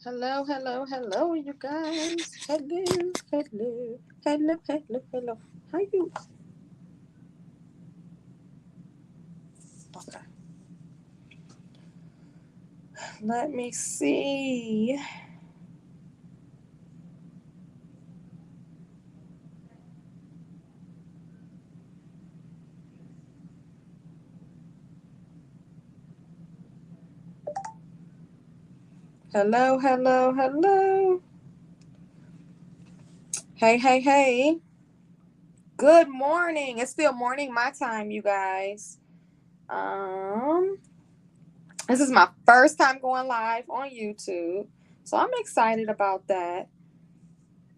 Hello, hello, hello, you guys. Hello, hello, hello, hello, hello. How you? Okay. Let me see. Hello, hello, hello. Hey, hey, hey. Good morning. It's still morning my time, you guys. Um, this is my first time going live on YouTube, so I'm excited about that.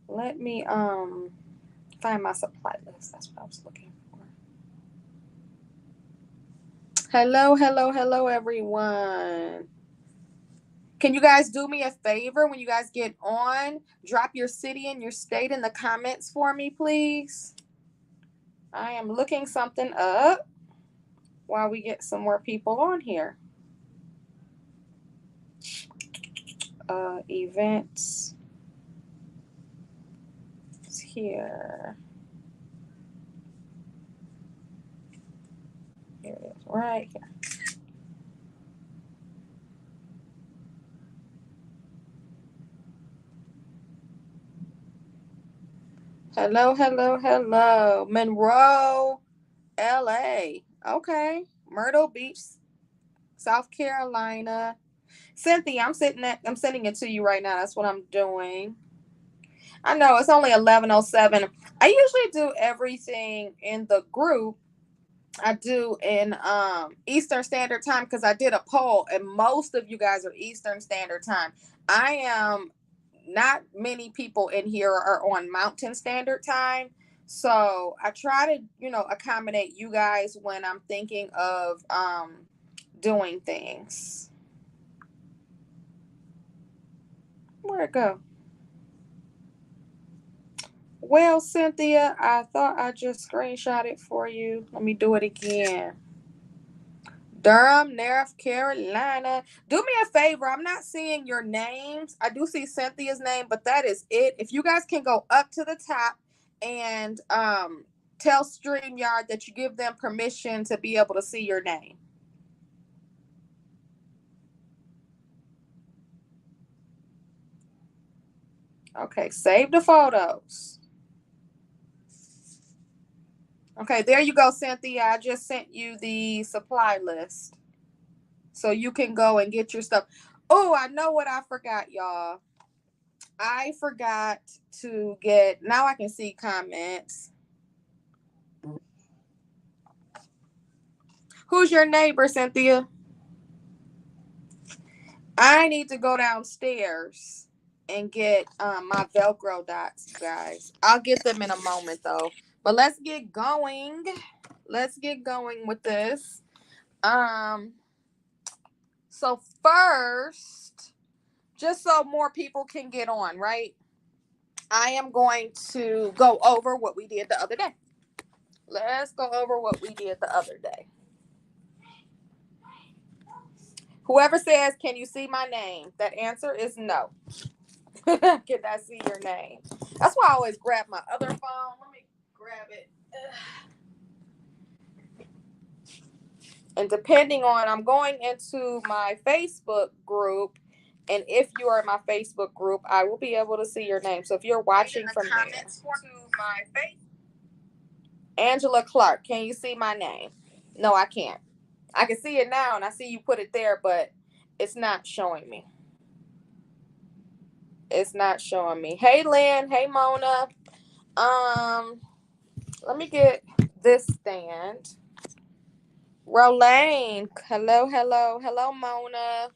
Let me find my supply list. That's what I was looking for. Hello, hello, hello, everyone. Can you guys do me a favor when you guys get on? Drop your city and your state in the comments for me, please. I am looking something up while we get some more people on here. Events. It's here. Here it is, right here. Hello, hello, hello. Monroe, LA. Okay. Myrtle Beach, South Carolina. Cynthia, I'm sending it to you right now. That's what I'm doing. I know it's only 11:07. I usually do everything in the group. I do in Eastern Standard Time because I did a poll and most of you guys are Eastern Standard Time. I am not many people in here are on Mountain Standard Time. So I try to, accommodate you guys when I'm thinking of doing things. Where'd it go? Well, Cynthia, I thought I just screenshot it for you. Let me do it again. Durham, North Carolina. Do me a favor. I'm not seeing your names. I do see Cynthia's name, but that is it. If you guys can go up to the top and tell StreamYard that you give them permission to be able to see your name. Okay, save the photos. Okay, there you go, Cynthia. I just sent you the supply list. So you can go and get your stuff. Oh, I know what I forgot, y'all. I forgot to get, now I can see comments. Who's your neighbor, Cynthia? I need to go downstairs and get my Velcro dots, guys. I'll get them in a moment, though. But let's get going. Let's get going with this. So first, just so more people can get on, right? I am going to go over what we did the other day. Let's go over what we did the other day. Whoever says, can you see my name? That answer is no. Can I see your name? That's why I always grab my other phone. Let me grab it. And depending on, I'm going into my Facebook group. And if you are in my Facebook group, I will be able to see your name. So if you're watching from there. Angela Clark, can you see my name? No, I can't. I can see it now, and I see you put it there, but it's not showing me. It's not showing me. Hey, Lynn. Hey, Mona. Let me get this stand. Rolane. Hello, hello, hello, Mona.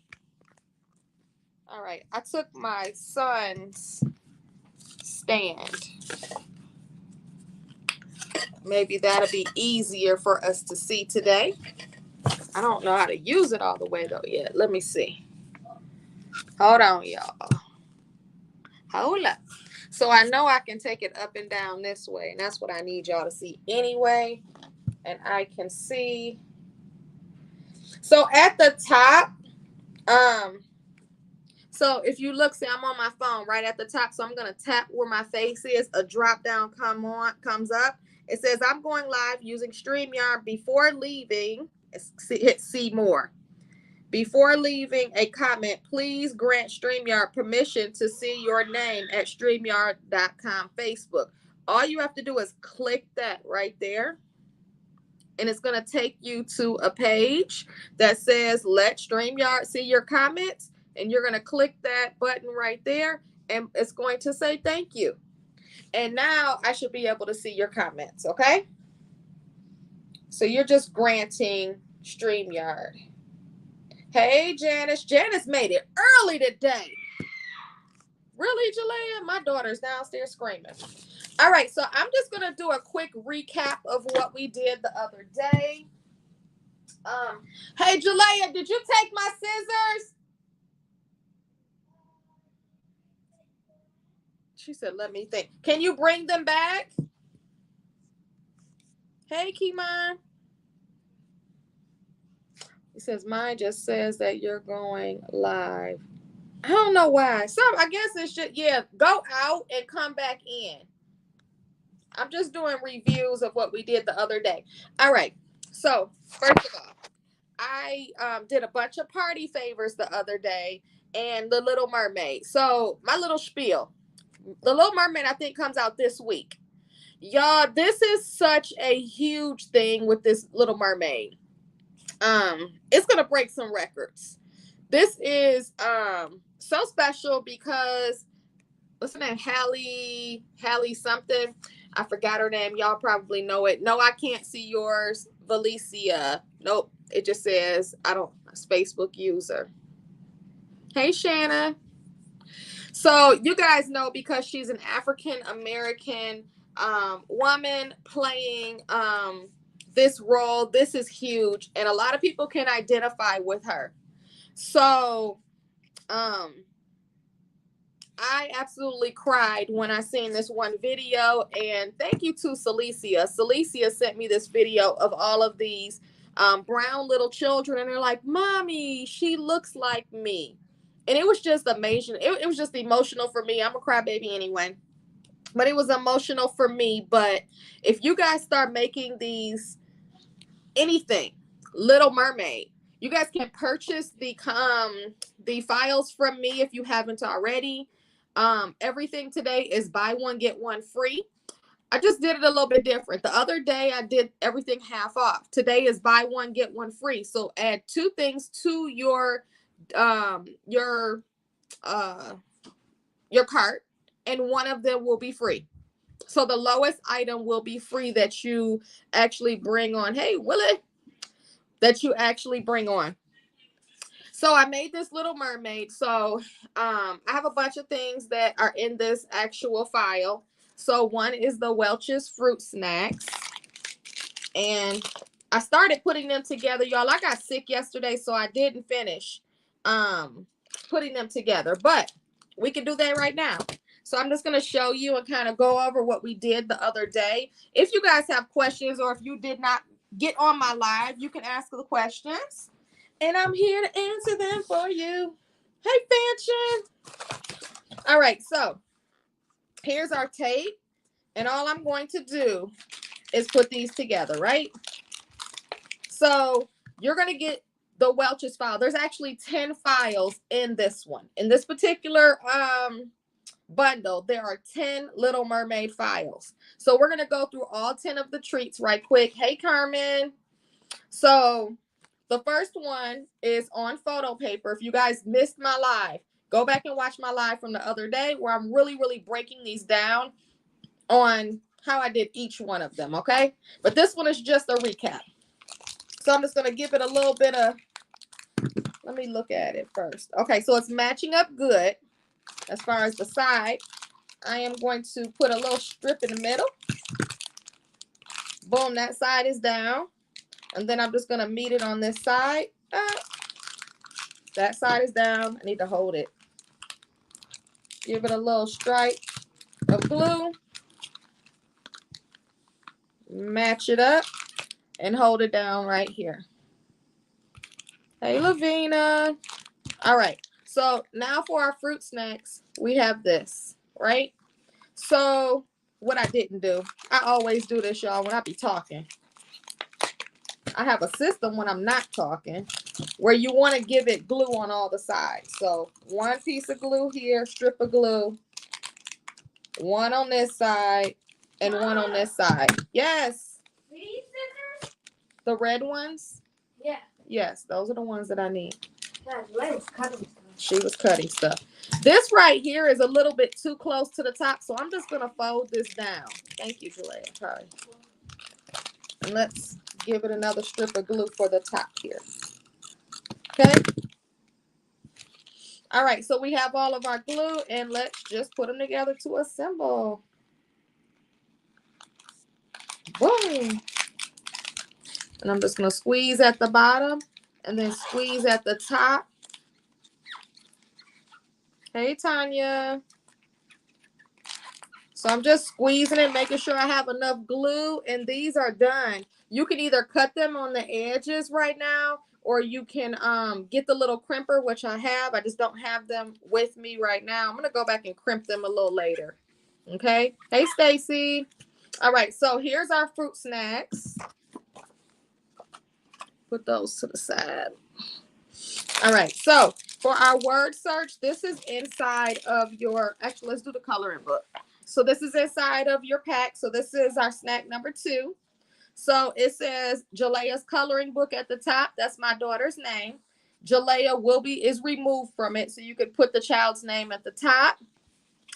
All right. I took my son's stand. Maybe that'll be easier for us to see today. I don't know how to use it all the way though yet. Let me see. Hold on, y'all. Hold up. So I know I can take it up and down this way, and that's what I need y'all to see anyway. And I can see. So at the top, So if you look, see, I'm on my phone right at the top. So I'm going to tap where my face is. A drop down comes up. It says I'm going live using StreamYard. Before leaving, hit see more. Before leaving a comment, please grant StreamYard permission to see your name at StreamYard.com Facebook. All you have to do is click that right there. And it's going to take you to a page that says, let StreamYard see your comments. And you're going to click that button right there. And it's going to say thank you. And now I should be able to see your comments, okay? So you're just granting StreamYard. Hey, Janice. Janice made it early today. Really, Jalea? My daughter's downstairs screaming. All right, so I'm just going to do a quick recap of what we did the other day. Hey, Jalea, did you take my scissors? She said, let me think. Can you bring them back? Hey, Kimon. He says, mine just says that you're going live. I don't know why. I guess it's just, yeah, go out and come back in. I'm just doing reviews of what we did the other day. All right. So, first of all, I did a bunch of party favors the other day and The Little Mermaid. So, my little spiel. The Little Mermaid, I think, comes out this week. Y'all, this is such a huge thing with this Little Mermaid. It's gonna break some records. This is so special because what's her name? Hallie something. I forgot her name. Y'all probably know it. No, I can't see yours. Valicia. Nope. It just says Facebook user. Hey, Shanna. So you guys know because she's an African American woman playing this role. This is huge, and a lot of people can identify with her. So I absolutely cried when I seen this one video, and thank you to Celicia. Celicia sent me this video of all of these brown little children, and they're like, Mommy, she looks like me. And it was just amazing. It was just emotional for me. I'm a crybaby anyway. But it was emotional for me. But if you guys start making these anything, Little Mermaid, you guys can purchase the files from me if you haven't already. Everything today is buy one, get one free. I just did it a little bit different. The other day I did everything half off. Today is buy one, get one free. So add two things to your cart, and one of them will be free. So the lowest item will be free that you actually bring on. Hey, Willie, that you actually bring on. So I made this Little Mermaid. So I have a bunch of things that are in this actual file. So one is the Welch's fruit snacks. And I started putting them together, y'all. I got sick yesterday, so I didn't finish putting them together. But we can do that right now. So I'm just going to show you and kind of go over what we did the other day. If you guys have questions, or if you did not get on my live, you can ask the questions. And I'm here to answer them for you. Hey, Fanchon. All right, so here's our tape. And all I'm going to do is put these together, right? So you're going to get the Welch's file. There's actually 10 files in this one. In this particular bundle, there are 10 Little Mermaid files. So we're going to go through all 10 of the treats right quick. Hey, Carmen. So the first one is on photo paper. If you guys missed my live, go back and watch my live from the other day where I'm really, really breaking these down on how I did each one of them, okay? But this one is just a recap. So I'm just going to give it a little bit of, let me look at it first. Okay, so it's matching up good as far as the side. I am going to put a little strip in the middle. Boom, that side is down. And then I'm just going to meet it on this side. That side is down. I need to hold it. Give it a little stripe of glue. Match it up and hold it down right here. Hey, Lavina. All right. So now for our fruit snacks, we have this, right? So what I didn't do, I always do this, y'all, when I be talking. I have a system when I'm not talking where you want to give it glue on all the sides. So one piece of glue here, strip of glue, one on this side, and one on this side. Yes. These scissors? The red ones? Yeah. Yes, those are the ones that I need. She was cutting stuff. This right here is a little bit too close to the top, so I'm just going to fold this down. Thank you, Jalea. Sorry. And let's give it another strip of glue for the top here. Okay. All right, so we have all of our glue, and let's just put them together to assemble. Boom. And I'm just going to squeeze at the bottom and then squeeze at the top. Hey, Tanya. So I'm just squeezing it, making sure I have enough glue, and these are done. You can either cut them on the edges right now, or you can get the little crimper, which I have. I just don't have them with me right now. I'm going to go back and crimp them a little later. Okay. Hey, Stacy. All right. So here's our fruit snacks. Put those to the side. All right. So for our word search, this is inside of your, actually, let's do the coloring book. So this is inside of your pack. So this is our snack number 2. So it says Jalea's coloring book at the top. That's my daughter's name. Jalea is removed from it. So you could put the child's name at the top.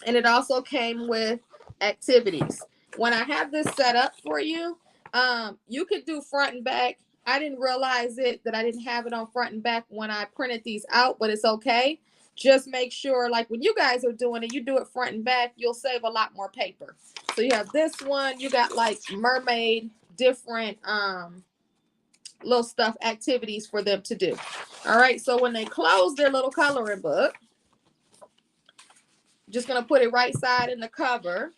And it also came with activities. When I have this set up for you, you could do front and back. I didn't realize that I didn't have it on front and back when I printed these out, but it's okay. Just make sure, like when you guys are doing it, you do it front and back, you'll save a lot more paper. So you have this one, you got like mermaid, different little stuff, activities for them to do. All right, so when they close their little coloring book, just gonna put it right side in the cover.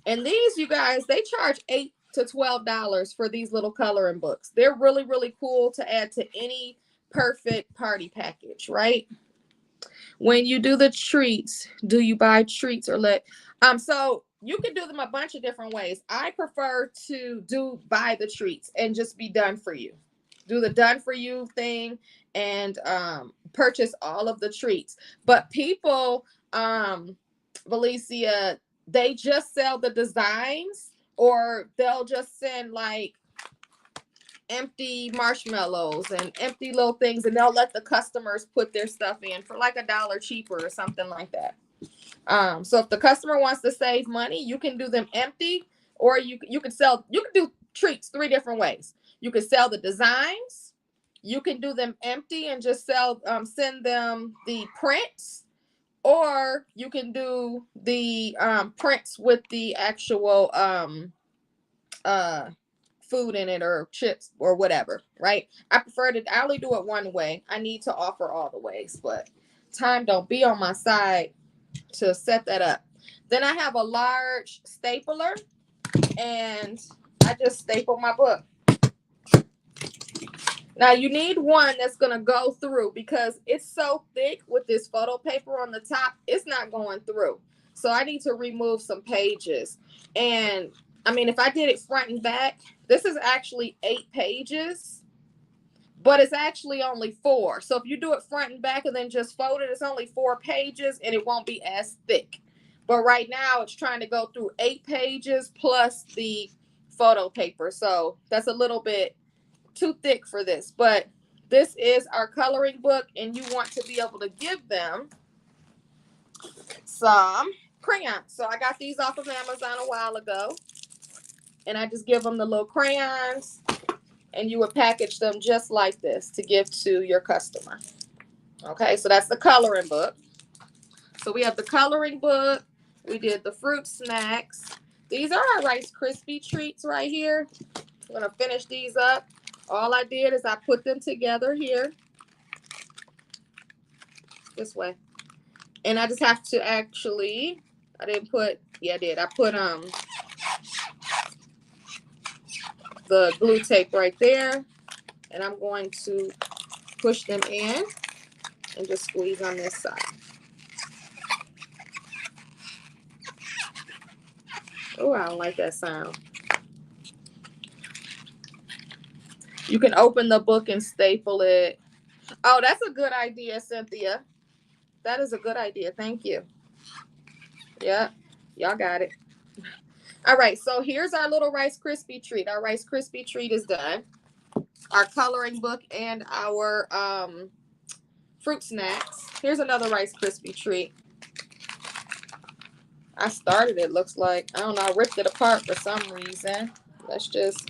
And these, you guys, they charge $8 to $12 for these little coloring books. They're really, really cool to add to any perfect party package, right? When you do the treats, do you buy treats or let so you can do them a bunch of different ways. I prefer to buy the treats and just be done for you. Do the done for you thing and purchase all of the treats. But people, Valicia, they just sell the designs, or they'll just send like empty marshmallows and empty little things, and they'll let the customers put their stuff in for like $1 cheaper or something like that. So if the customer wants to save money, you can do them empty, or you can do treats 3 different ways. You can sell the designs, you can do them empty and just send them the prints, or you can do the prints with the actual food in it or chips or whatever, right? I only do it one way. I need to offer all the ways, but time don't be on my side to set that up. Then I have a large stapler, and I just staple my book. Now you need one that's going to go through, because it's so thick with this photo paper on the top, it's not going through. So I need to remove some pages. And I mean, if I did it front and back, this is actually 8 pages, but it's actually only 4. So if you do it front and back and then just fold it, it's only 4 pages and it won't be as thick. But right now it's trying to go through 8 pages plus the photo paper. So that's a little bit too thick for this. But this is our coloring book, and you want to be able to give them some crayons. So I got these off of Amazon a while ago, and I just give them the little crayons, and you would package them just like this to give to your customer. Okay, so that's the coloring book. So we have the coloring book. We did the fruit snacks. These are our Rice Krispie treats right here. I'm going to finish these up. All I did is I put them together here. This way. And I just have to actually, I did. I put the glue tape right there, and I'm going to push them in. And just squeeze on this side. Oh, I don't like that sound. You can open the book and staple it. Oh, that's a good idea, Cynthia. That is a good idea. Thank you. Yeah, y'all got it. All right, so here's our little Rice Krispie treat. Our Rice Krispie treat is done. Our coloring book and our fruit snacks. Here's another Rice Krispie treat. I started it, looks like. I don't know, I ripped it apart for some reason. Let's just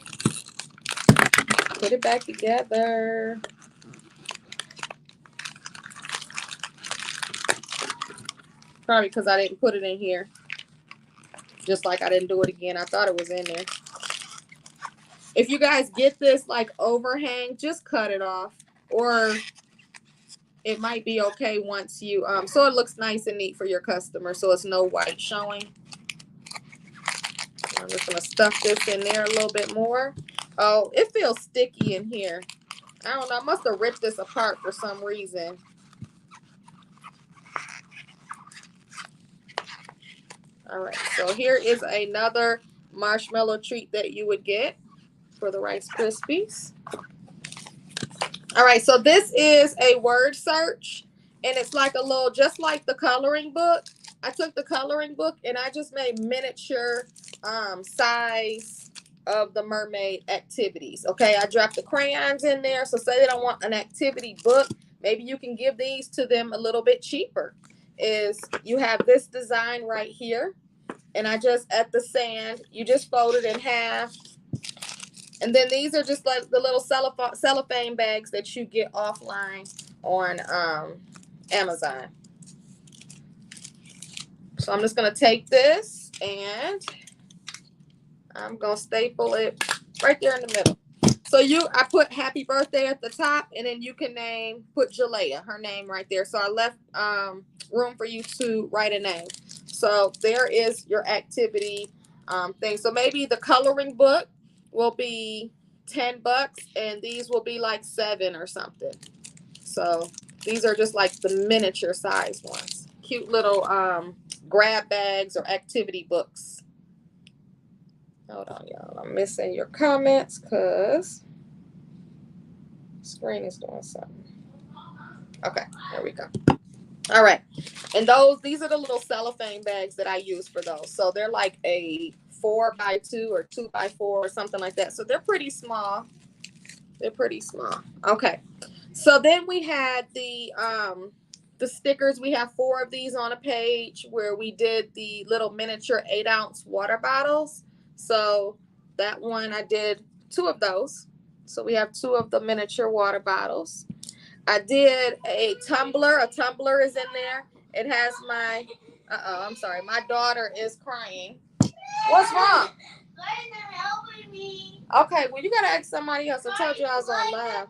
put it back together. Probably because I didn't put it in here. Just like I didn't do it again. I thought it was in there. If you guys get this like overhang, just cut it off. Or it might be okay once you, so it looks nice and neat for your customer. So it's no white showing. I'm just going to stuff this in there a little bit more. Oh, it feels sticky in here. I don't know. I must have ripped this apart for some reason. All right. So here is another marshmallow treat that you would get for the Rice Krispies. All right. So this is a word search. And it's like a little, just like the coloring book. I took the coloring book and I just made miniature size of the mermaid activities. Okay, I dropped the crayons in there. So say they don't want an activity book, maybe you can give these to them a little bit cheaper. Is you have this design right here. And I just, at the sand, you just fold it in half. And then these are just like the little cellophane bags that you get offline on Amazon. So I'm just going to take this and I'm going to staple it right there in the middle. So I put happy birthday at the top, and then you can put Jalea, her name right there. So I left room for you to write a name. So there is your activity thing. So maybe the coloring book will be $10 and these will be like $7 or something. So these are just like the miniature size ones. Cute little grab bags or activity books. Hold on, y'all. I'm missing your comments because the screen is doing something. Okay, there we go. All right. And these are the little cellophane bags that I use for those. So they're like a 4x2 or 2x4 or something like that. So they're pretty small. They're pretty small. Okay. So then we had the stickers. We have 4 of these on a page where we did the little miniature 8-ounce water bottles. So that one, I did 2 of those. So we have 2 of the miniature water bottles. I did a tumbler. A tumbler is in there. It has my, I'm sorry. My daughter is crying. What's wrong? Guys are helping me. Okay, well, you got to ask somebody else. I told you I was on live.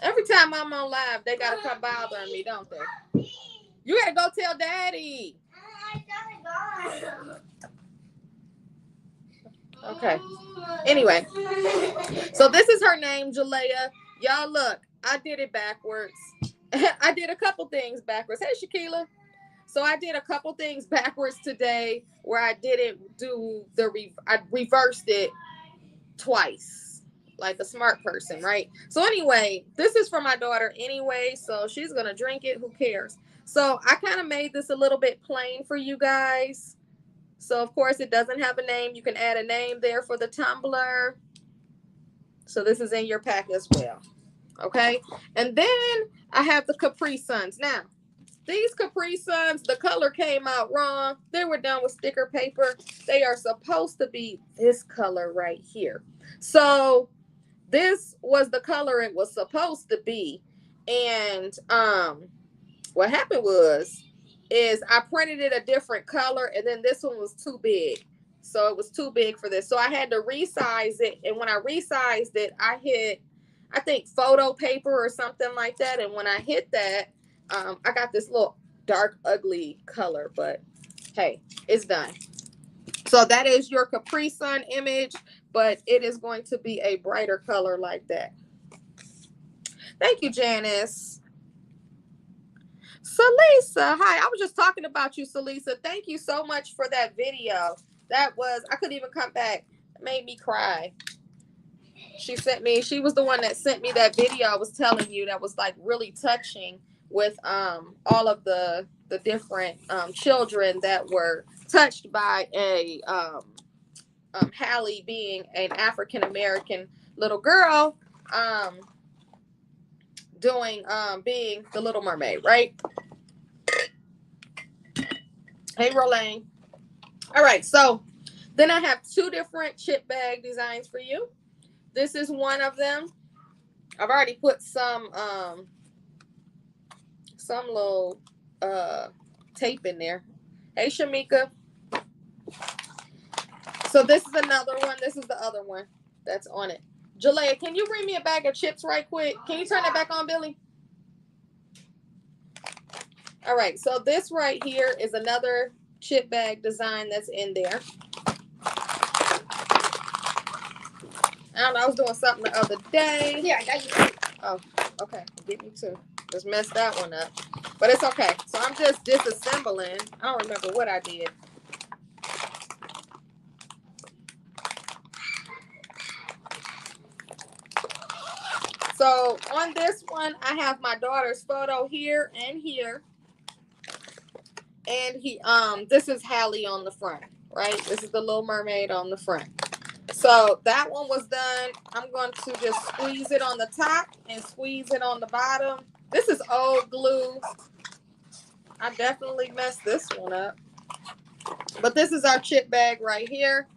Every time I'm on live, they got to come bothering me, don't they? You got to go tell Daddy. Okay. Anyway, so this is her name, Jalea. Y'all look, I did it backwards. I did a couple things backwards. Hey, Shaquila. So I did a couple things backwards today where I didn't do I reversed it twice, like a smart person, right? So anyway, this is for my daughter anyway, so she's going to drink it. Who cares? So I kind of made this a little bit plain for you guys. So, of course, it doesn't have a name. You can add a name there for the tumbler. So this is in your pack as well. Okay. And then I have the Capri Suns. Now, these Capri Suns, the color came out wrong. They were done with sticker paper. They are supposed to be this color right here. So this was the color it was supposed to be. And what happened is I printed it a different color, and then this one was too big. So it was too big for this. So I had to resize it. And when I resized it, I hit, I think, photo paper or something like that. And when I hit that, I got this little dark, ugly color. But hey, it's done. So that is your Capri Sun image, but it is going to be a brighter color like that. Thank you, Janice. Salisa, hi. I was just talking about you, Salisa. Thank you so much for that video. That was, I couldn't even come back. It made me cry. She was the one that sent me that video I was telling you that was like really touching with all of the different children that were touched by a Hallie being an African American little girl doing being the Little Mermaid, right? Hey, Rolane. All right, so then I have two different chip bag designs for you. This is one of them. I've already put some little tape in there. Hey, Shamika. So this is another one. This is the other one that's on it. Jalea, can you bring me a bag of chips right quick? Can you turn that back on, Billy? All right, so this right here is another chip bag design that's in there. I don't know, I was doing something the other day. Yeah, I got you. Oh, okay. Get me too. Just messed that one up. But it's okay. So I'm just disassembling. I don't remember what I did. So on this one, I have my daughter's photo here and here. And this is Hallie on the front, right? This is the Little Mermaid on the front. So that one was done. I'm going to just squeeze it on the top and squeeze it on the bottom. This is old glue. I definitely messed this one up. But this is our chip bag right here.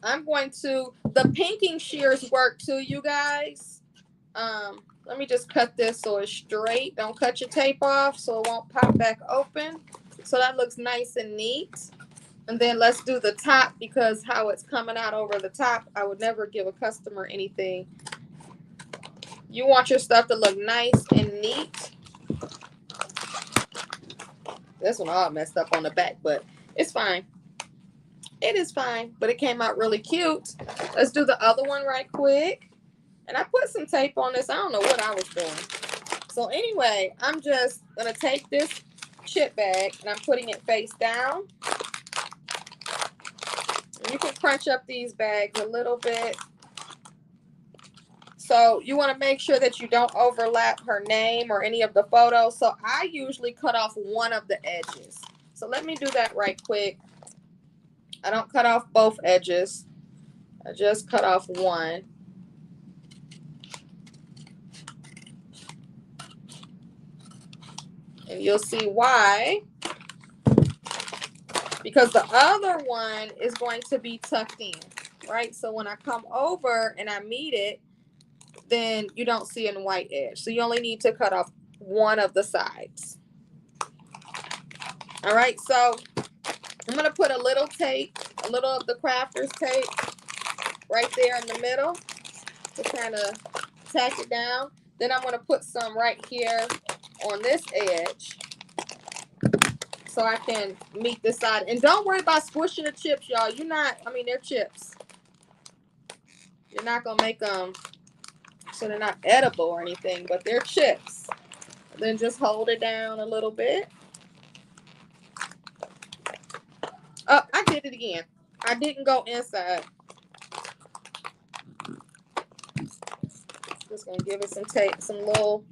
I'm going to, the pinking shears work too, you guys. Let me just cut this so it's straight. Don't cut your tape off so it won't pop back open. So that looks nice and neat. And then let's do the top, because how it's coming out over the top, I would never give a customer anything. You want your stuff to look nice and neat. This one all messed up on the back, but it's fine. It is fine, but it came out really cute. Let's do the other one right quick. And I put some tape on this. I don't know what I was doing. So anyway, I'm just going to take this chip bag and I'm putting it face down. And you can crunch up these bags a little bit. So you want to make sure that you don't overlap her name or any of the photos. So I usually cut off one of the edges. So let me do that right quick. I don't cut off both edges. I just cut off one. And you'll see why. Because the other one is going to be tucked in, right? So when I come over and I meet it, then you don't see a white edge. So you only need to cut off one of the sides. All right, so I'm going to put a little tape, a little of the crafter's tape right there in the middle to kind of tack it down. Then I'm going to put some right here on this edge so I can meet this side. And don't worry about squishing the chips, y'all. They're chips. You're not going to make them so they're not edible or anything, but they're chips. Then just hold it down a little bit. Oh, I did it again. I didn't go inside. Just going to give it some tape, some little...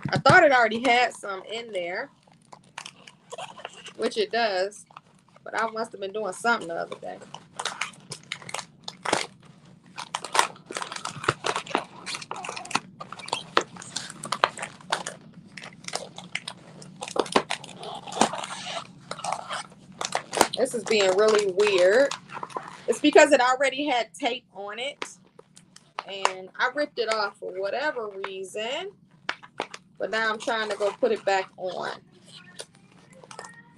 I thought it already had some in there, which it does, but I must have been doing something the other day. This is being really weird. It's because it already had tape on it, and I ripped it off for whatever reason. But now I'm trying to go put it back on.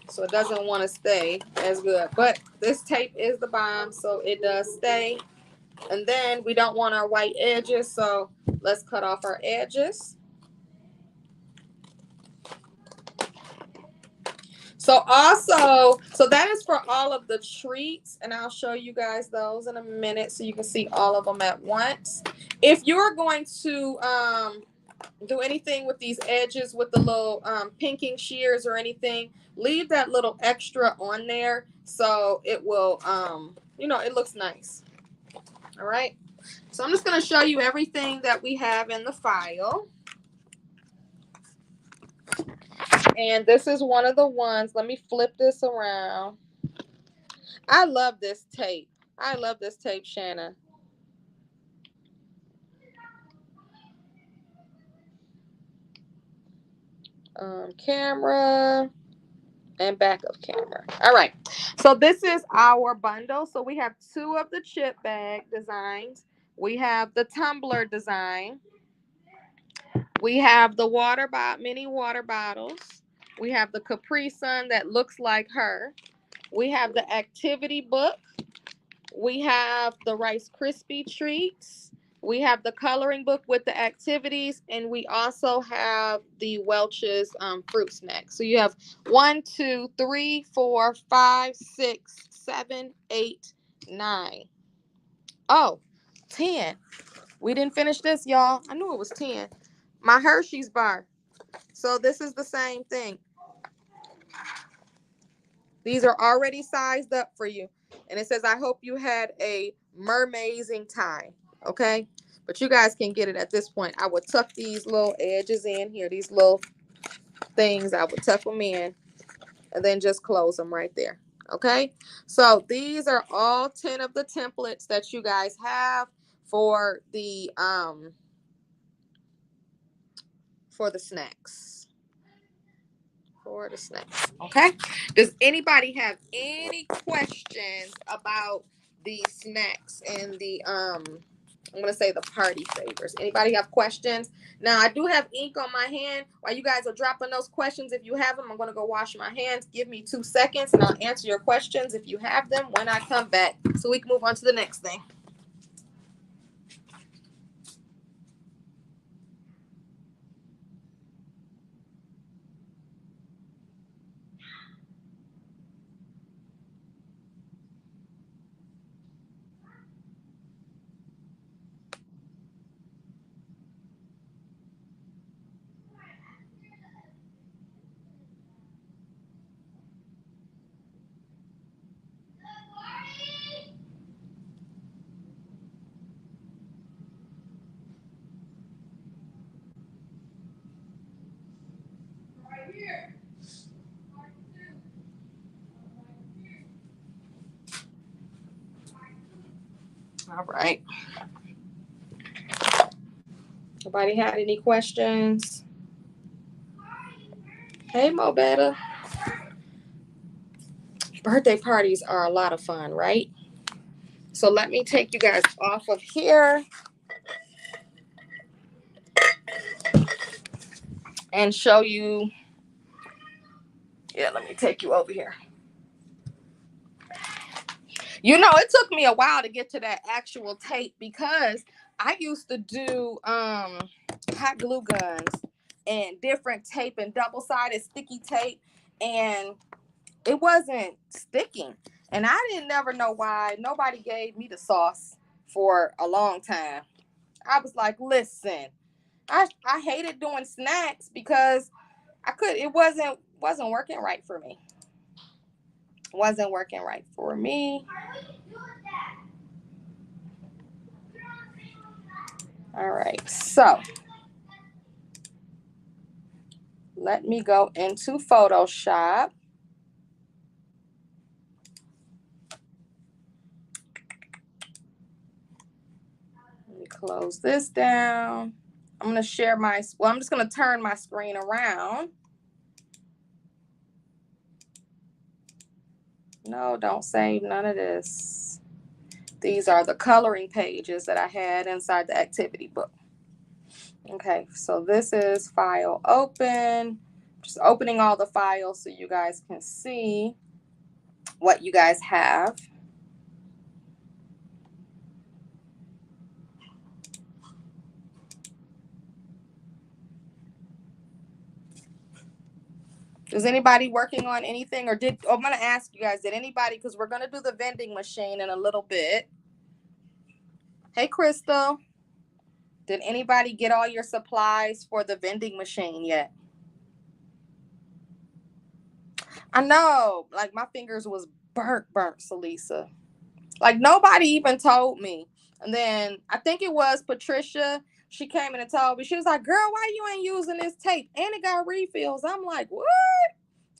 So it doesn't want to stay as good. But this tape is the bomb, so it does stay. And then we don't want our white edges, so let's cut off our edges. So that is for all of the treats, and I'll show you guys those in a minute so you can see all of them at once. If you're going to do anything with these edges with the little pinking shears or anything. Leave that little extra on there so it will, you know, it looks nice. All right. So I'm just going to show you everything that we have in the file. And this is one of the ones. Let me flip this around. I love this tape. I love this tape, Shanna. Camera and backup camera. All right. So this is our bundle. So we have 2 of the chip bag designs. We have the tumbler design. We have the mini water bottles. We have the Capri Sun that looks like her. We have the activity book. We have the Rice Krispie treats. We have the coloring book with the activities, and we also have the Welch's fruit snack. So you have 1, 2, 3, 4, 5, 6, 7, 8, 9. Oh, 10. We didn't finish this, y'all. I knew it was 10. My Hershey's bar. So this is the same thing. These are already sized up for you. And it says, I hope you had a mermazing time. Okay? But you guys can get it at this point. I would tuck these little edges in here. These little things. I would tuck them in. And then just close them right there. Okay? So these are all 10 of the templates that you guys have for the snacks. For the snacks. Okay. Does anybody have any questions about the snacks and the I'm gonna say the party favors? Anybody have questions? Now I do have ink on my hand. While you guys are dropping those questions, if you have them, I'm gonna go wash my hands. Give me 2 seconds and I'll answer your questions if you have them when I come back, so we can move on to the next thing. All right. Nobody had any questions? Hey, Mobetta. Birthday parties are a lot of fun, right? So let me take you guys off of here and show you. Yeah, let me take you over here. You know, it took me a while to get to that actual tape because I used to do hot glue guns and different tape and double-sided sticky tape, and it wasn't sticking. And I didn't never know why. Nobody gave me the sauce for a long time. I was like, listen, I hated doing snacks because it wasn't working right for me. Wasn't working right for me. All right, so let me go into Photoshop. Let me close this down. I'm going to share I'm just going to turn my screen around. No, don't save none of this. These are the coloring pages that I had inside the activity book. Okay, so this is file open. Just opening all the files so you guys can see what you guys have. Is anybody working on anything, or I'm going to ask you guys, did anybody, because we're going to do the vending machine in a little bit. Hey, Crystal. Did anybody get all your supplies for the vending machine yet? I know, like my fingers was burnt, Salisa. Like nobody even told me. And then I think it was Patricia. She came in and told me. She was like, "Girl, why you ain't using this tape? And it got refills." I'm like, "What?"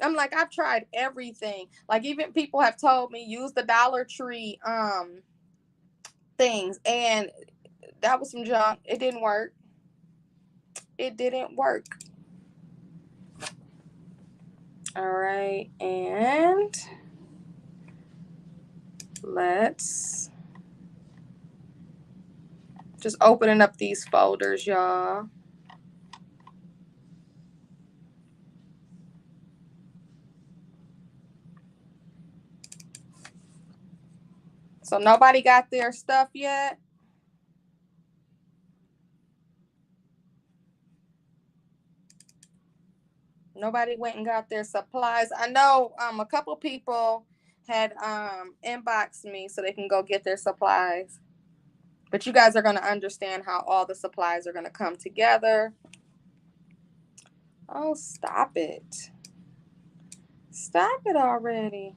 I'm like, "I've tried everything. Like even people have told me use the Dollar Tree things, and that was some junk. It didn't work. It didn't work." All right, and let's just opening up these folders, y'all. So nobody got their stuff yet? Nobody went and got their supplies. I know a couple people had inboxed me so they can go get their supplies. But you guys are going to understand how all the supplies are going to come together. Oh, stop it. Stop it already.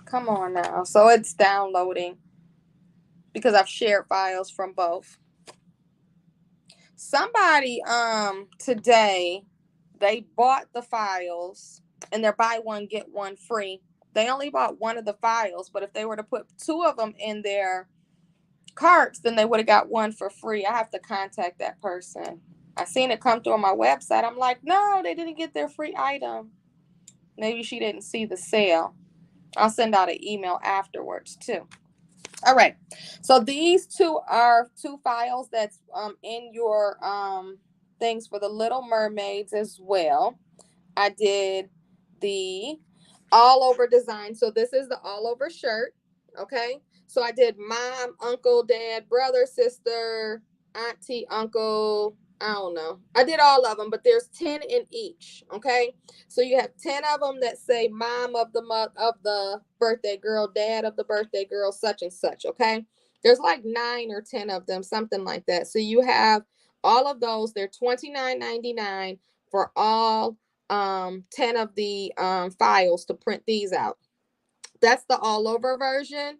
Come on now. So it's downloading because I've shared files from both. Somebody today, they bought the files and they're buy one get one free. They only bought one of the files, but if they were to put two of them in their carts, then they would have got one for free. I have to contact that person. I seen it come through on my website. I'm like, no, they didn't get their free item. Maybe she didn't see the sale. I'll send out an email afterwards too. All right. So these two are two files that's in your things for the Little Mermaids as well. I did the all over design. So this is the all over shirt. Okay. So I did mom, uncle, dad, brother, sister, auntie, uncle. I don't know. I did all of them, but there's 10 in each. Okay. So you have 10 of them that say mom of the birthday girl, dad of the birthday girl, such and such. Okay. There's like 9 or 10 of them, something like that. So you have all of those. They're $29.99 for all 10 of the files to print these out. That's the all over version.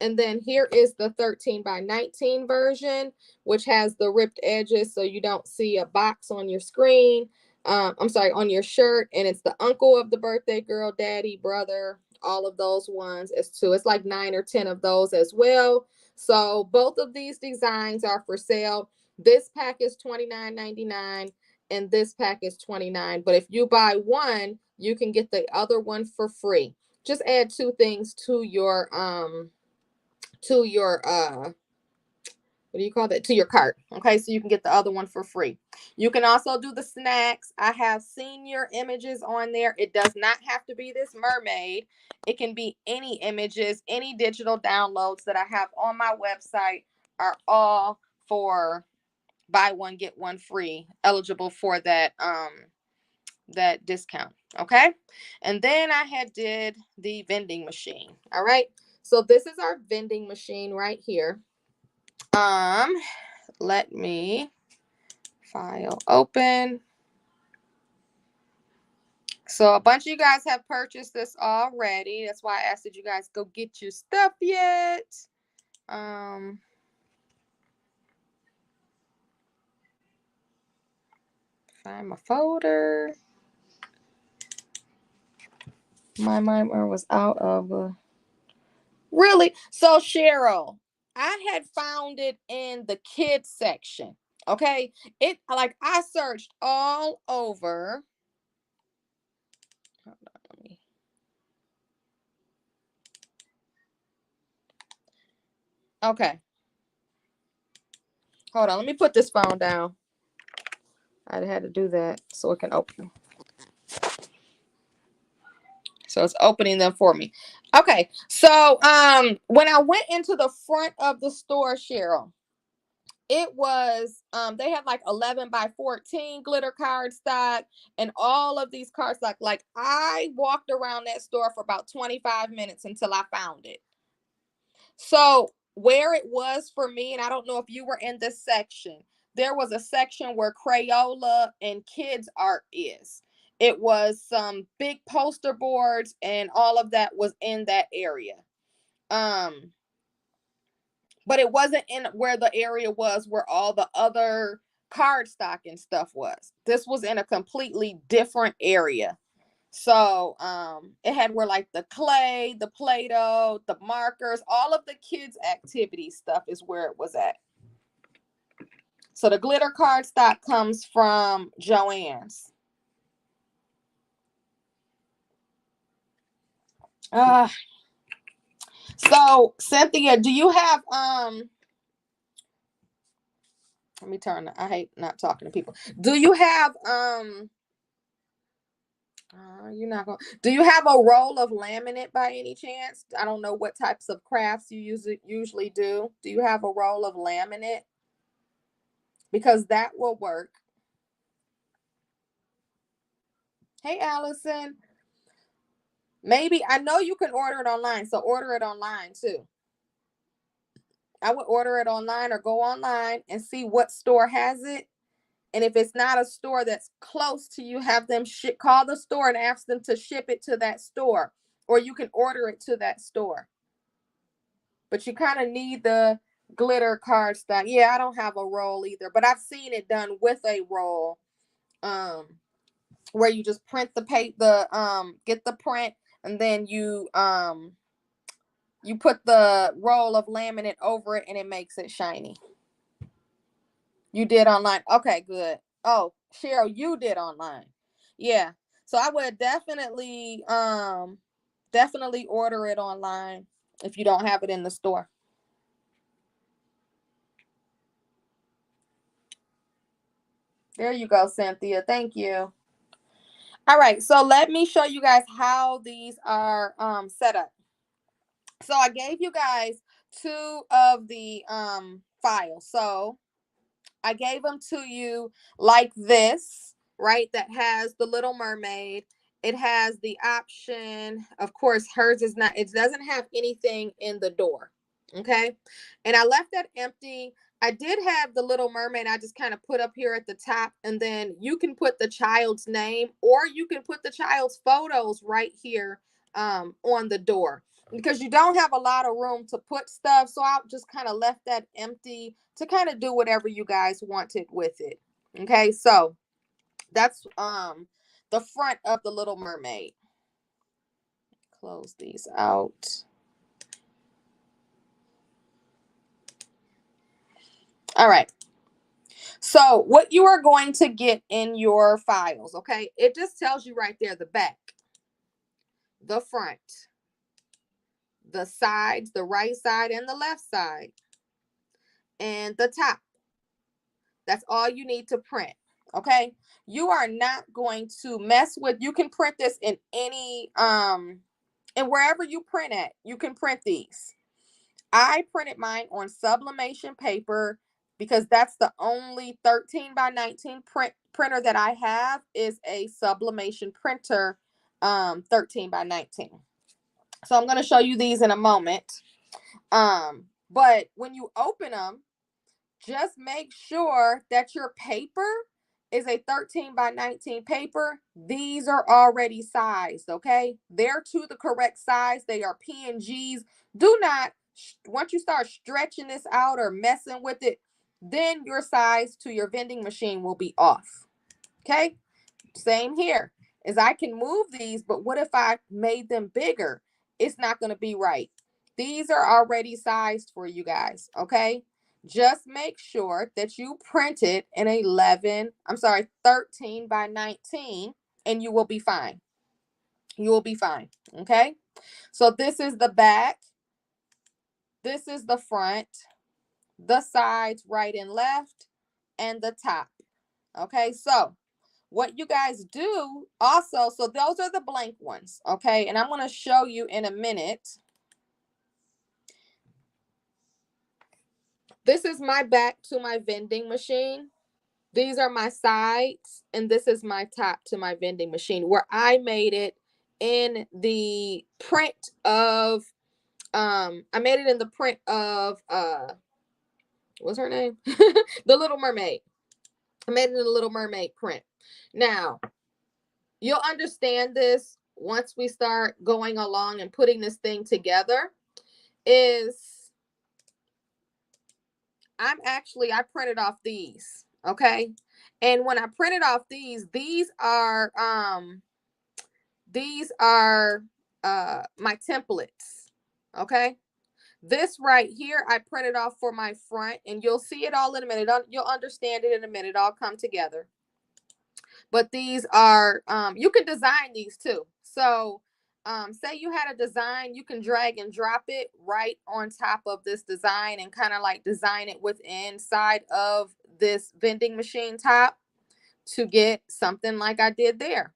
And then here is the 13 by 19 version, which has the ripped edges so you don't see a box on your screen. I'm sorry, on your shirt. And it's the uncle of the birthday girl, daddy, brother, all of those ones as two. It's like 9 or 10 of those as well. So both of these designs are for sale. This pack is $29.99 and this pack is $29. But if you buy one, you can get the other one for free. Just add 2 things to your what do you call that, to your cart. Okay, so you can get the other one for free. You can also do the snacks. I have senior images on there. It does not have to be this mermaid. It can be any images. Any digital downloads that I have on my website are all for buy one get one free, eligible for that discount. Okay, and then I had did the vending machine. All right, so this is our vending machine right here. Let me file open. So a bunch of you guys have purchased this already. That's why I asked that you guys go get your stuff yet. Find my folder. My mimer was out of really. So Cheryl, I had found it in the kids section. Okay, it like I searched all over. Hold on, let me. Okay, hold on. Let me put this phone down. I had to do that so it can open. So it's opening them for me. Okay, so when I went into the front of the store, Cheryl, it was they had like 11 by 14 glitter card stock and all of these cards like I walked around that store for about 25 minutes until I found it. So where it was for me, and I don't know if you were in this section, there was a section where Crayola and kids art is. It was some big poster boards and all of that was in that area. Um, but it wasn't in where the area was where all the other cardstock and stuff was. This was in a completely different area. So it had where like the clay, the Play-Doh, the markers, all of the kids' activity stuff is where it was at. So the glitter cardstock comes from Joann's. So Cynthia, do you have let me turn, I hate not talking to people. Do you have you're not going. Do you have a roll of laminate by any chance? I don't know what types of crafts you usually do. Do you have a roll of laminate? Because that will work. Hey, Allison. Maybe I know you can order it online, so order it online too. I would order it online or go online and see what store has it. And if it's not a store that's close to you, have them call the store and ask them to ship it to that store, or you can order it to that store. But you kind of need the glitter cardstock. Yeah, I don't have a roll either, but I've seen it done with a roll, where you just print get the print, and then you put the roll of laminate over it, and it makes it shiny. You did online. Okay, good. Oh, Cheryl, you did online. Yeah. So I would definitely order it online if you don't have it in the store. There you go, Cynthia. Thank you. All right, so let me show you guys how these are set up. So I gave you guys two of the files. So I gave them to you like this, right? That has the Little Mermaid. It has the option, of course, hers is not, it doesn't have anything in the door. Okay. And I left that empty. I did have the Little Mermaid. I just kind of put up here at the top, and then you can put the child's name, or you can put the child's photos right here on the door, because you don't have a lot of room to put stuff. So I just kind of left that empty to kind of do whatever you guys wanted with it. Okay, so that's the front of the Little Mermaid. Close these out. All right. So what you are going to get in your files, okay? It just tells you right there the back, the front, the sides, the right side and the left side, and the top. That's all you need to print. Okay. You are not going to mess with, you can print this in any, and wherever you print at, you can print these. I printed mine on sublimation paper because that's the only 13 by 19 printer that I have is a sublimation printer, 13 by 19. So I'm going to show you these in a moment. But when you open them, just make sure that your paper is a 13 by 19 paper. These are already sized, okay? They're to the correct size. They are PNGs. Do not, once you start stretching this out or messing with it, then your size to your vending machine will be off, okay? Same here, is I can move these, but what if I made them bigger? It's not going to be right. These are already sized for you guys, okay? Just make sure that you print it in 13 by 19, and you will be fine. You will be fine, okay? So this is the back. This is the front, the sides, right and left, and the top. Okay, so what you guys do also, so those are the blank ones, okay? And I'm going to show you in a minute. This is my back to my vending machine. These are my sides, and this is my top to my vending machine, where I made it in the print of I made it in the print of what's her name? The Little Mermaid. I made it in the Little Mermaid print. Now, you'll understand this once we start going along and putting this thing together. Is I printed off these, okay? And when I printed off these are my templates, okay? This right here, I printed off for my front, and you'll see it all in a minute. You'll understand it in a minute. It'll come together. But these are, you can design these too. So say you had a design, you can drag and drop it right on top of this design and kind of like design it within inside of this vending machine top to get something like I did there.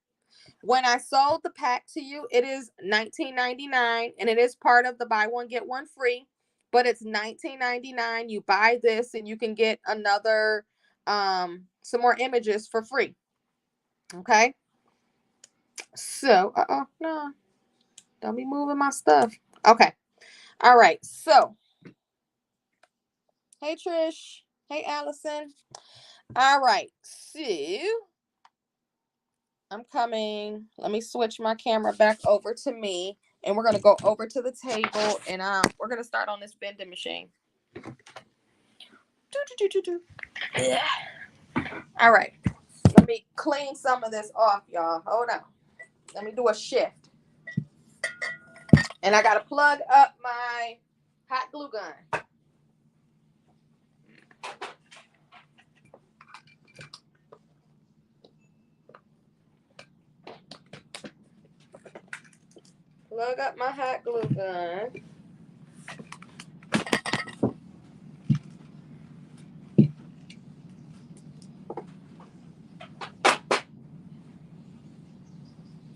When I sold the pack to you, it is $19.99, and it is part of the buy one get one free, but it's $19.99. You buy this and you can get another some more images for free. Okay. So, no, don't be moving my stuff. Okay. All right. So, hey Trish, hey Allison. All right. So, I'm coming. Let me switch my camera back over to me, and we're gonna go over to the table, and we're gonna start on this vending machine. Yeah. All right. Let me clean some of this off, y'all. Hold on. Let me do a shift. And I gotta plug up my hot glue gun. Plug up my hot glue gun.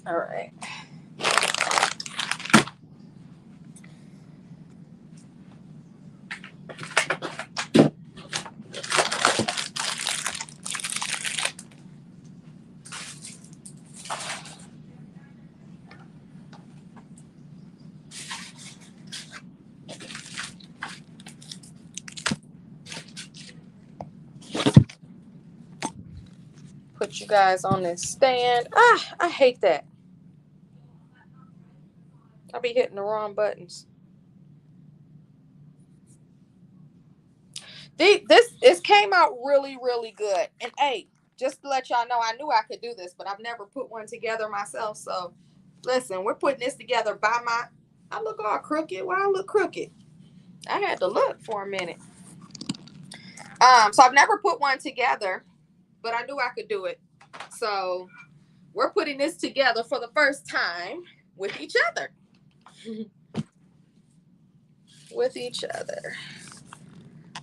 All right. Put you guys on this stand. I hate that. I be hitting the wrong buttons. This came out really, really good. And hey, just to let y'all know, I knew I could do this, but I've never put one together myself. So listen, we're putting this together by I look all crooked. Why I look crooked? I had to look for a minute. So I've never put one together, but I knew I could do it. So we're putting this together for the first time with each other. With each other.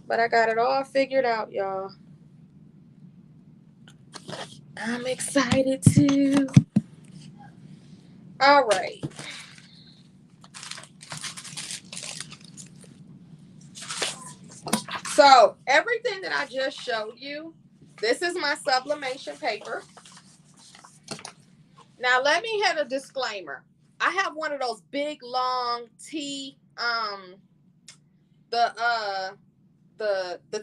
But I got it all figured out, y'all. I'm excited too. All right. So everything that I just showed you, this is my sublimation paper. Now let me hit a disclaimer. I have one of those big long T the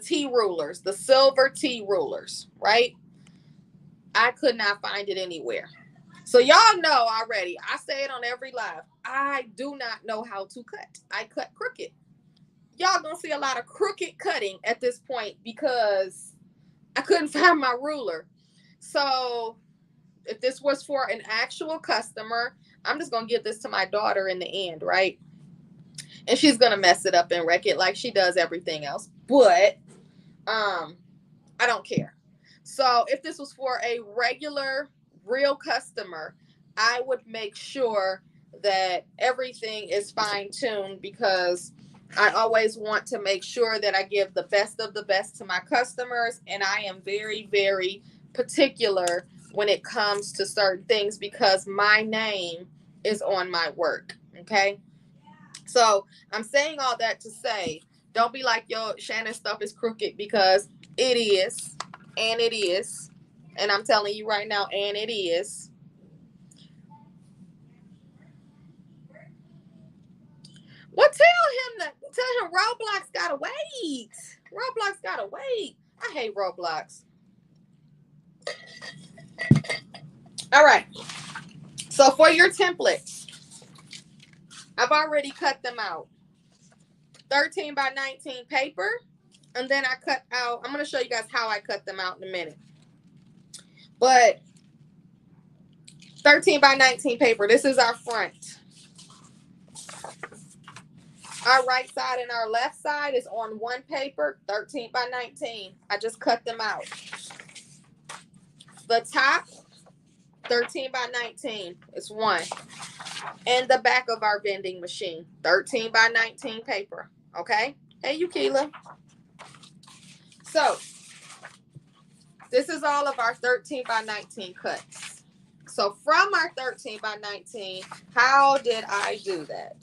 T rulers, the silver T rulers, right? I could not find it anywhere. So y'all know already. I say it on every live. I do not know how to cut. I cut crooked. Y'all gonna see a lot of crooked cutting at this point because I couldn't find my ruler. So if this was for an actual customer, I'm just gonna give this to my daughter in the end, right? And she's gonna mess it up and wreck it like she does everything else. But I don't care. So if this was for a regular, real customer, I would make sure that everything is fine-tuned because I always want to make sure that I give the best of the best to my customers. And I am very, very particular when it comes to certain things because my name is on my work. Okay. So I'm saying all that to say, don't be like, yo, Shannon stuff is crooked because it is. And it is. And I'm telling you right now, and it is. Well, tell him Roblox gotta wait. Roblox gotta wait. I hate Roblox. All right. So for your templates, I've already cut them out. 13 by 19 paper. And then I cut out, I'm going to show you guys how I cut them out in a minute. But 13 by 19 paper, this is our front. Our right side and our left side is on one paper, 13 by 19. I just cut them out. The top, 13 by 19 is one. And the back of our vending machine, 13 by 19 paper. Okay? Hey, Yukila. So, this is all of our 13 by 19 cuts. So, from our 13 by 19, how did I do that?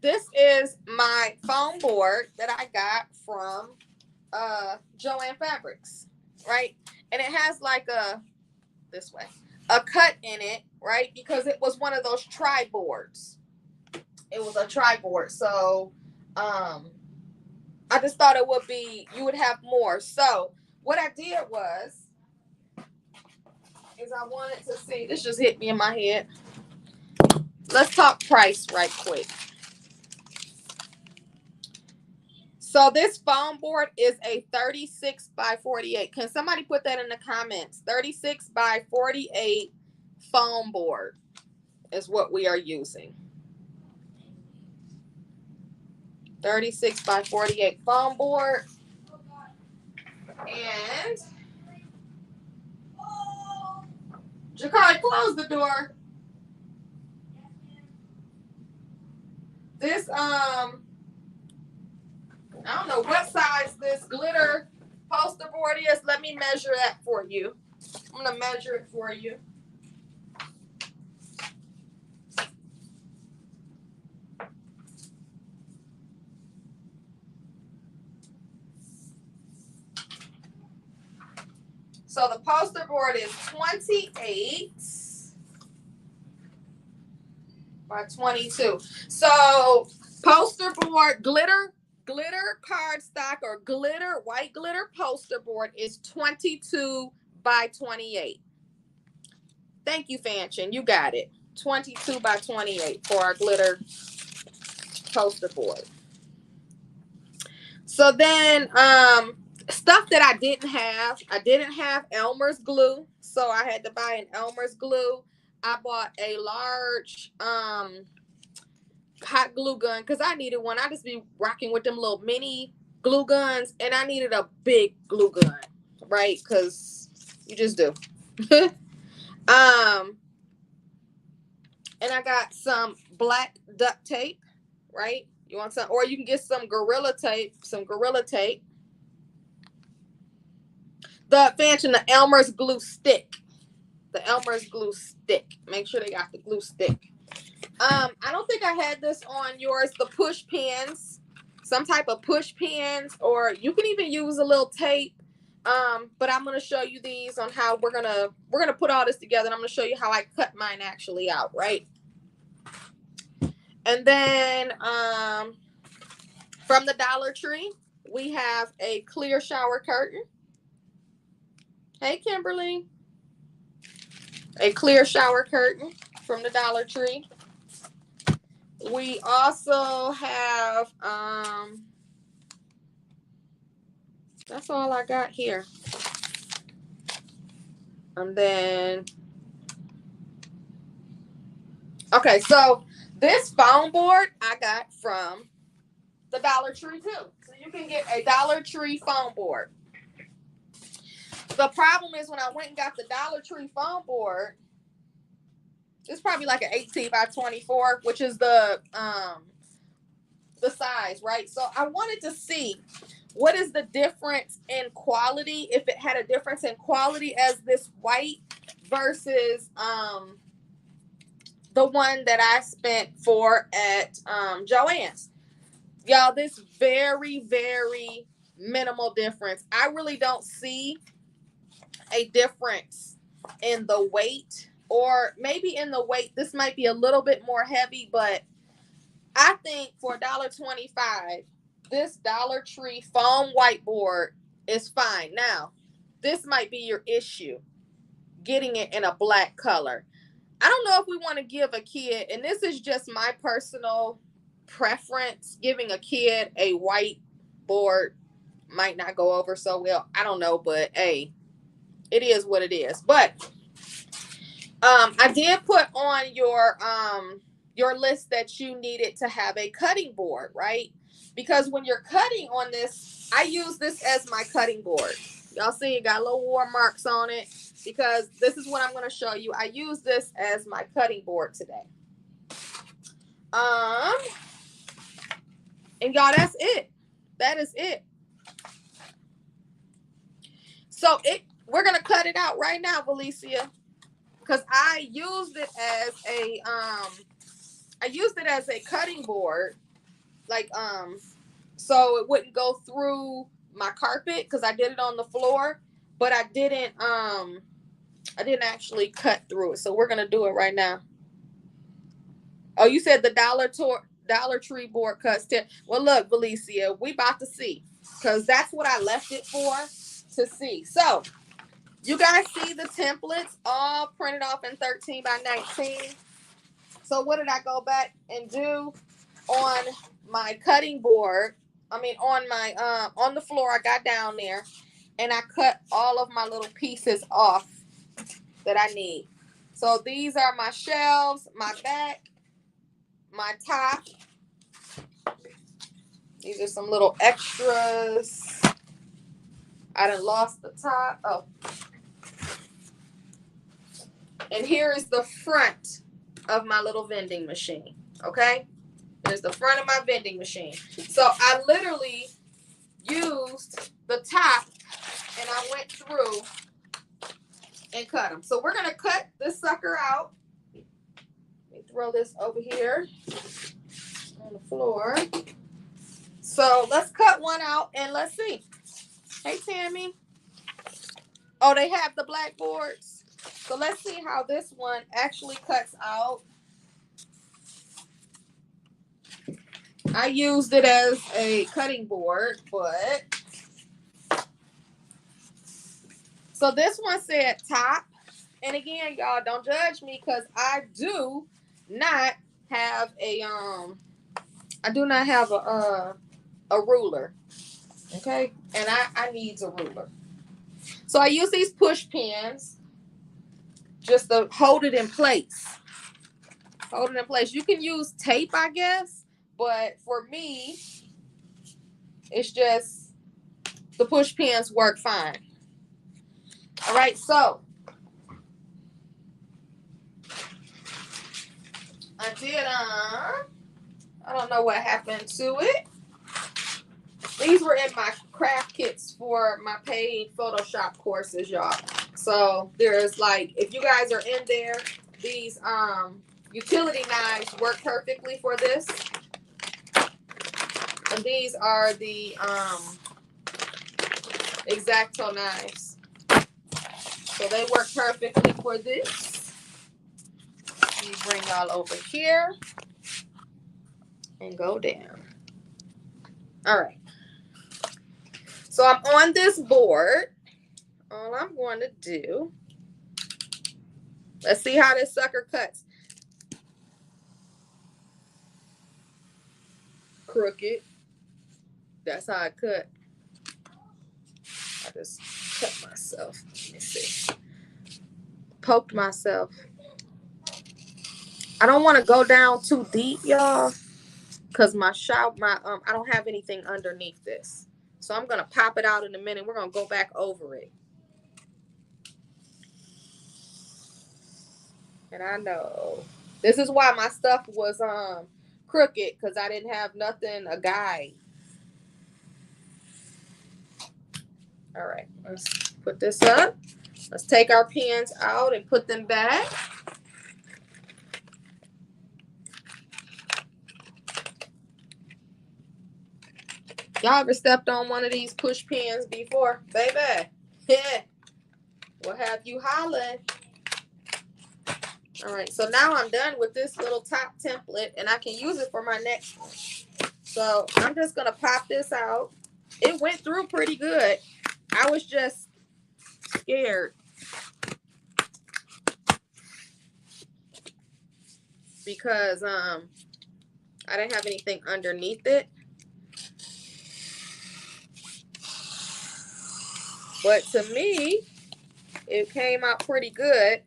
This is my foam board that I got from Joann Fabrics, right? And it has like a cut in it, right? Because it was one of those tri-boards. It was a tri-board. So I just thought it would be, you would have more. So what I did is I wanted to see, this just hit me in my head. Let's talk price right quick. So this foam board is a 36 by 48. Can somebody put that in the comments? 36 by 48 foam board is what we are using. 36 by 48 foam board. And Jakari, close the door. This I don't know what size this glitter poster board is. Let me measure that for you. I'm going to measure it for you. So the poster board is 28 by 22. So poster board, glitter cardstock or white glitter poster board is 22 by 28. Thank you, Fanchin. You got it. 22 by 28 for our glitter poster board. So then stuff that I didn't have Elmer's glue, so I had to buy an Elmer's glue. I bought a large hot glue gun because I needed one. I just be rocking with them little mini glue guns, and I needed a big glue gun, right? Because you just do. And I got some black duct tape, right? You want some, or you can get some Gorilla Tape, the Elmer's glue stick. Make sure they got the glue stick. I don't think I had this on yours. The push pins, some type of push pins, or you can even use a little tape. But I'm gonna show you these on how we're gonna put all this together, and I'm gonna show you how I cut mine actually out, right? And then from the Dollar Tree, we have a clear shower curtain. Hey, Kimberly. A clear shower curtain from the Dollar Tree. We also have, that's all I got here. And then, okay, so this foam board I got from the Dollar Tree too. So you can get a Dollar Tree foam board. The problem is when I went and got the Dollar Tree foam board, it's probably like an 18 by 24, which is the size, right? So I wanted to see what is the difference in quality, if it had a difference in quality as this white versus the one that I spent for at Joann's. Y'all, this very, very minimal difference. I really don't see a difference in the weight or maybe in the weight, this might be a little bit more heavy, but I think for $1.25, this Dollar Tree foam whiteboard is fine. Now, this might be your issue, getting it in a black color. I don't know if we want to give a kid, and this is just my personal preference, giving a kid a white board might not go over so well. I don't know, but hey, it is what it is. But I did put on your list that you needed to have a cutting board, right? Because when you're cutting on this, I use this as my cutting board. Y'all see it got little war marks on it because this is what I'm going to show you. I use this as my cutting board today. And y'all, that's it. That is it. So we're going to cut it out right now, Valicia, because I used it as a cutting board, like so it wouldn't go through my carpet because I did it on the floor, but I didn't actually cut through it. So we're gonna do it right now. Oh, you said the Dollar Tree board cuts 10. Well, look, Valicia, we about to see, because that's what I left it for, to see. So you guys see the templates all printed off in 13 by 19. So what did I go back and do on my cutting board? I mean, on the floor, I got down there and I cut all of my little pieces off that I need. So these are my shelves, my back, my top. These are some little extras. I done lost the top. Oh. And here is the front of my little vending machine. Okay? There's the front of my vending machine. So I literally used the top and I went through and cut them. So we're going to cut this sucker out. Let me throw this over here on the floor. So let's cut one out and let's see. Hey, Tammy. Oh, they have the blackboards. So let's see how this one actually cuts out. I used it as a cutting board, but so this one said top. And again, y'all, don't judge me because I do not have a ruler. Okay? And I need a ruler. So I use these push pins just to hold it in place. Hold it in place. You can use tape, I guess, but for me, it's just the push pins work fine. All right, so I did I don't know what happened to it. These were in my craft kits for my paid Photoshop courses, y'all. So there's like, if you guys are in there, these utility knives work perfectly for this. And these are the X-Acto knives. So they work perfectly for this. Let me bring y'all over here and go down. All right. So I'm on this board. All I'm going to do, let's see how this sucker cuts. Crooked. That's how I cut. I just cut myself. Let me see. Poked myself. I don't want to go down too deep, y'all, because I don't have anything underneath this. So I'm going to pop it out in a minute. We're going to go back over it. And I know this is why my stuff was crooked, because I didn't have nothing, a guide. All right, let's put this up. Let's take our pins out and put them back. Y'all ever stepped on one of these push pins before? Baby, yeah. We'll have you hollering. All right, so now I'm done with this little top template, and I can use it for my next one. So I'm just gonna pop this out. It went through pretty good. I was just scared because I didn't have anything underneath it. But to me, it came out pretty good.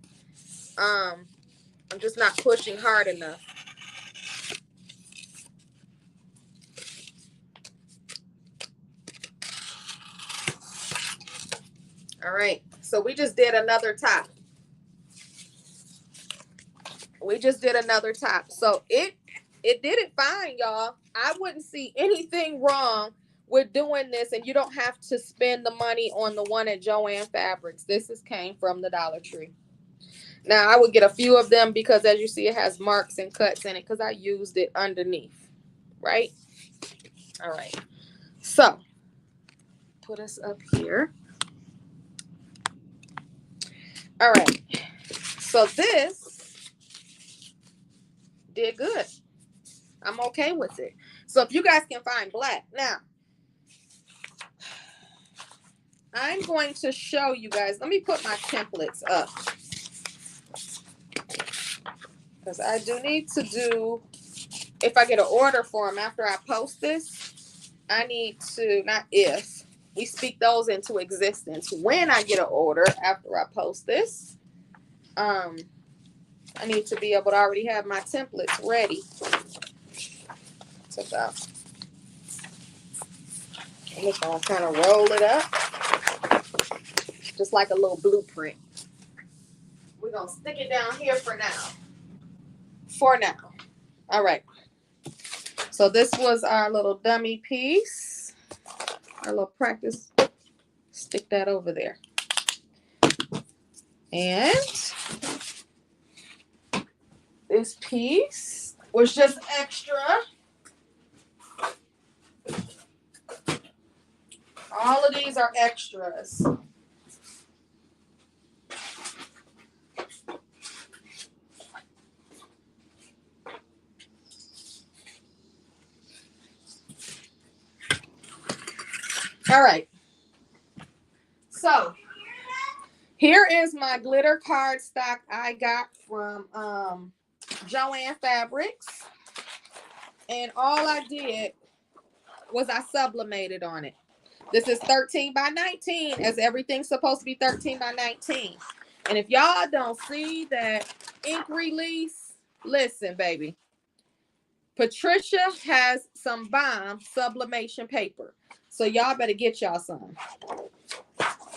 I'm just not pushing hard enough. All right, so we just did another top. We just did another top. So it did it fine, y'all. I wouldn't see anything wrong with doing this, and you don't have to spend the money on the one at Joann Fabrics. This came from the Dollar Tree. Now, I would get a few of them because, as you see, it has marks and cuts in it because I used it underneath, right? All right. So, put us up here. All right. So, this did good. I'm okay with it. So, if you guys can find black. Now, I'm going to show you guys. Let me put my templates up. Because I do need to do, if I get an order for them after I post this, I need to, not if, we speak those into existence. When I get an order after I post this, I need to be able to already have my templates ready to go. I'm just going to kind of roll it up, just like a little blueprint. We're going to stick it down here for now. For now. All right. So this was our little dummy piece. Our little practice. Stick that over there. And this piece was just extra. All of these are extras. All right. So here is my glitter cardstock I got from Joann Fabrics. And all I did was I sublimated on it. This is 13 by 19, as everything's supposed to be 13 by 19. And if y'all don't see that ink release, listen, baby. Patricia has some bomb sublimation paper. So y'all better get y'all some.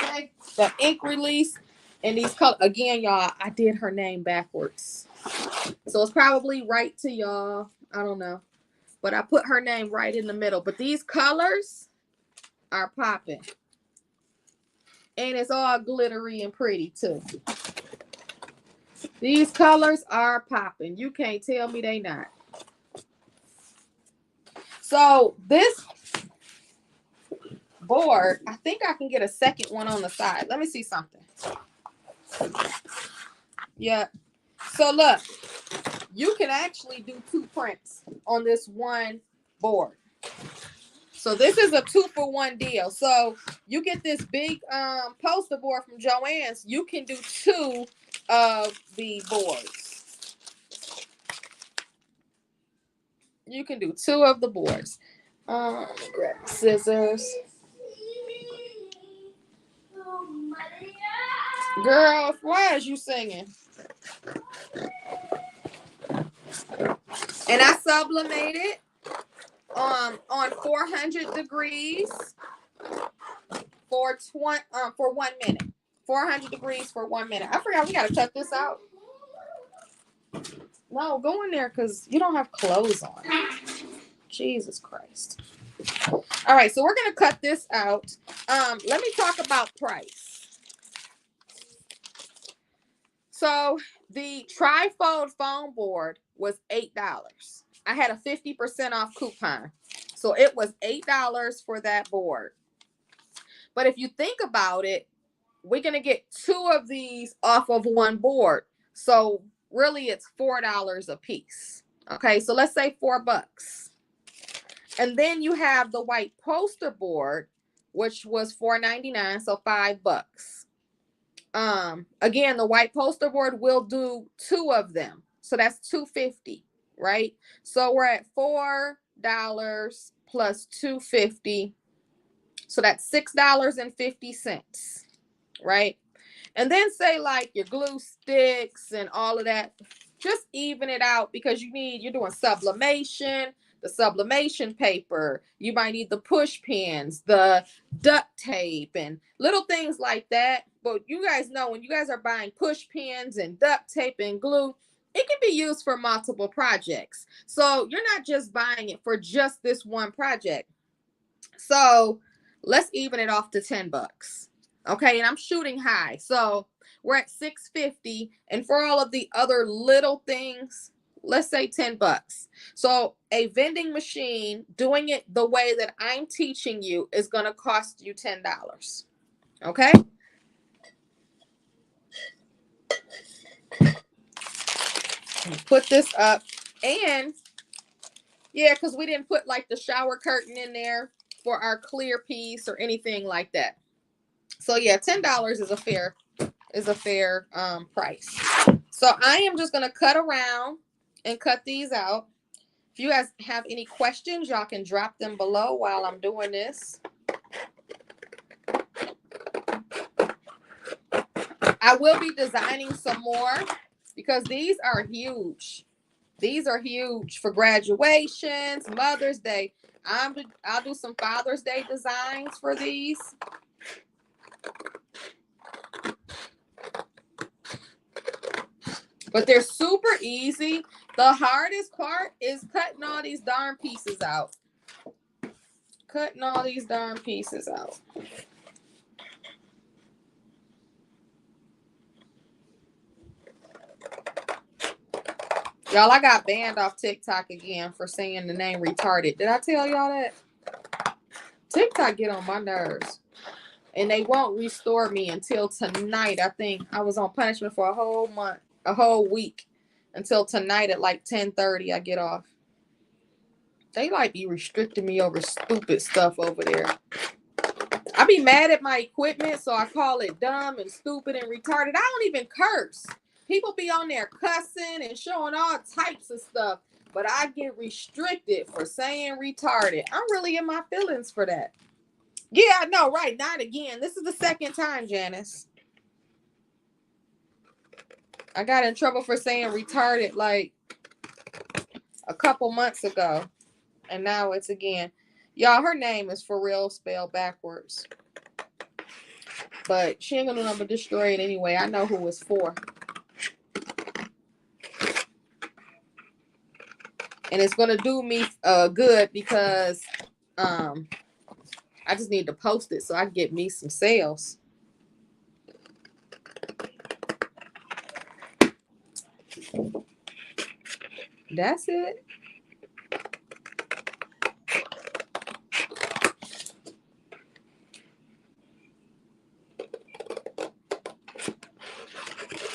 Okay? The ink release and these colors. Again, y'all, I did her name backwards. So it's probably right to y'all. I don't know. But I put her name right in the middle. But these colors are popping. And it's all glittery and pretty too. These colors are popping. You can't tell me they not. So this board, I think I can get a second one on the side. Let me see something. Yeah. So look, you can actually do 2 prints on this one board. So this is a 2-for-1 deal. So you get this big poster board from Joann's. You can do 2 of the boards. You can do 2 of the boards. Grab scissors. Girl, why is you singing? And I sublimated on 400 degrees for 1 minute. 400 degrees for 1 minute. I forgot we gotta cut this out. No, go in there because you don't have clothes on. Jesus Christ. All right, so we're gonna cut this out. Let me talk about price. So the trifold foam board was $8. I had a 50% off coupon. So it was $8 for that board. But if you think about it, we're going to get 2 of these off of 1 board. So really it's $4 a piece. Okay, so let's say $4. And then you have the white poster board, which was $4.99, so $5. Again, the white poster board will do 2 of them, so that's $2.50, right? So we're at $4 plus $2.50, so that's $6.50, right? And then say like your glue sticks and all of that, just even it out, because you're doing sublimation, the sublimation paper, you might need the push pins, the duct tape, and little things like that. But you guys know when you guys are buying push pins and duct tape and glue, it can be used for multiple projects. So you're not just buying it for just this one project. So let's even it off to $10. Okay, and I'm shooting high. So we're at $6.50, and for all of the other little things, let's say $10. So a vending machine, doing it the way that I'm teaching you, is going to cost you $10. Okay? Put this up. And yeah, because we didn't put like the shower curtain in there for our clear piece or anything like that. So yeah, $10 is a fair price. So I am just gonna cut around and cut these out. If you guys have any questions, y'all can drop them below while I'm doing this. I will be designing some more because these are huge. These are huge for graduations, Mother's Day. I'll do some Father's Day designs for these. But they're super easy. The hardest part is cutting all these darn pieces out. Cutting all these darn pieces out. Y'all, I got banned off TikTok again for saying the name retarded. Did I tell y'all that? TikTok get on my nerves. And they won't restore me until tonight. I think I was on punishment for a whole month, a whole week. Until tonight at like 10:30, I get off. They like be restricting me over stupid stuff over there. I be mad at my equipment, so I call it dumb and stupid and retarded. I don't even curse. People be on there cussing and showing all types of stuff, but I get restricted for saying retarded. I'm really in my feelings for that. Yeah, I know, right? Not again. This is the second time, Janice. I got in trouble for saying retarded like a couple months ago, and now it's again. Y'all, her name is for real spelled backwards. But she ain't gonna do nothing but destroy it anyway. I know who it's for. And it's gonna do me good because I just need to post it so I can get me some sales. That's it.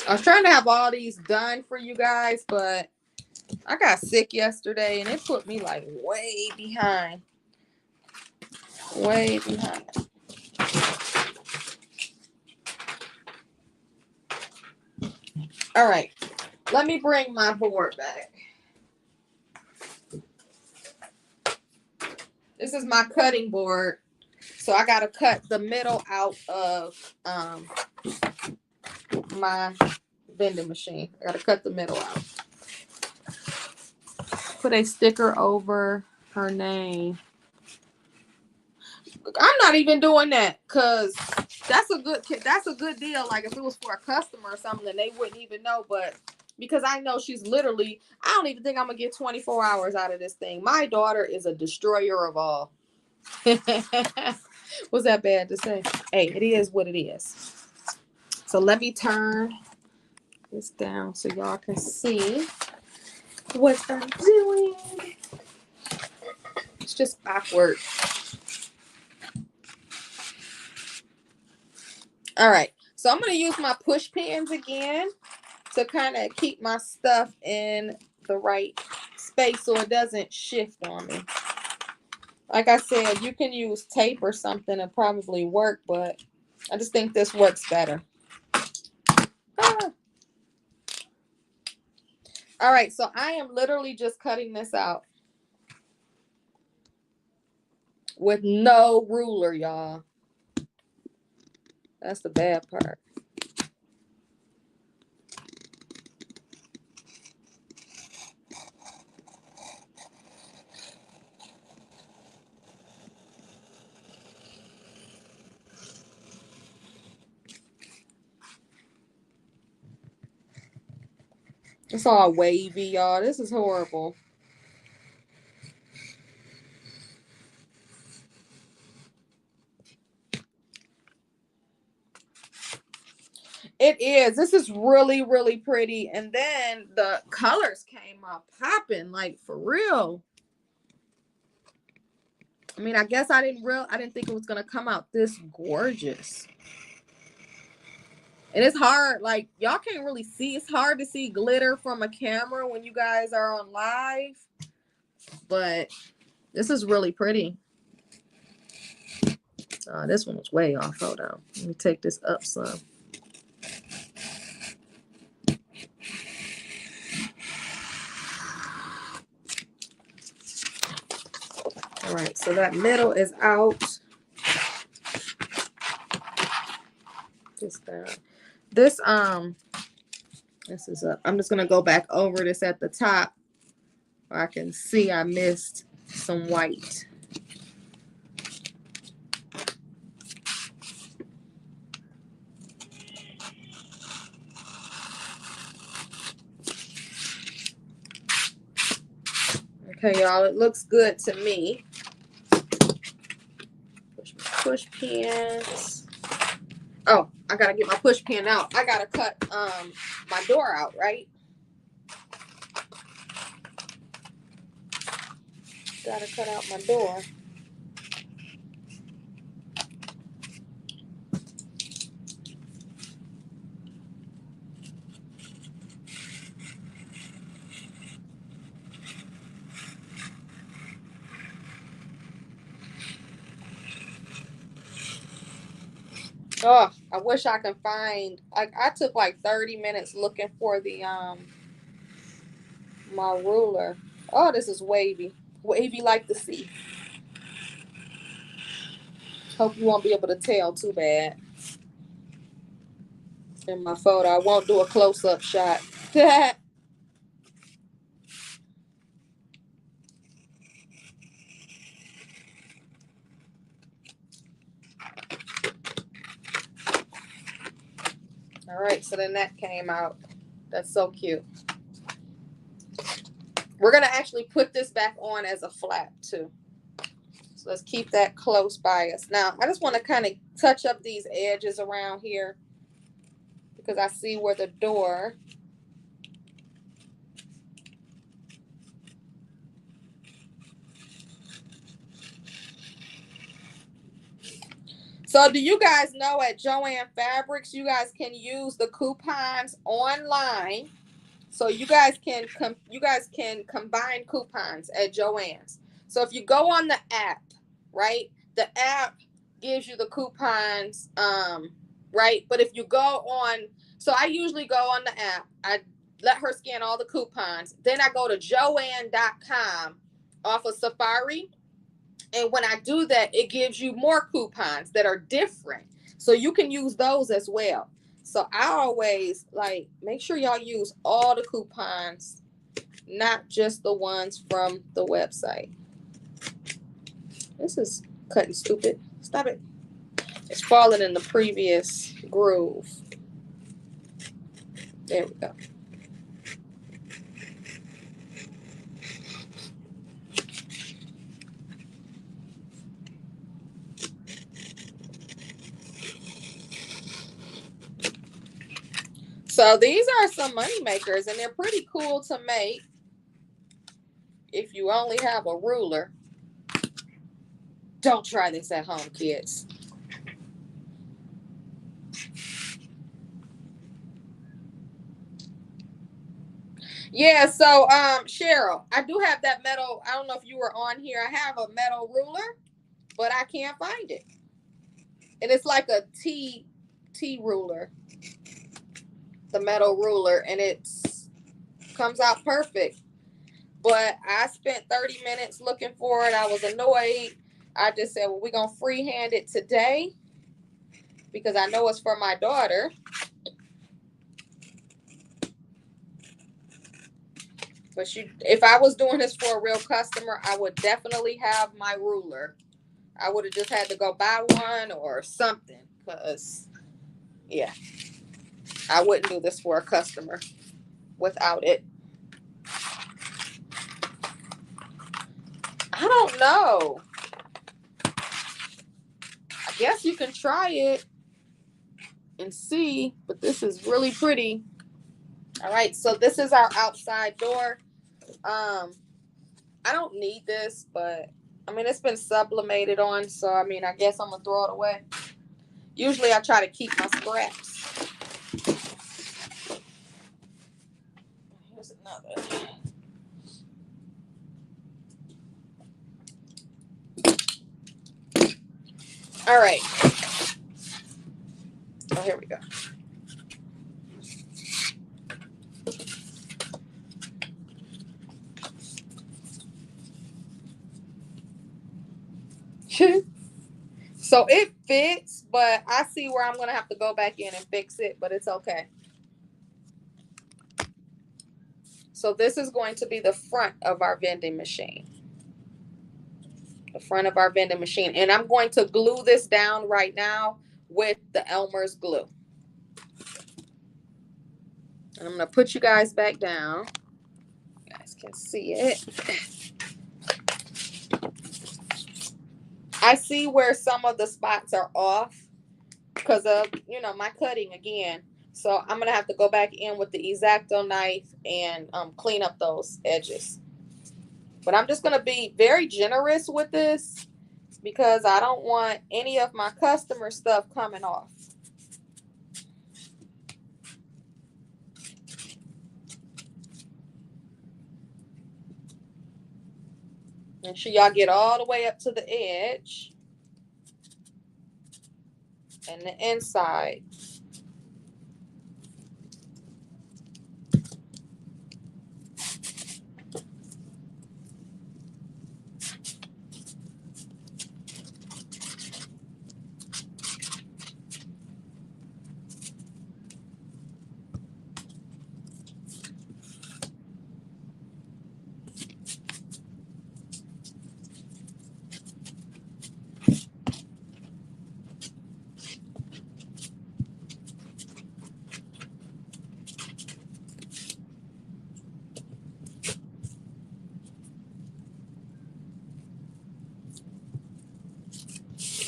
I was trying to have all these done for you guys, but I got sick yesterday and it put me like way behind. Way behind. All right. Let me bring my board back. This is my cutting board. So I got to cut the middle out of my vending machine. I got to cut the middle out. Put a sticker over her name. I'm not even doing that because that's a good deal. Like if it was for a customer or something, then they wouldn't even know. But because I know she's literally, I don't even think I'm gonna get 24 hours out of this thing. My daughter is a destroyer of all. Was that bad to say? Hey, it is what it is. So let me turn this down so y'all can see what I'm doing. It's just awkward. All right, so I'm going to use my push pins again. to kind of keep my stuff in the right space so it doesn't shift on me. Like I said, you can use tape or something to probably work, but I just think this works better. Ah. All right, so I am literally just cutting this out with no ruler, y'all. That's the bad part. It's all wavy, y'all. This is horrible. It is. This is really, really pretty. And then the colors came out popping, like for real. I mean, I guess I didn't think it was gonna come out this gorgeous. And it's hard, like y'all can't really see. It's hard to see glitter from a camera when you guys are on live. But this is really pretty. This one was way off. Hold on. Let me take this up some. All right, so that middle is out. Just this is up. I'm just gonna go back over this at the top where I can see I missed some white. Okay, y'all, it looks good to me. Push pins. Oh, I gotta get my push pin out. I gotta cut my door out, right? Gotta cut out my door. Oh, I wish I could find, like, I took like 30 minutes looking for the my ruler. Oh, this is wavy. Wavy like the sea. Hope you won't be able to tell too bad in my photo. I won't do a close-up shot. All right, so then that came out. That's so cute. We're gonna actually put this back on as a flap too. So let's keep that close by us. Now, I just want to kind of touch up these edges around here because I see where the door. So do you guys know at Joann Fabrics, you guys can use the coupons online. So you guys can combine coupons at Joann's. So if you go on the app, right? The app gives you the coupons, right? But if you go on, so I usually go on the app. I let her scan all the coupons. Then I go to Joann.com off of Safari. And when I do that, it gives you more coupons that are different. So you can use those as well. So I always like make sure y'all use all the coupons, not just the ones from the website. This is cutting stupid. Stop it. It's falling in the previous groove. There we go. So these are some money makers, and they're pretty cool to make if you only have a ruler. Don't try this at home, kids. Yeah, so Cheryl, I do have that metal. I don't know if you were on here. I have a metal ruler, but I can't find it. And it's like a T ruler, the metal ruler, and it's comes out perfect. But I spent 30 minutes looking for it. I was annoyed. I just said, well, we're gonna freehand it today because I know it's for my daughter. But if I was doing this for a real customer, I would definitely have my ruler. I would have just had to go buy one or something. Because, yeah, I wouldn't do this for a customer without it. I don't know. I guess you can try it and see. But this is really pretty. All right, so this is our outside door. I don't need this, but I mean, it's been sublimated on. So, I mean, I guess I'm going to throw it away. Usually I try to keep my scraps. Here's another. All right. Oh, here we go. So it fits, but I see where I'm going to have to go back in and fix it, but it's okay. So this is going to be the front of our vending machine. The front of our vending machine. And I'm going to glue this down right now with the Elmer's glue. And I'm going to put you guys back down. You guys can see it. I see where some of the spots are off because of, my cutting again. So I'm going to have to go back in with the X-Acto knife and clean up those edges. But I'm just going to be very generous with this because I don't want any of my customer stuff coming off. Make sure y'all get all the way up to the edge and the inside.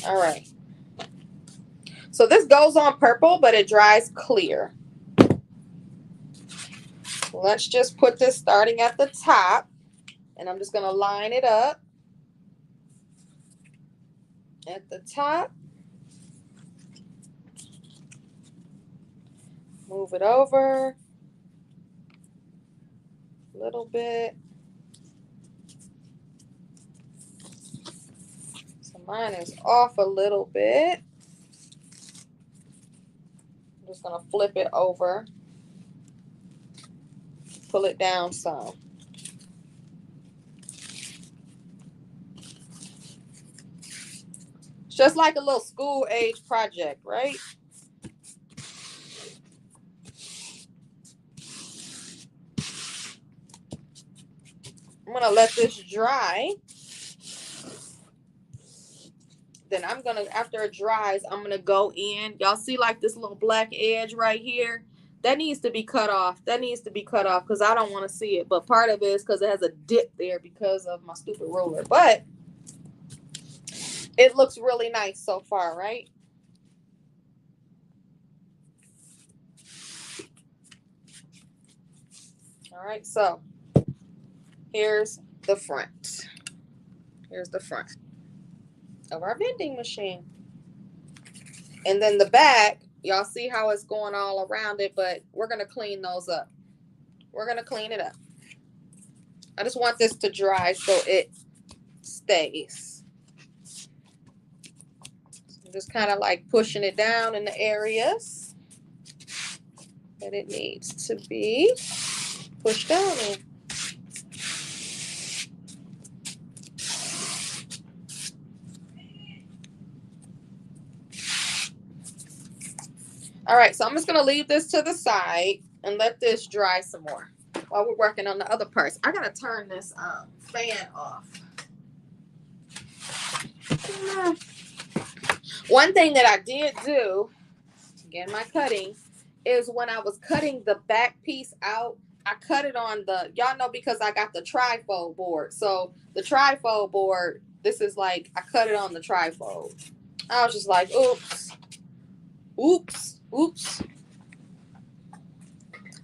All right. So this goes on purple, but it dries clear. Let's just put this starting at the top, and I'm just going to line it up at the top. Move it over a little bit. So mine is off a little bit. I'm just going to flip it over, pull it down some. It's just like a little school age project, right? I'm going to let this dry. Then I'm going to, after it dries, I'm going to go in. Y'all see like this little black edge right here? That needs to be cut off. That needs to be cut off because I don't want to see it. But part of it is because it has a dip there because of my stupid ruler. But it looks really nice so far, right? All right, so here's the front. Here's the front of our vending machine. And then the back, y'all see how it's going all around it, but we're going to clean those up. We're going to clean it up. I just want this to dry so it stays. So just kind of like pushing it down in the areas that it needs to be pushed down in. All right, so I'm just going to leave this to the side and let this dry some more while we're working on the other parts. I got to turn this fan off. One thing that I did do, again, my cutting, is when I was cutting the back piece out, I cut it on the, y'all know, because I got the trifold board. So the trifold board, this is like, I cut it on the trifold. I was just like, oops, oops, oops.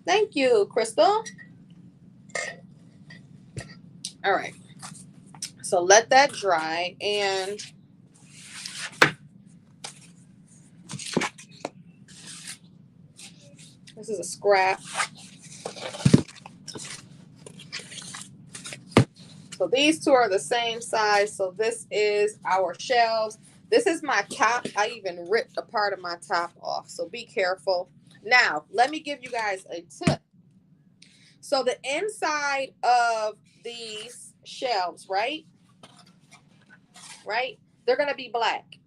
Thank you, Crystal. All right. So let that dry, and this is a scrap. So these two are the same size. So this is our shelves. This is my top. I even ripped a part of my top off. So be careful. Now, let me give you guys a tip. So the inside of these shelves, right? They're going to be black.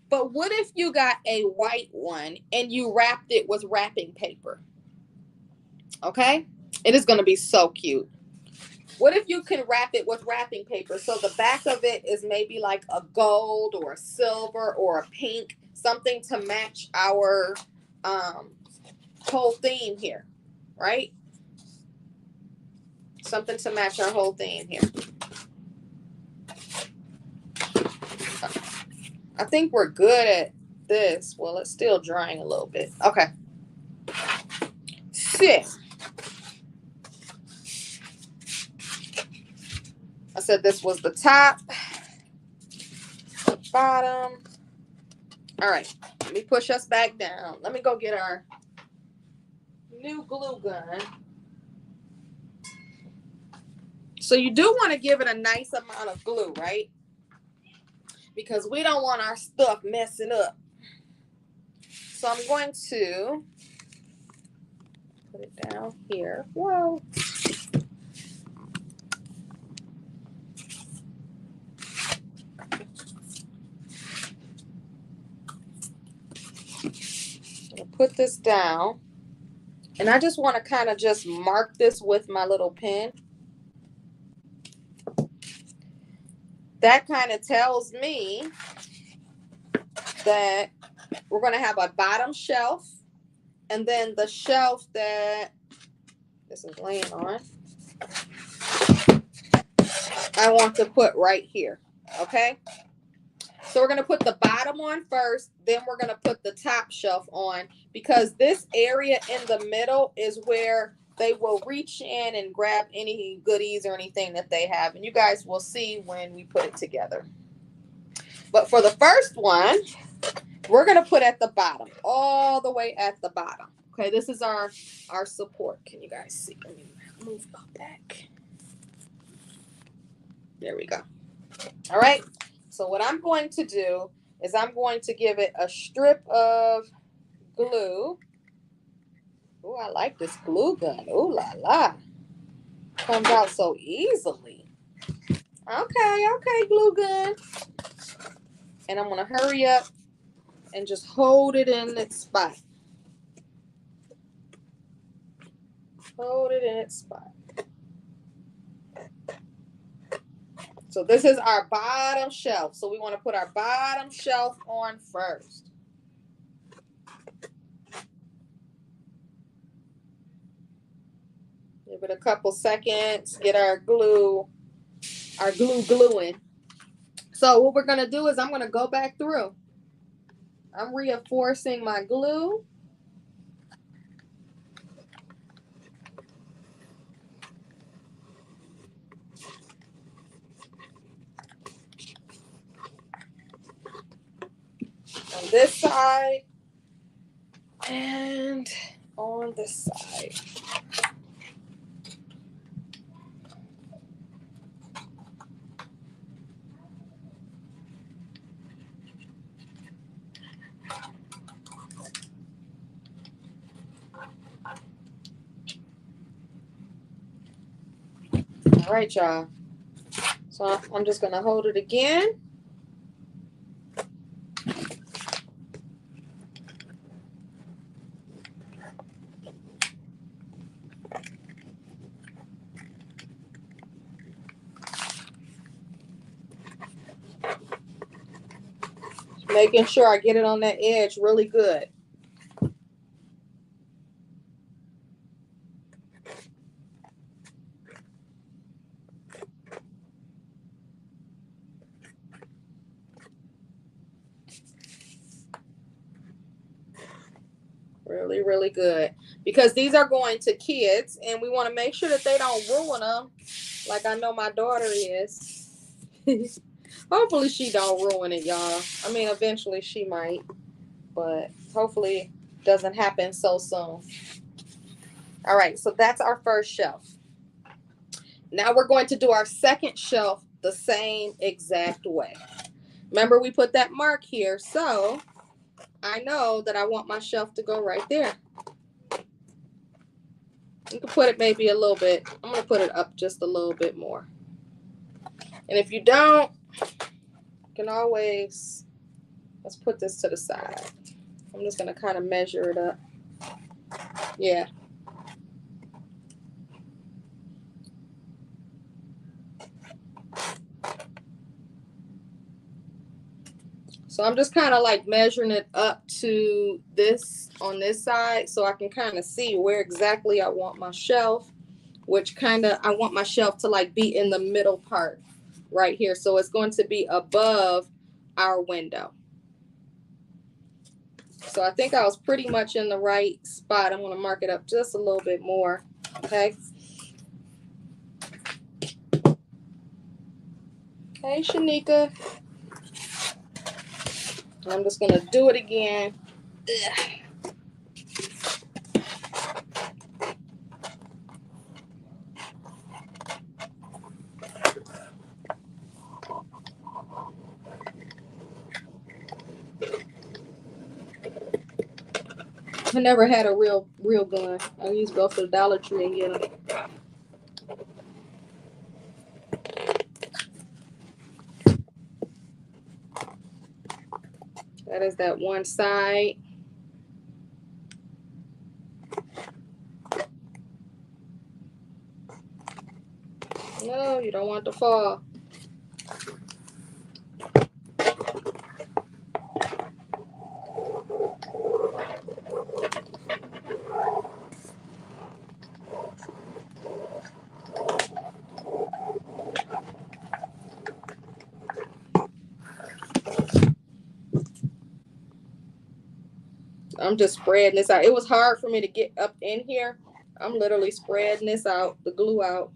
But what if you got a white one and you wrapped it with wrapping paper? Okay? It is going to be so cute. What if you can wrap it with wrapping paper? So the back of it is maybe like a gold or a silver or a pink, something to match our whole theme here, right? Something to match our whole theme here. I think we're good at this. Well, it's still drying a little bit. Okay. Sit. I said this was the top, bottom. All right. Let me push us back down. Let me go get our new glue gun. So you do want to give it a nice amount of glue, right? Because we don't want our stuff messing up. So I'm going to put it down here. Whoa. I'm going to put this down. And I just want to kind of just mark this with my little pen. That kind of tells me that we're going to have a bottom shelf, and then the shelf that this is laying on, I want to put right here. Okay. So we're going to put the bottom on first, then we're going to put the top shelf on, because this area in the middle is where they will reach in and grab any goodies or anything that they have. And you guys will see when we put it together. But for the first one, we're going to put at the bottom, all the way at the bottom. Okay, this is our support. Can you guys see? Let me move back. There we go. All right. So what I'm going to do is I'm going to give it a strip of glue. Oh, I like this glue gun. Oh, la la. Comes out so easily. Okay, glue gun. And I'm going to hurry up and just hold it in its spot. Hold it in its spot. So this is our bottom shelf. So we want to put our bottom shelf on first. Give it a couple seconds. Get our glue gluing. So what we're going to do is I'm going to go back through. I'm reinforcing my glue. On this side and on this side. All right, y'all. So I'm just going to hold it again. Making sure I get it on that edge really good. Really, really good. Because these are going to kids, and we want to make sure that they don't ruin them. Like I know my daughter is. Hopefully she don't ruin it, y'all. I mean, eventually she might, but hopefully it doesn't happen so soon. All right, so that's our first shelf. Now we're going to do our second shelf the same exact way. Remember, we put that mark here, so I know that I want my shelf to go right there. You can put it maybe a little bit. I'm going to put it up just a little bit more. And if you don't, you can always, let's put this to the side. I'm just going to kind of measure it up. Yeah. So I'm just kind of like measuring it up to this on this side so I can kind of see where exactly I want my shelf, which kind of, I want my shelf to like be in the middle part right here. So it's going to be above our window. So I think I was pretty much in the right spot. I'm going to mark it up just a little bit more. Okay. Hey, Shanika. I'm just going to do it again. Ugh. I never had a real gun. I used to go to the Dollar Tree and get them. That is that one side. No, you don't want to fall. I'm just spreading this out. It was hard for me to get up in here. I'm literally spreading this out, the glue out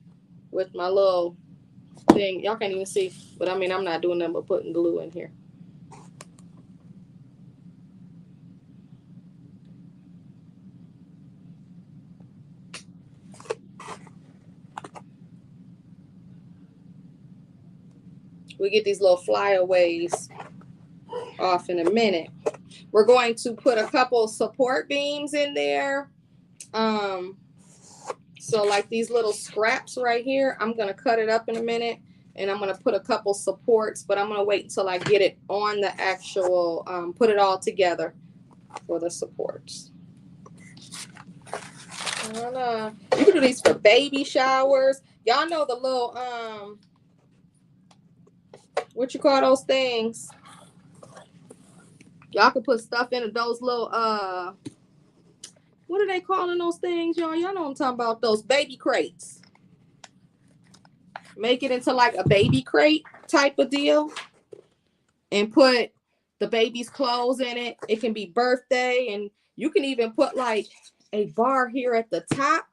with my little thing. Y'all can't even see, but I mean, I'm not doing nothing but putting glue in here. We get these little flyaways off in a minute. We're going to put a couple support beams in there. So like these little scraps right here, I'm going to cut it up in a minute and I'm going to put a couple supports, but I'm going to wait until I get it on the actual, put it all together for the supports. I don't know. You can do these for baby showers. Y'all know the little, what you call those things? Y'all can put stuff in those little, what are they calling those things, y'all? Y'all know what I'm talking about, those baby crates. Make it into like a baby crate type of deal and put the baby's clothes in it. It can be birthday, and you can even put like a bar here at the top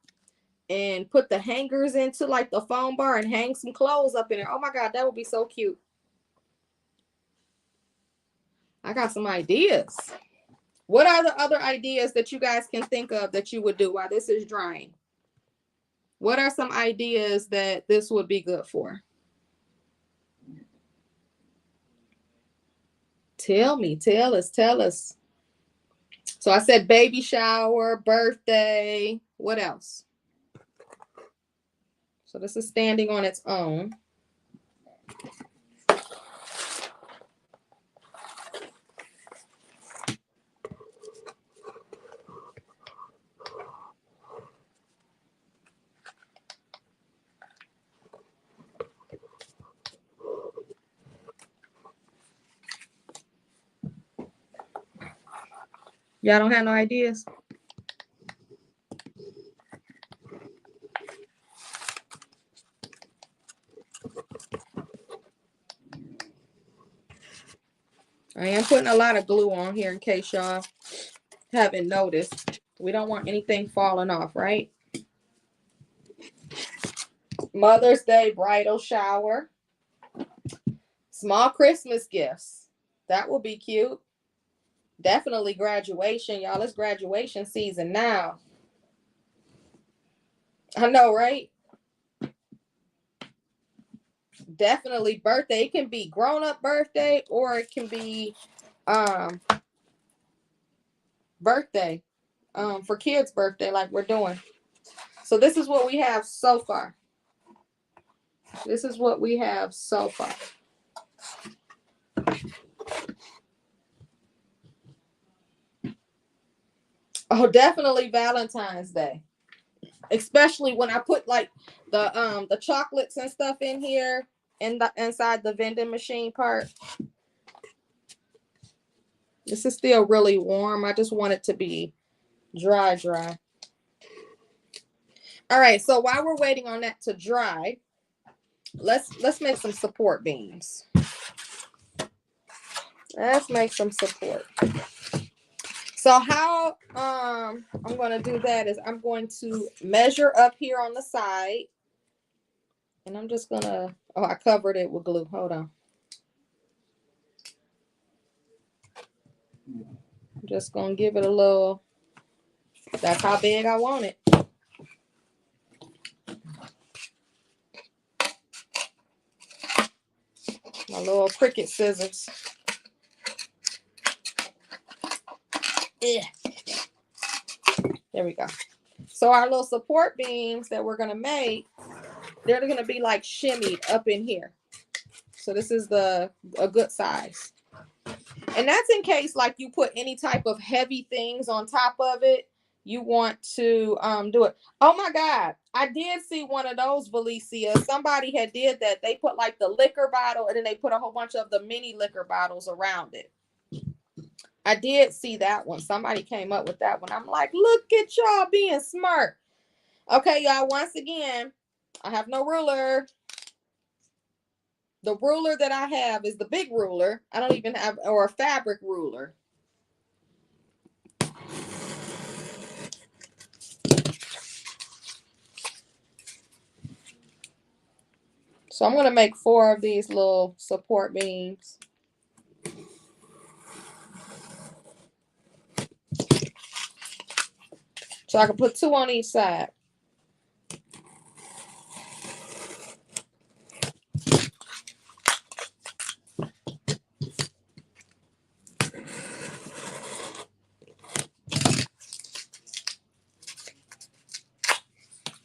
and put the hangers into like the foam bar and hang some clothes up in there. Oh my God, that would be so cute. I got some ideas. What are the other ideas that you guys can think of that you would do while this is drying? What are some ideas that this would be good for? Tell me, tell us. So I said baby shower, birthday. What else? So this is standing on its own. Y'all don't have no ideas? I am putting a lot of glue on here in case y'all haven't noticed. We don't want anything falling off, right? Mother's Day bridal shower. Small Christmas gifts. That will be cute. Definitely graduation, y'all. It's graduation season now. I know, right? Definitely birthday. It can be grown-up birthday or it can be birthday for kids' birthday like we're doing. So this is what we have so far. This is what we have so far. Oh, definitely Valentine's Day. Especially when I put like the chocolates and stuff in here in the inside the vending machine part. This is still really warm. I just want it to be dry. All right, so while we're waiting on that to dry, let's make some support beams. Let's make some support. So how I'm going to do that is I'm going to measure up here on the side. And I'm just going to, oh, I covered it with glue. Hold on. I'm just going to give it a little, that's how big I want it. My little Cricut scissors. Yeah. There we go. So our little support beams that we're going to make, they're going to be like shimmied up in here. So this is a good size. And that's in case like you put any type of heavy things on top of it. You want to do it. Oh my God. I did see one of those, Valicia. Somebody had did that. They put like the liquor bottle and then they put a whole bunch of the mini liquor bottles around it. I did see that one. Somebody came up with that one. I'm like, look at y'all being smart. Okay, y'all, once again, I have no ruler. The ruler that I have is the big ruler. I don't even have, or a fabric ruler. So I'm going to make 4 of these little support beams. So I can put 2 on each side.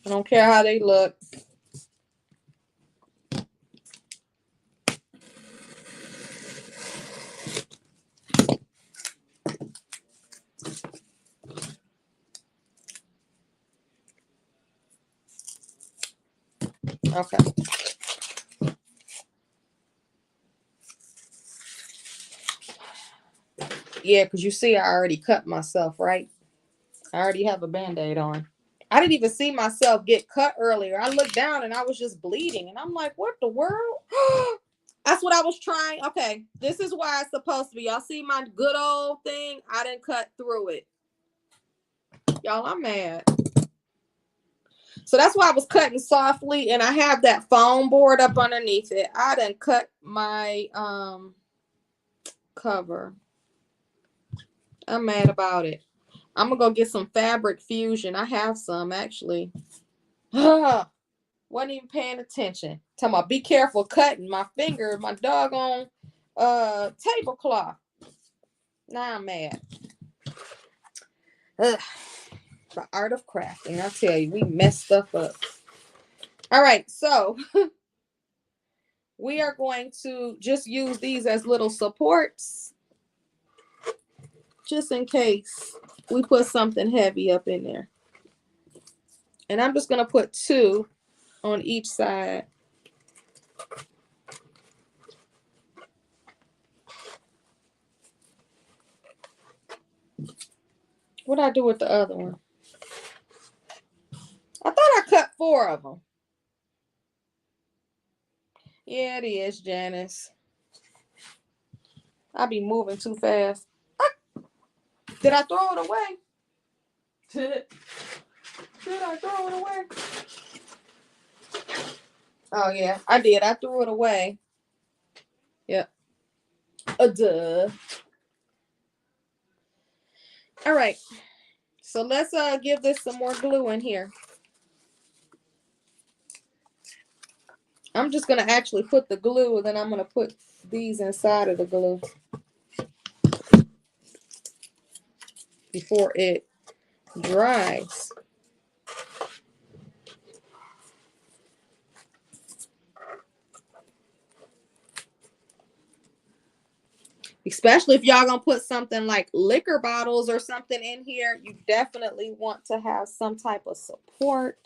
I don't care how they look. Okay. Yeah, because you see I already cut myself, right? I already have a Band-Aid on. I didn't even see myself get cut earlier. I looked down and I was just bleeding. And I'm like, what the world? That's what I was trying. Okay, this is why it's supposed to be. Y'all see my good old thing? I didn't cut through it. Y'all, I'm mad. So that's why I was cutting softly. And I have that foam board up underneath it. I done cut my cover. I'm mad about it. I'm going to go get some fabric fusion. I have some, actually. Wasn't even paying attention. Talking about be careful cutting my finger, my doggone tablecloth. Now I'm mad. Ugh. The art of crafting. I tell you, we messed stuff up. All right, so we are going to just use these as little supports, just in case we put something heavy up in there. And I'm just going to put 2 on each side. What'd I do with the other one? I thought I cut 4 of them. Yeah, it is, Janice. I be moving too fast. Did I throw it away? Did I throw it away? Oh, yeah, I did. I threw it away. Yep. Duh. All right. So let's give this some more glue in here. I'm just going to actually put the glue, and then I'm going to put these inside of the glue before it dries. Especially if y'all gonna put something like liquor bottles or something in here, you definitely want to have some type of support.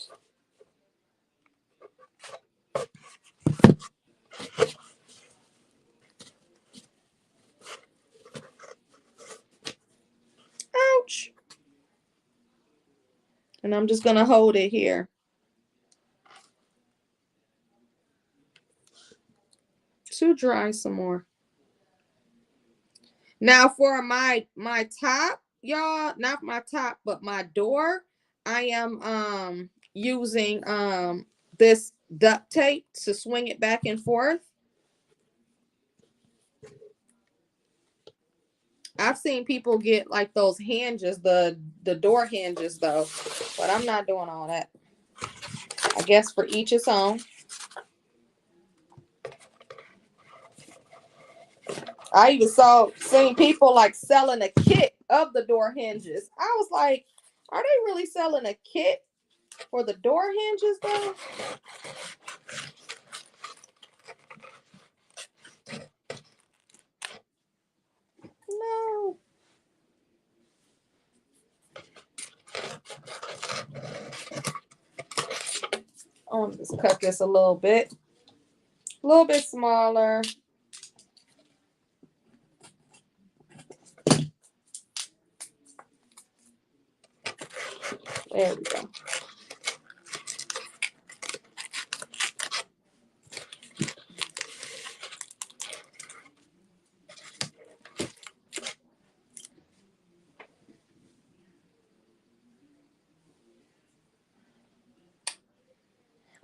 Ouch. And I'm just gonna hold it here. To dry some more. Now for my top, y'all, not my top, but my door, I am using this duct tape to swing it back and forth. I've seen people get like those hinges, the door hinges though, but I'm not doing all that. I guess for each its own. I even seen people like selling a kit of the door hinges. I was like, are they really selling a kit for the door hinges though? No. I want to just cut this a little bit smaller. There we go.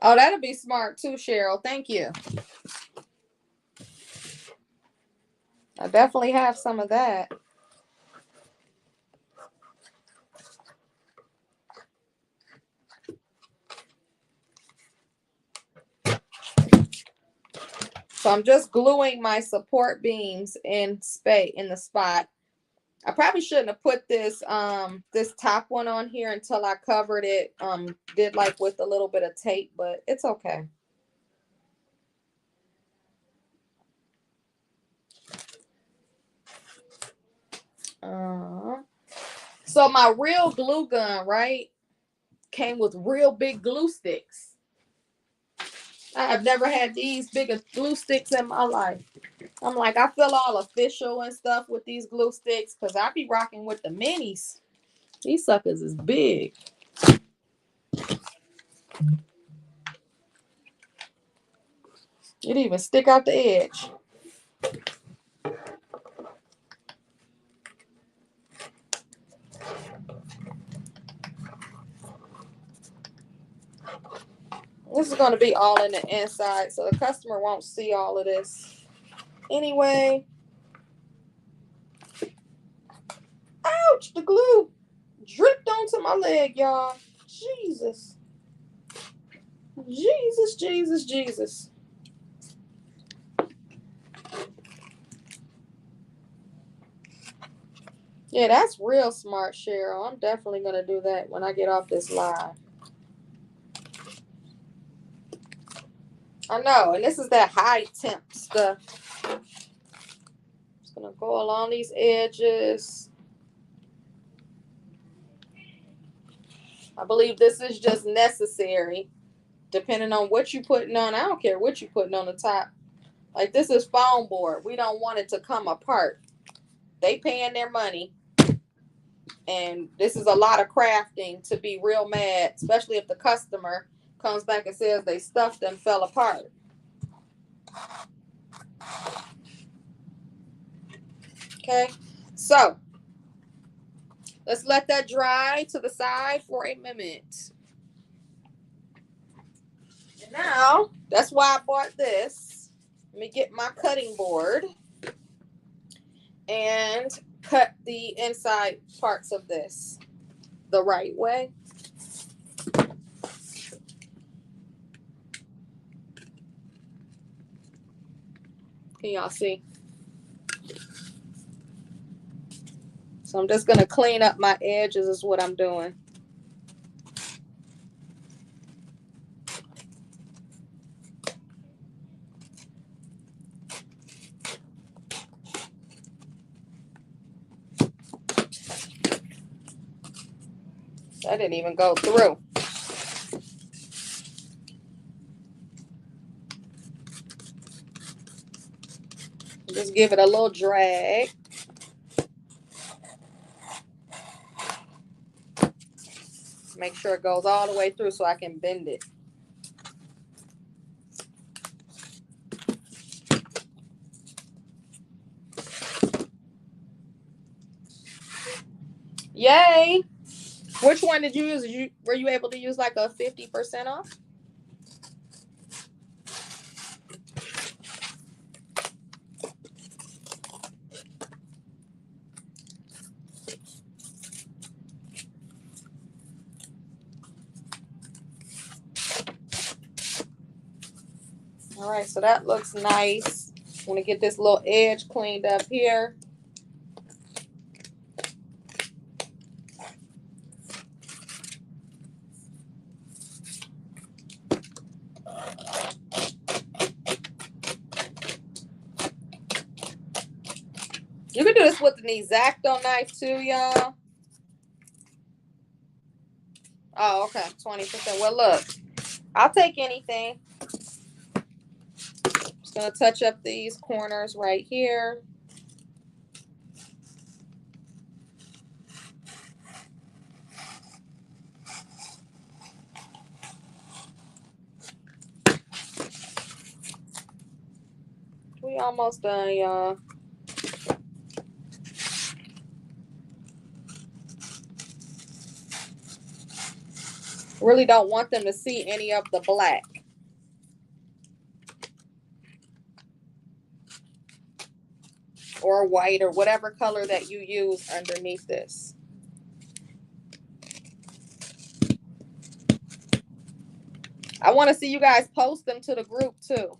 Oh, that'll be smart too, Cheryl. Thank you. I definitely have some of that. So I'm just gluing my support beams in the spot. I probably shouldn't have put this this top one on here until I covered it. Did like with a little bit of tape, but it's okay. So my real glue gun, right, came with real big glue sticks. I have never had these big glue sticks in my life. I'm like, I feel all official and stuff with these glue sticks because I be rocking with the minis. These suckers is big. It even stick out the edge. This is going to be all in the inside, so the customer won't see all of this. Anyway. Ouch! The glue dripped onto my leg, y'all. Jesus. Jesus, Jesus, Jesus. Yeah, that's real smart, Cheryl. I'm definitely going to do that when I get off this live. I know, and this is that high temp stuff. Just gonna go along these edges. I believe this is just necessary, depending on what you're putting on. I don't care what you're putting on the top. Like, this is foam board. We don't want it to come apart. They paying their money. And this is a lot of crafting to be real mad, especially if the customer comes back and says they stuffed and fell apart. Okay, so let's let that dry to the side for a minute. And now, that's why I bought this. Let me get my cutting board and cut the inside parts of this the right way. Can y'all see? So I'm just going to clean up my edges is what I'm doing. That didn't even go through. Just give it a little drag. Make sure it goes all the way through so I can bend it. Yay! Which one did you use? Were you able to use like a 50% off? All right, so that looks nice. I'm gonna get this little edge cleaned up here. You can do this with an X-Acto knife too, y'all. Oh, okay, 20%. Well, look, I'll take anything. Just gonna touch up these corners right here. We almost done, y'all. Really don't want them to see any of the black. Or white or whatever color that you use underneath this. I want to see you guys post them to the group too.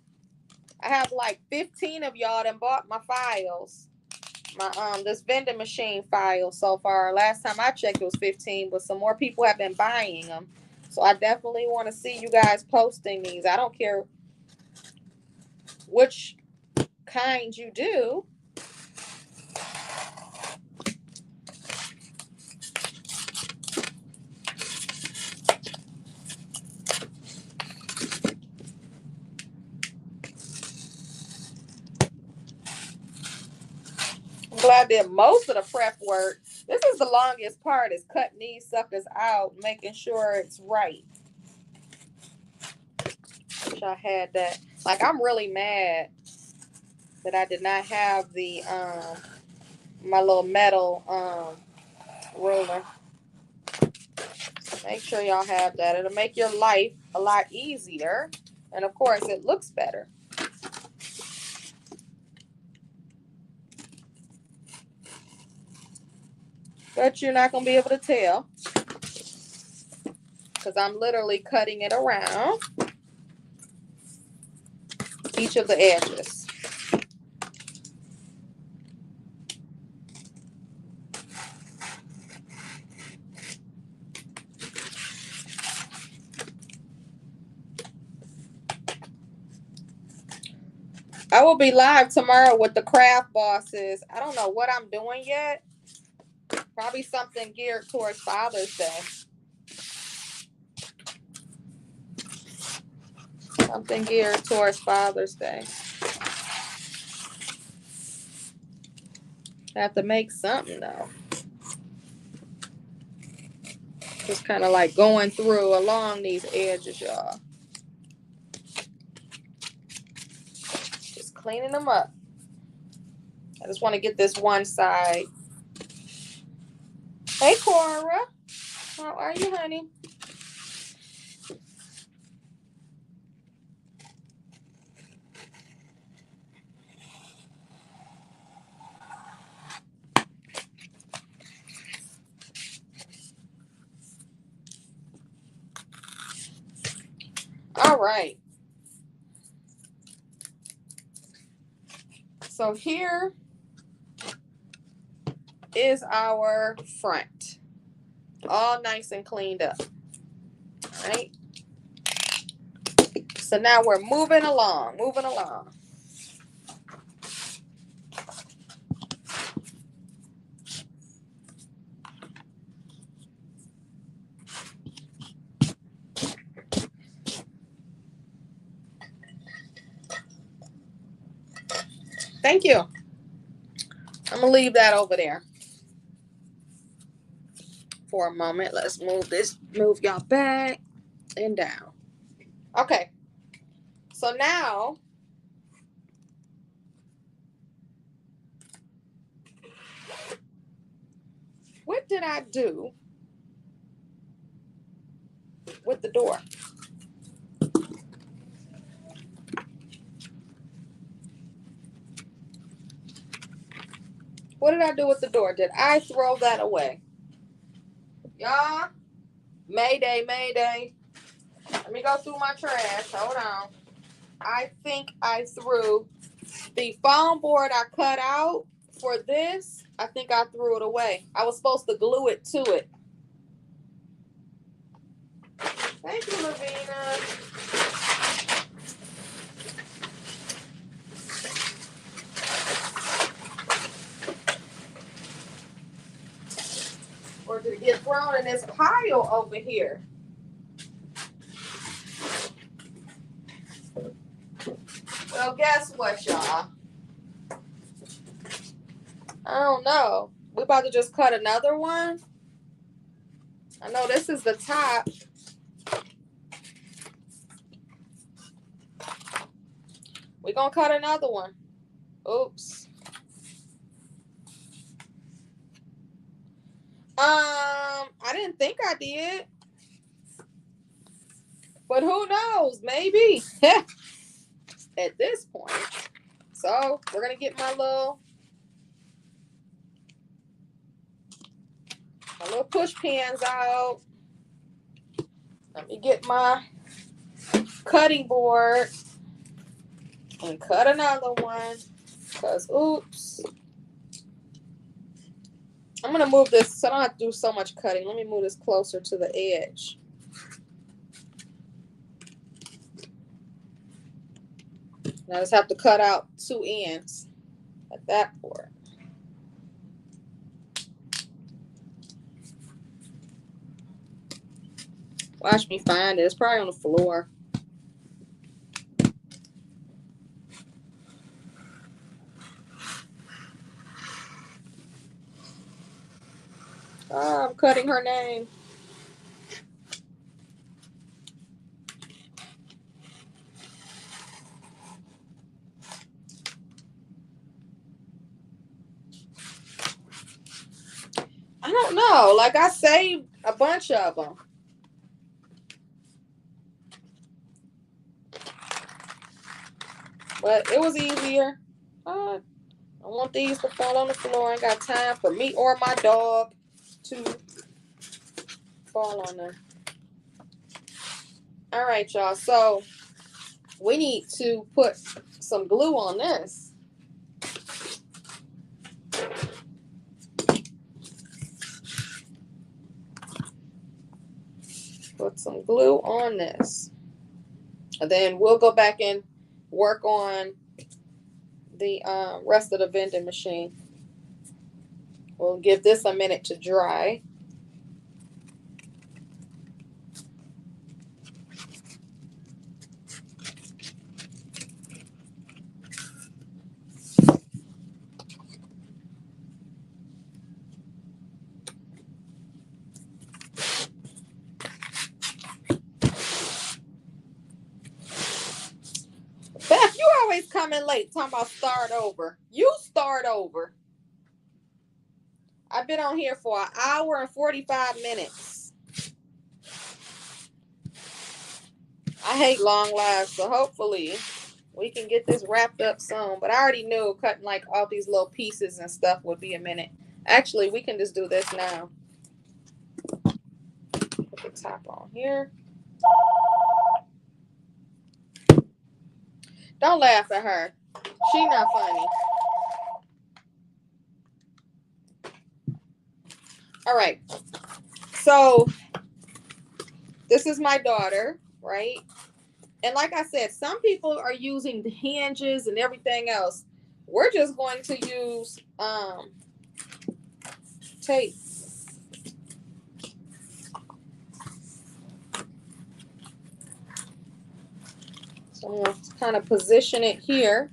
I have like 15 of y'all that bought my files. My this vending machine file so far. Last time I checked it was 15, but some more people have been buying them. So I definitely want to see you guys posting these. I don't care which kind you do. I'm glad I did most of the prep work. This is the longest part, is cutting these suckers out, making sure it's right. Wish I had that. Like, I'm really mad that I did not have the my little metal ruler. So make sure y'all have that. It'll make your life a lot easier, and of course it looks better. But you're not gonna be able to tell because I'm literally cutting it around each of the edges. I will be live tomorrow with the craft bosses. I don't know what I'm doing yet. Probably something geared towards Father's Day. Something geared towards Father's Day. I have to make something though. Just kind of like going through along these edges, y'all. Just cleaning them up. I just want to get this one side. Hey, Cora. How are you, honey? All right. So here is our front. All nice and cleaned up. All right. So now we're moving along. Thank you. I'm going to leave that over there for a moment. Let's move y'all back and down. Okay. So now, what did I do with the door? What did I do with the door? Did I throw that away? Y'all, Mayday, Mayday. Let me go through my trash. Hold on. I think I threw the foam board I cut out for this. I think I threw it away. I was supposed to glue it to it. Thank you, Lavina. Or did it get thrown in this pile over here? Well, guess what, y'all? I don't know. We about to just cut another one. I know this is the top. We're going to cut another one. Oops. I didn't think I did. But who knows? Maybe. At this point. So, we're going to get my little push pins out. Let me get my cutting board and cut another one. Because, oops. I'm going to move this so I don't have to do so much cutting. Let me move this closer to the edge. Now I just have to cut out 2 ends at that part. Watch me find it. It's probably on the floor. Oh, I'm cutting her name. I don't know. Like, I saved a bunch of them. But it was easier. I want these to fall on the floor. I ain't got time for me or my dog to fall on them. All right, y'all. So we need to put some glue on this. Put some glue on this. And then we'll go back and work on the rest of the vending machine. We'll give this a minute to dry. Beth, you always coming late talking about start over. You start over. I've been on here for an hour and 45 minutes. I hate long lives, so hopefully we can get this wrapped up soon. But I already knew cutting like all these little pieces and stuff would be a minute. Actually, we can just do this now. Put the top on here. Don't laugh at her. She not funny. All right. So this is my daughter, right? And like I said, some people are using the hinges and everything else. We're just going to use tape. So I'm going to kind of position it here.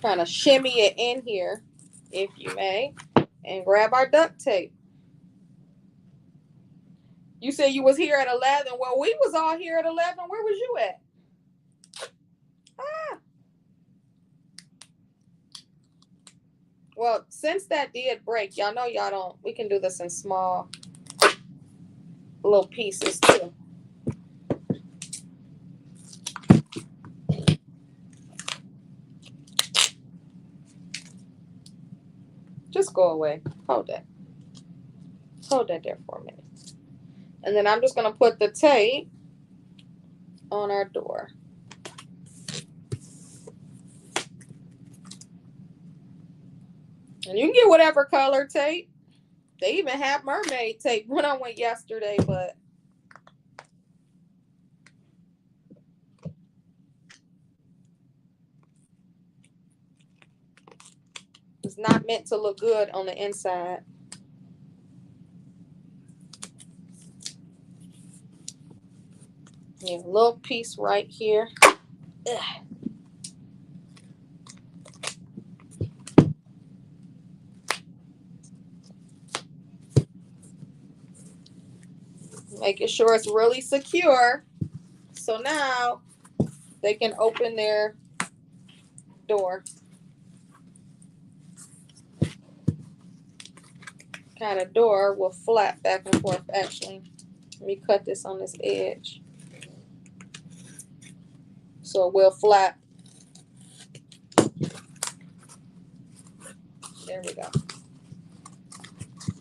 Kind of shimmy it in here, if you may, and grab our duct tape. You said you was here at 11. Well, we was all here at 11. Where was you at? Ah. Well, since that did break, y'all know y'all don't, we can do this in small little pieces too. Just go away. Hold that. Hold that there for a minute. And then I'm just going to put the tape on our door. And you can get whatever color tape. They even have mermaid tape when I went yesterday, but it's not meant to look good on the inside. Yeah, a little piece right here. Ugh. Making sure it's really secure. So now they can open their door. Kind of door will flap back and forth. Actually, let me cut this on this edge. So it will flap. There we go.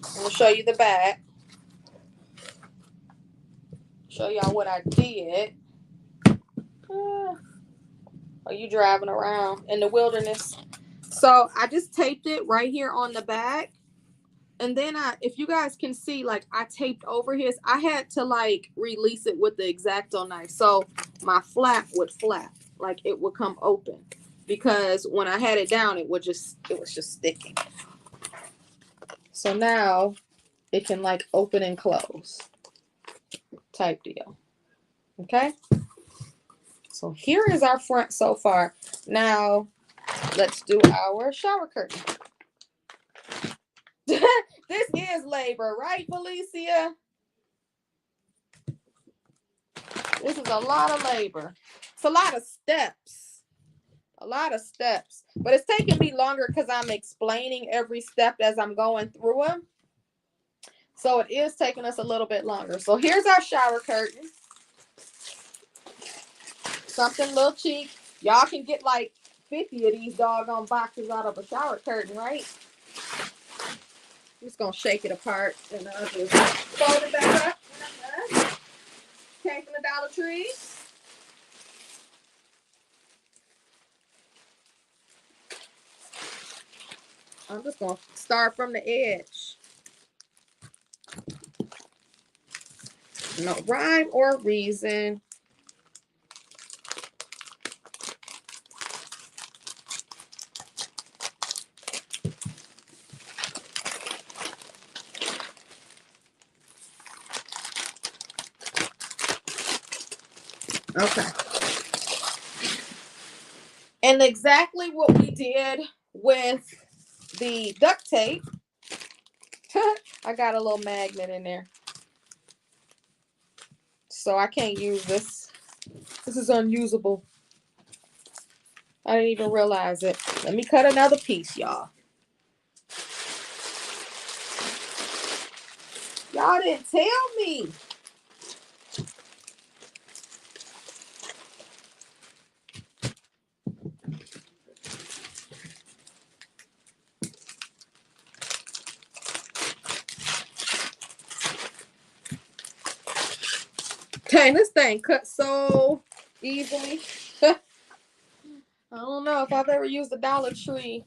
I'm going to show you the back. Show y'all what I did. Are you driving around in the wilderness? So I just taped it right here on the back. And then if you guys can see, like I taped over his, I had to like release it with the X-Acto knife. So my flap would flap, like it would come open. Because when I had it down, it was just sticking. So now it can like open and close type deal. Okay. So here is our front so far. Now let's do our shower curtain. This is labor, right, Felicia? This is a lot of labor. It's a lot of steps. A lot of steps. But it's taking me longer because I'm explaining every step as I'm going through them. So it is taking us a little bit longer. So here's our shower curtain. Something a little cheap. Y'all can get like 50 of these doggone boxes out of a shower curtain, right? I'm just going to shake it apart and I'll just fold it back up. Came from the Dollar Tree. I'm just going to start from the edge. No rhyme or reason. Okay. And exactly what we did with the duct tape. I got a little magnet in there. So I can't use this. This is unusable. I didn't even realize it. Let me cut another piece, y'all. Y'all didn't tell me. Okay, this thing cut so easily. I don't know if I've ever used a Dollar Tree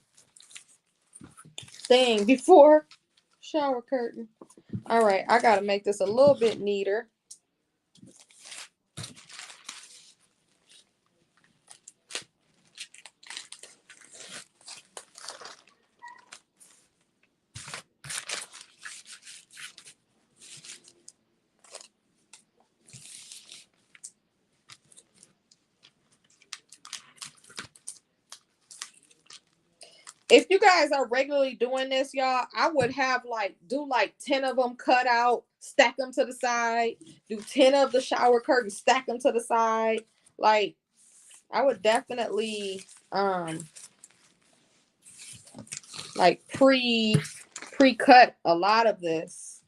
thing before. Shower curtain. All right, I got to make this a little bit neater. If you guys are regularly doing this, y'all, I would have do 10 of them cut out, stack them to the side, do 10 of the shower curtains, stack them to the side. Like, I would definitely like pre-cut a lot of this.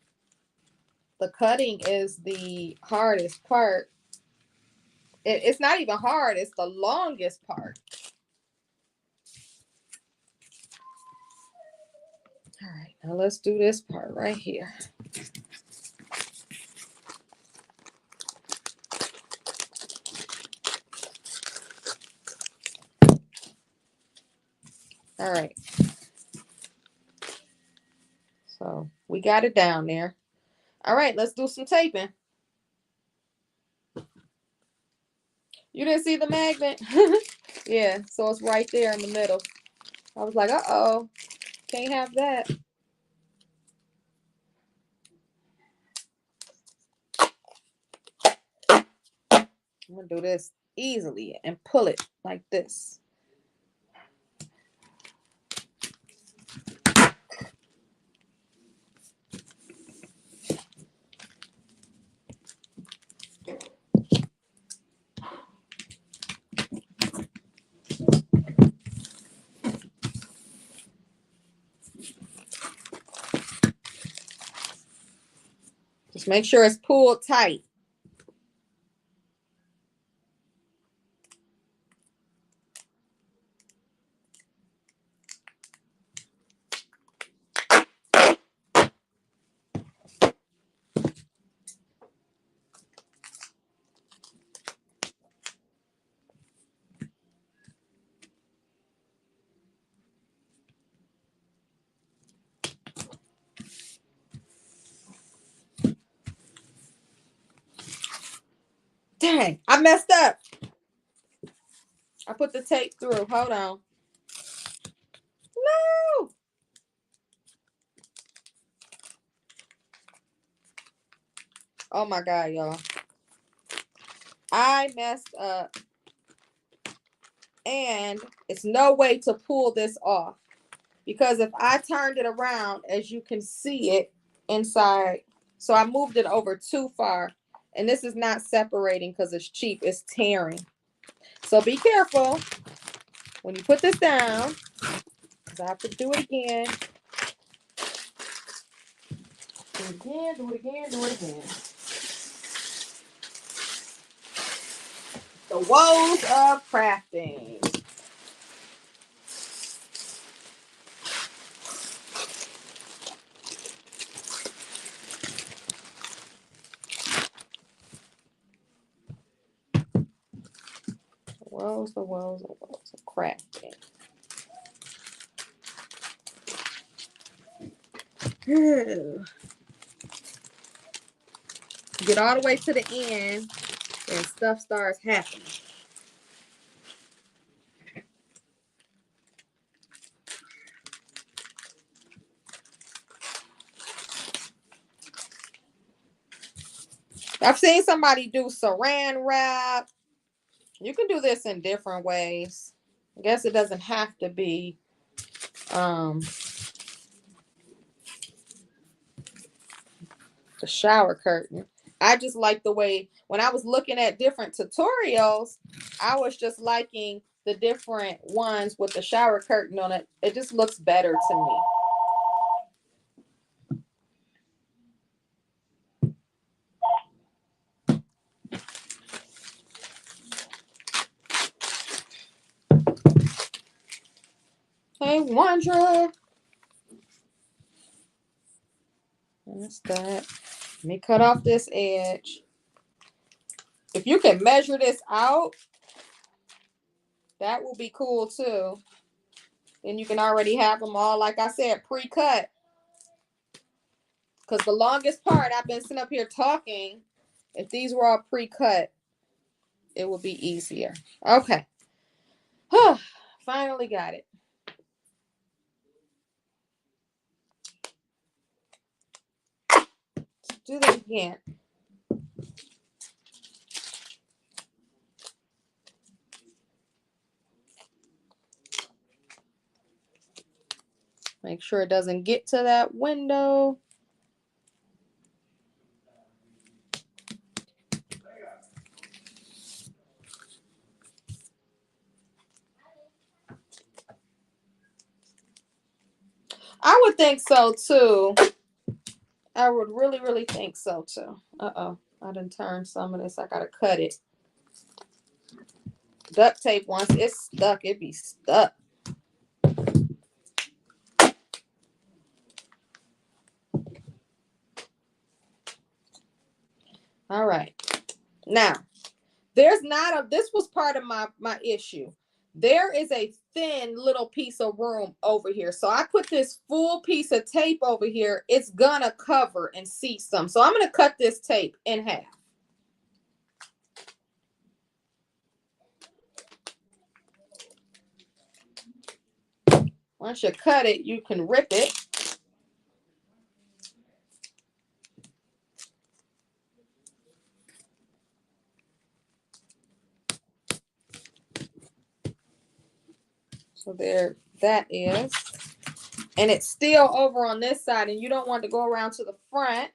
The cutting is the hardest part. It's not even hard, it's the longest part. All right, now let's do this part right here. All right. So we got it down there. All right, let's do some taping. You didn't see the magnet? Yeah, so it's right there in the middle. I was like, uh-oh, can't have that. I'm gonna do this easily and pull it like this. Just make sure it's pulled tight. Dang, I messed up. I put the tape through. Hold on. No. Oh my God, y'all. I messed up. And it's no way to pull this off. Because if I turned it around, as you can see it inside, so I moved it over too far. And this is not separating because it's cheap. It's tearing. So be careful when you put this down, because I have to do it again. Do it again, do it again, do it again. The woes of crafting. The woes of crafting. Get all the way to the end and stuff starts happening. I've seen somebody do saran wrap. You can do this in different ways. I guess it doesn't have to be the shower curtain. I just like the way, when I was looking at different tutorials, I was just liking the different ones with the shower curtain on it. It just looks better to me. Hey, Wandra. That's that. Let me cut off this edge. If you can measure this out, that will be cool too. Then you can already have them all, like I said, pre-cut. Because the longest part, I've been sitting up here talking. If these were all pre-cut, it would be easier. Okay. Finally got it. Let's do that again. Make sure it doesn't get to that window. I would think so too. I would really, really think so too. Uh-oh. I done turned some of this. I gotta cut it. Duct tape, once it's stuck, it be stuck. All right. Now, there's not a, this was part of my issue. There is a thin little piece of room over here. So I put this full piece of tape over here. It's gonna cover and see some. So I'm gonna cut this tape in half. Once you cut it, you can rip it. So there that is. And it's still over on this side, and you don't want to go around to the front.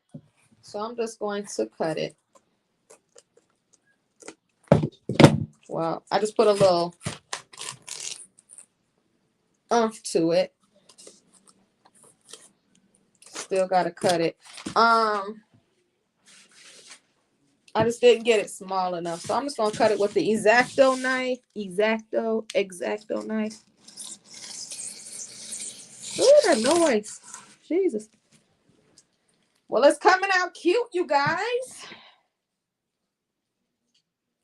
So I'm just going to cut it. Well, I just put a little oomph to it. Still got to cut it. I just didn't get it small enough. So I'm just going to cut it with the X-Acto knife. X-Acto knife. Ooh, that noise. Jesus. Well, it's coming out cute, you guys.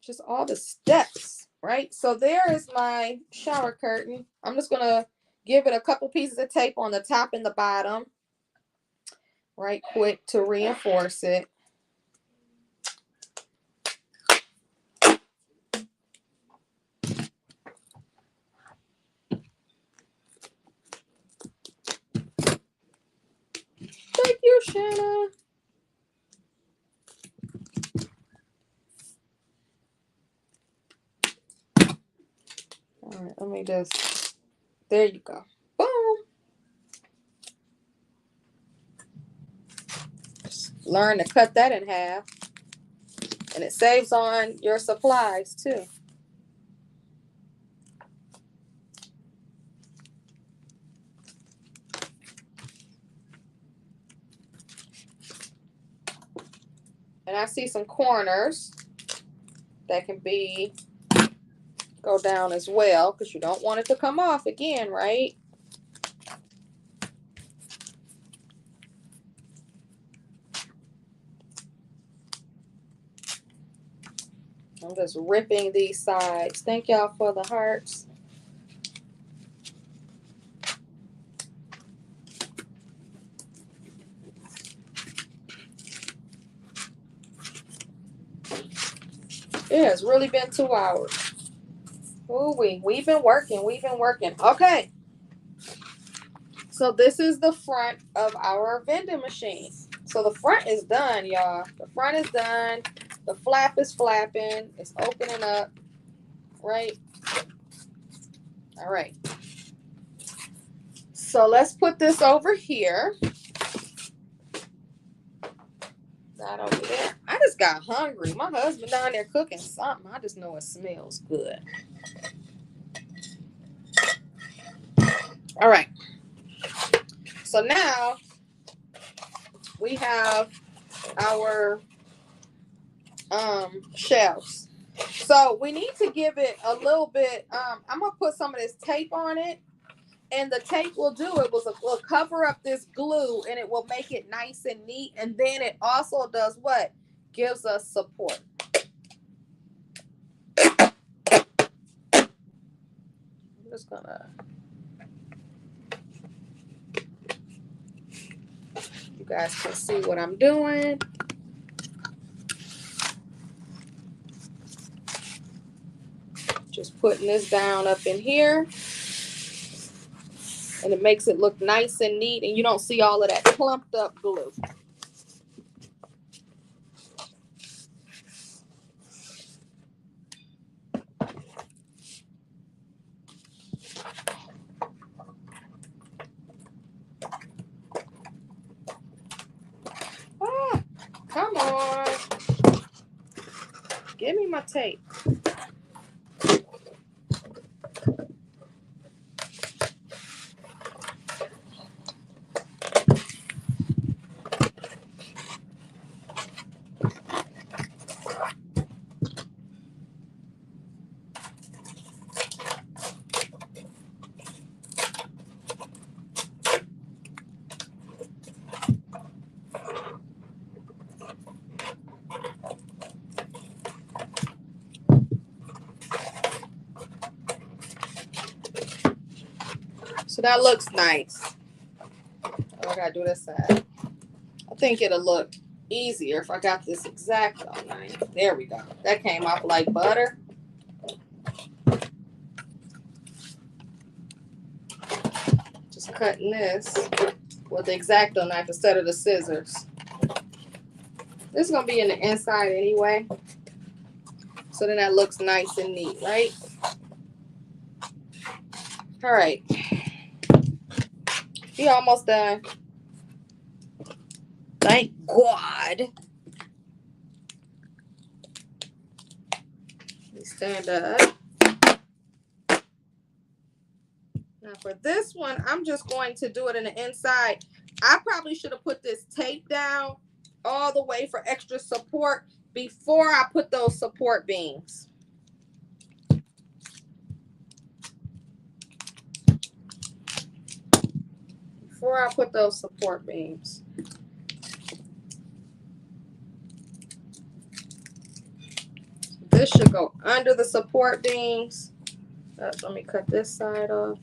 Just all the steps, right? So there is my shower curtain. I'm just going to give it a couple pieces of tape on the top and the bottom. Right quick to reinforce it. Thank you, Shanna. All right, let me just, there you go. Boom. Just learn to cut that in half. And it saves on your supplies too. And I see some corners that can be, go down as well, because you don't want it to come off again, right? I'm just ripping these sides. Thank y'all for the hearts. It has really been 2 hours. Ooh, we've been working. We've been working. Okay. So this is the front of our vending machine. So the front is done, y'all. The front is done. The flap is flapping. It's opening up. Right? All right. So let's put this over here. That over there. I just got hungry. My husband down there cooking something. I just know it smells good. All right. So now we have our shelves. So we need to give it a little bit. I'm gonna put some of this tape on it, and the tape will will cover up this glue, and it will make it nice and neat. And then it also does what? Gives us support. I'm just gonna. You guys can see what I'm doing. Just putting this down up in here. And it makes it look nice and neat, and you don't see all of that clumped up glue. Ah, come on. Give me my tape. So that looks nice. Oh, I gotta do this side. I think it'll look easier if I got this exact on knife. There we go. That came off like butter. Just cutting this with the X-Acto knife instead of the scissors. This is gonna be in the inside anyway. So then that looks nice and neat, right? All right. We almost done. Thank God. Let me stand up. Now for this one, I'm just going to do it in the inside. I probably should have put this tape down all the way for extra support before I put those support beams. Before I put those support beams. This should go under the support beams. Let me cut this side off.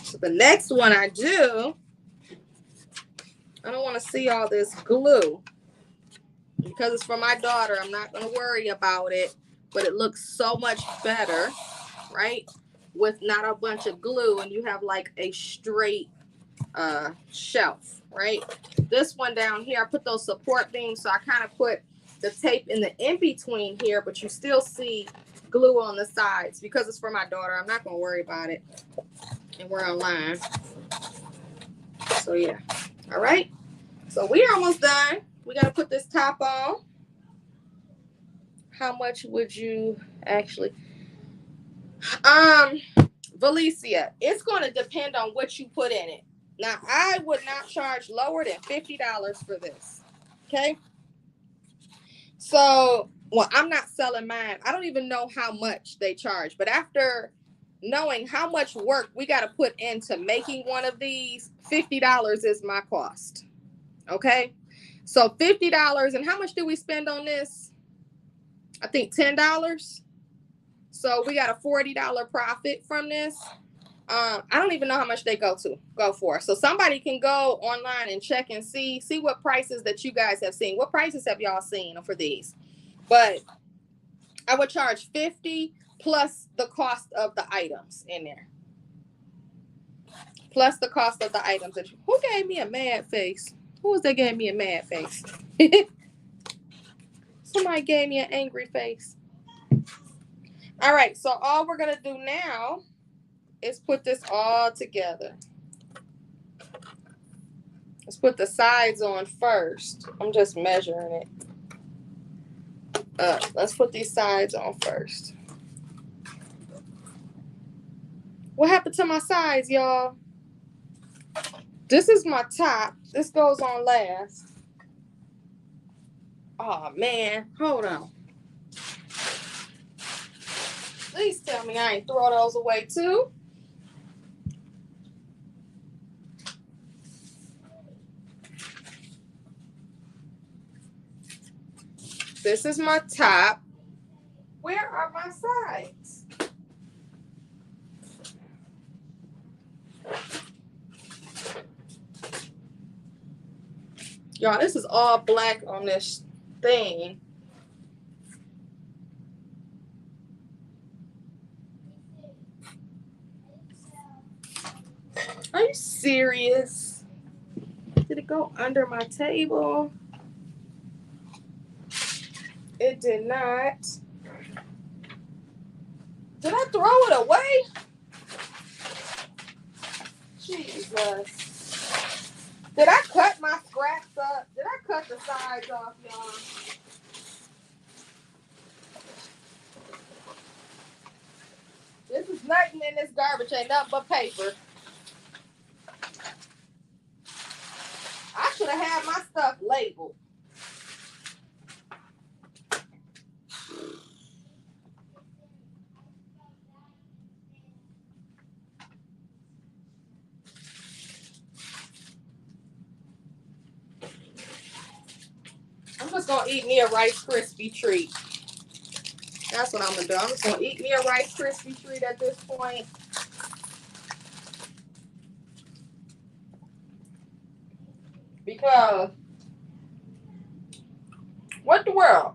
So the next one I do, I don't want to see all this glue. Because it's for my daughter, I'm not going to worry about it. But it looks so much better, right? With not a bunch of glue, and you have like a straight shelf, right? This one down here, I put those support beams, so I kind of put the tape in the in-between here, but you still see glue on the sides. Because it's for my daughter, I'm not going to worry about it. And we're online. So yeah. All right. So we're almost done. We got to put this top on. How much would you actually? Valicia, it's going to depend on what you put in it. Now, I would not charge lower than $50 for this. Okay. So, well, I'm not selling mine. I don't even know how much they charge. But after knowing how much work we got to put into making one of these, $50 is my cost. Okay. So $50. And how much did we spend on this? I think $10. So we got a $40 profit from this. I don't even know how much they go for. So somebody can go online and check and see what prices that you guys have seen. What prices have y'all seen for these? But I would charge $50 plus the cost of the items in there. Plus the cost of the items. Who gave me a mad face? Who was that gave me a mad face? Somebody gave me an angry face. All right, so all we're going to do now is put this all together. Let's put the sides on first. I'm just measuring it. Let's put these sides on first. What happened to my sides, y'all? This is my top. This goes on last. Oh, man. Hold on. Please tell me I ain't throw those away, too. This is my top. Where are my sides? Y'all, this is all black on this thing. Are you serious? Did it go under my table? It did not. Did I throw it away? Jesus. Did I cut my scraps up? Did I cut the sides off, y'all? This is nothing in this garbage. Ain't nothing but paper. I should have had my stuff labeled. I'm just going to eat me a Rice Krispie treat. That's what I'm going to do. I'm just going to eat me a Rice Krispie treat at this point. Because, what the world?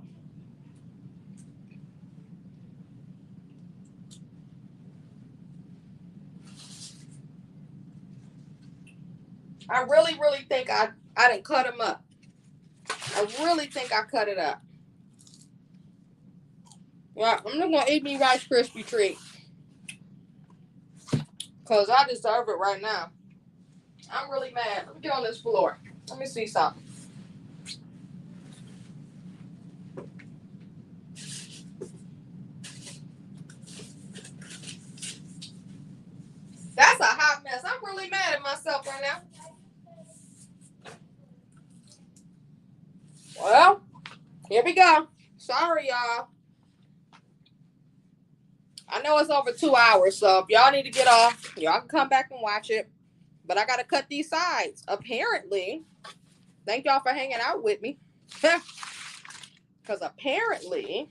I really, really think I didn't cut them up. I really think I cut it up. Well, I'm just going to eat me Rice Krispie treat. Because I deserve it right now. I'm really mad. Let me get on this floor. Let me see something. That's a hot mess. I'm really mad at myself right now. Well, here we go. Sorry, y'all. I know it's over 2 hours, so if y'all need to get off, y'all can come back and watch it. But I got to cut these sides. Apparently, thank y'all for hanging out with me. Because apparently,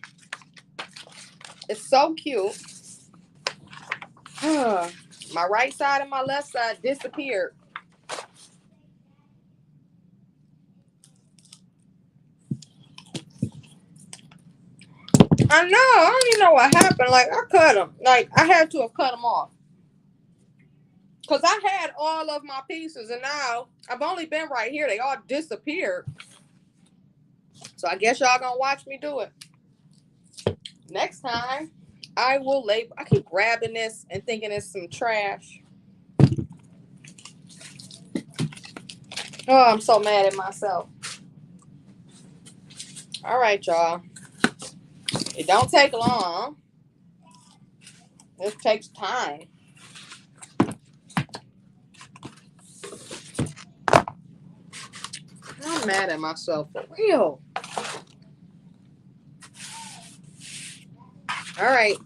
it's so cute. My right side and my left side disappeared. I know. I don't even know what happened. Like, I cut them. Like, I had to have cut them off. Because I had all of my pieces, and now I've only been right here. They all disappeared. So I guess y'all going to watch me do it. Next time, I will label. I keep grabbing this and thinking it's some trash. Oh, I'm so mad at myself. All right, y'all. It don't take long. It takes time. I'm mad at myself for real. All right.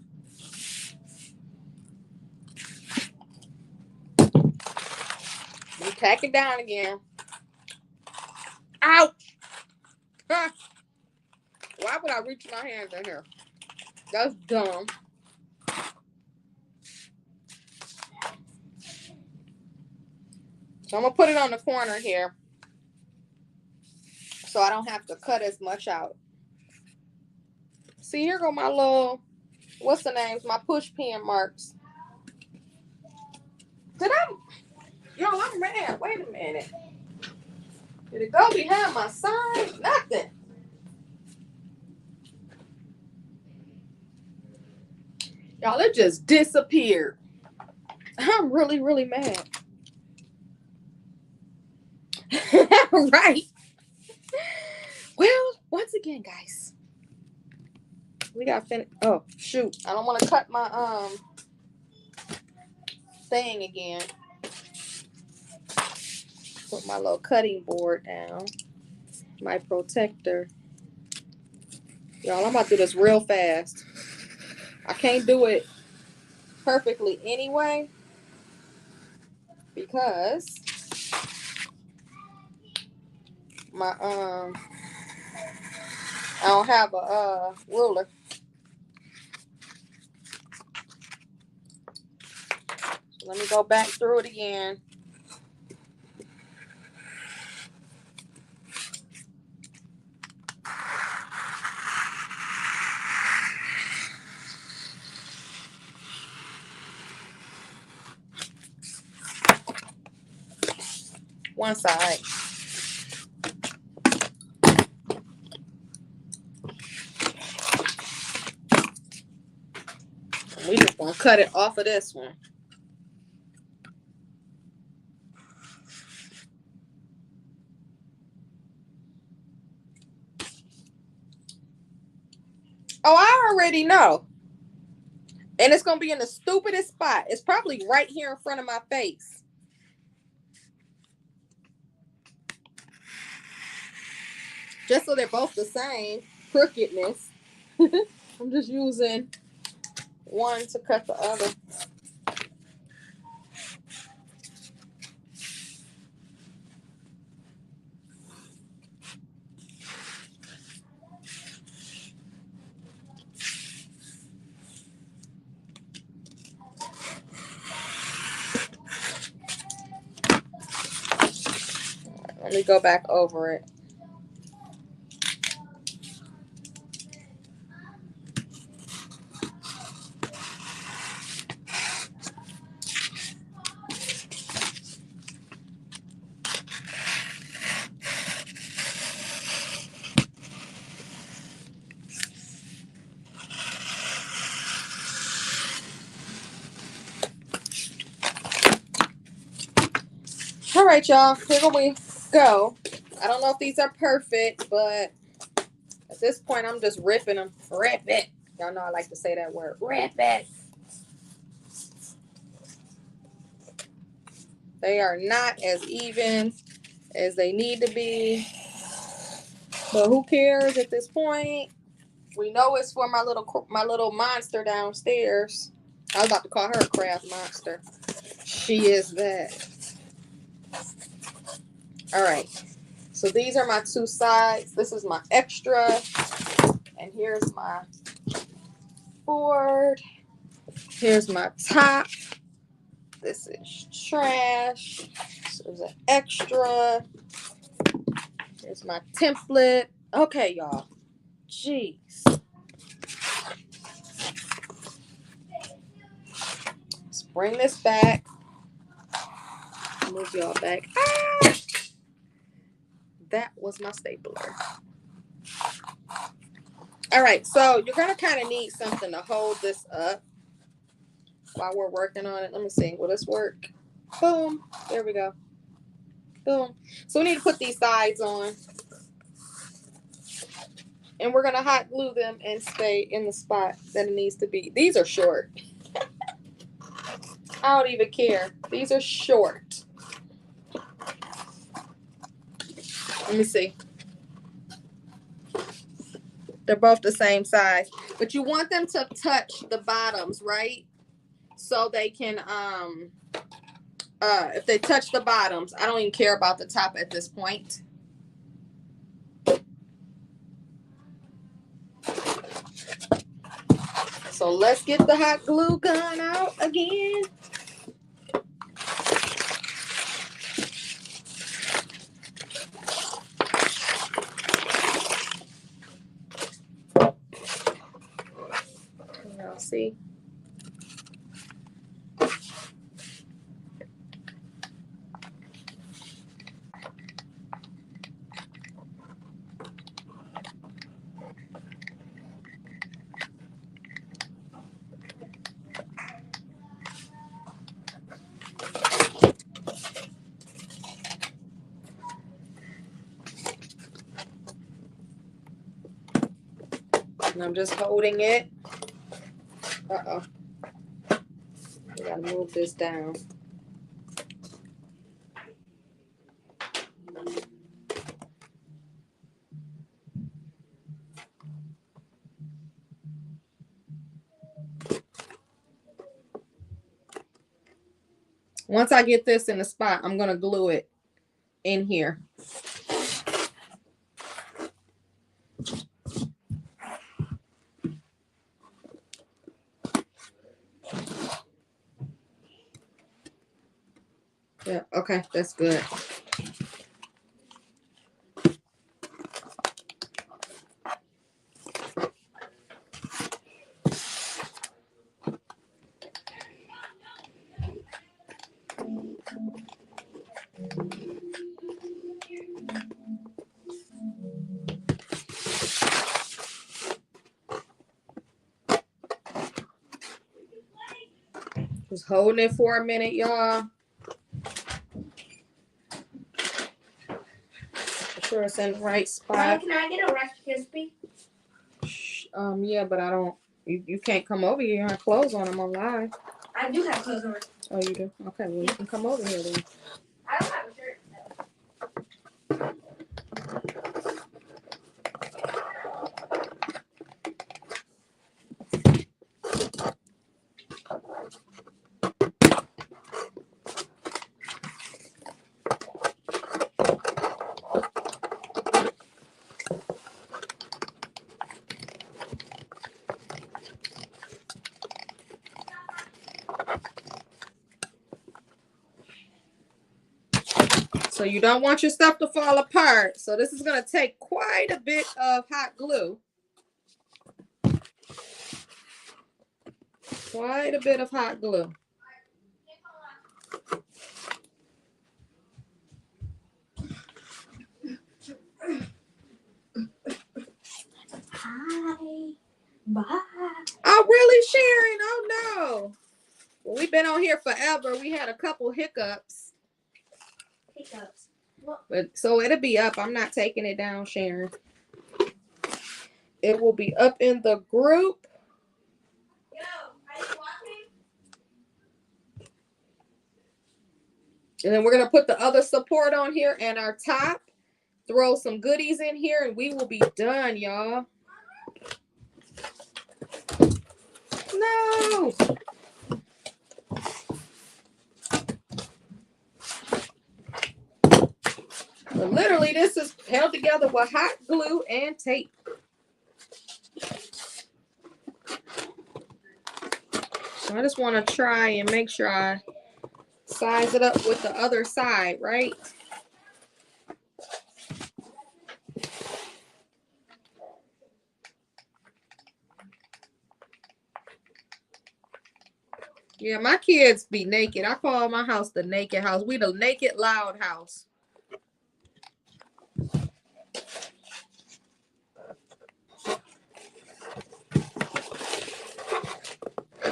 You tack it down again. Ouch. Why would I reach my hands in here? That's dumb. So I'm gonna put it on the corner here, so I don't have to cut as much out. See, here go my little, what's the names? My push pin marks. Did I? Yo, I'm mad. Wait a minute. Did it go behind my sign? Nothing. Y'all, it just disappeared. I'm really, really mad. Right. Well, once again, guys, we got finished. Oh, shoot. I don't want to cut my thing again. Put my little cutting board down. My protector. Y'all, I'm about to do this real fast. I can't do it perfectly anyway, because my I don't have a ruler. So let me go back through it again. One side. We just gonna cut it off of this one. Oh, I already know. And it's gonna be in the stupidest spot. It's probably right here in front of my face. Just so they're both the same crookedness. I'm just using one to cut the other. Let me go back over it. All right, y'all. Here we go. I don't know if these are perfect, but at this point, I'm just ripping them. Rip it. Y'all know I like to say that word. Rip it. They are not as even as they need to be. But who cares at this point? We know it's for my little monster downstairs. I was about to call her a craft monster. She is that. All right. So these are my two sides. This is my extra. And here's my board. Here's my top. This is trash. This is an extra. Here's my template. Okay, y'all. Jeez. Let's bring this back. Move y'all back. Ah! That was my stapler. All right, so you're going to kind of need something to hold this up while we're working on it. Let me see. Will this work? Boom. There we go. Boom. So we need to put these sides on. And we're going to hot glue them and stay in the spot that it needs to be. These are short. I don't even care. These are short. Let me see. They're both the same size. But you want them to touch the bottoms, right? So they can, if they touch the bottoms, I don't even care about the top at this point. So let's get the hot glue gun out again. Y'all see? And I'm just holding it. Uh-oh. We gotta move this down. Once I get this in the spot, I'm gonna glue it in here. Yeah, okay, that's good. Just holding it for a minute, y'all. Make sure it's in the right spot. Can I get a Rice Krispie? Yeah, but I don't. You can't come over here. You have clothes on. I'm on live. I do have clothes on. Oh, you do? Okay, well, you can come over here then. I don't have a shirt. So you don't want your stuff to fall apart. So this is going to take quite a bit of hot glue. Quite a bit of hot glue. Hi. Bye. Oh, really, Sharon? Oh, no. Well, we've been on here forever. We had a couple hiccups. But so it'll be up. I'm not taking it down, Sharon. It will be up in the group. Yo, are you watching? And then we're going to put the other support on here and our top. Throw some goodies in here and we will be done, y'all. No. But literally, this is held together with hot glue and tape. So I just want to try and make sure I size it up with the other side, right? Yeah, my kids be naked. I call my house the naked house. We the naked loud house.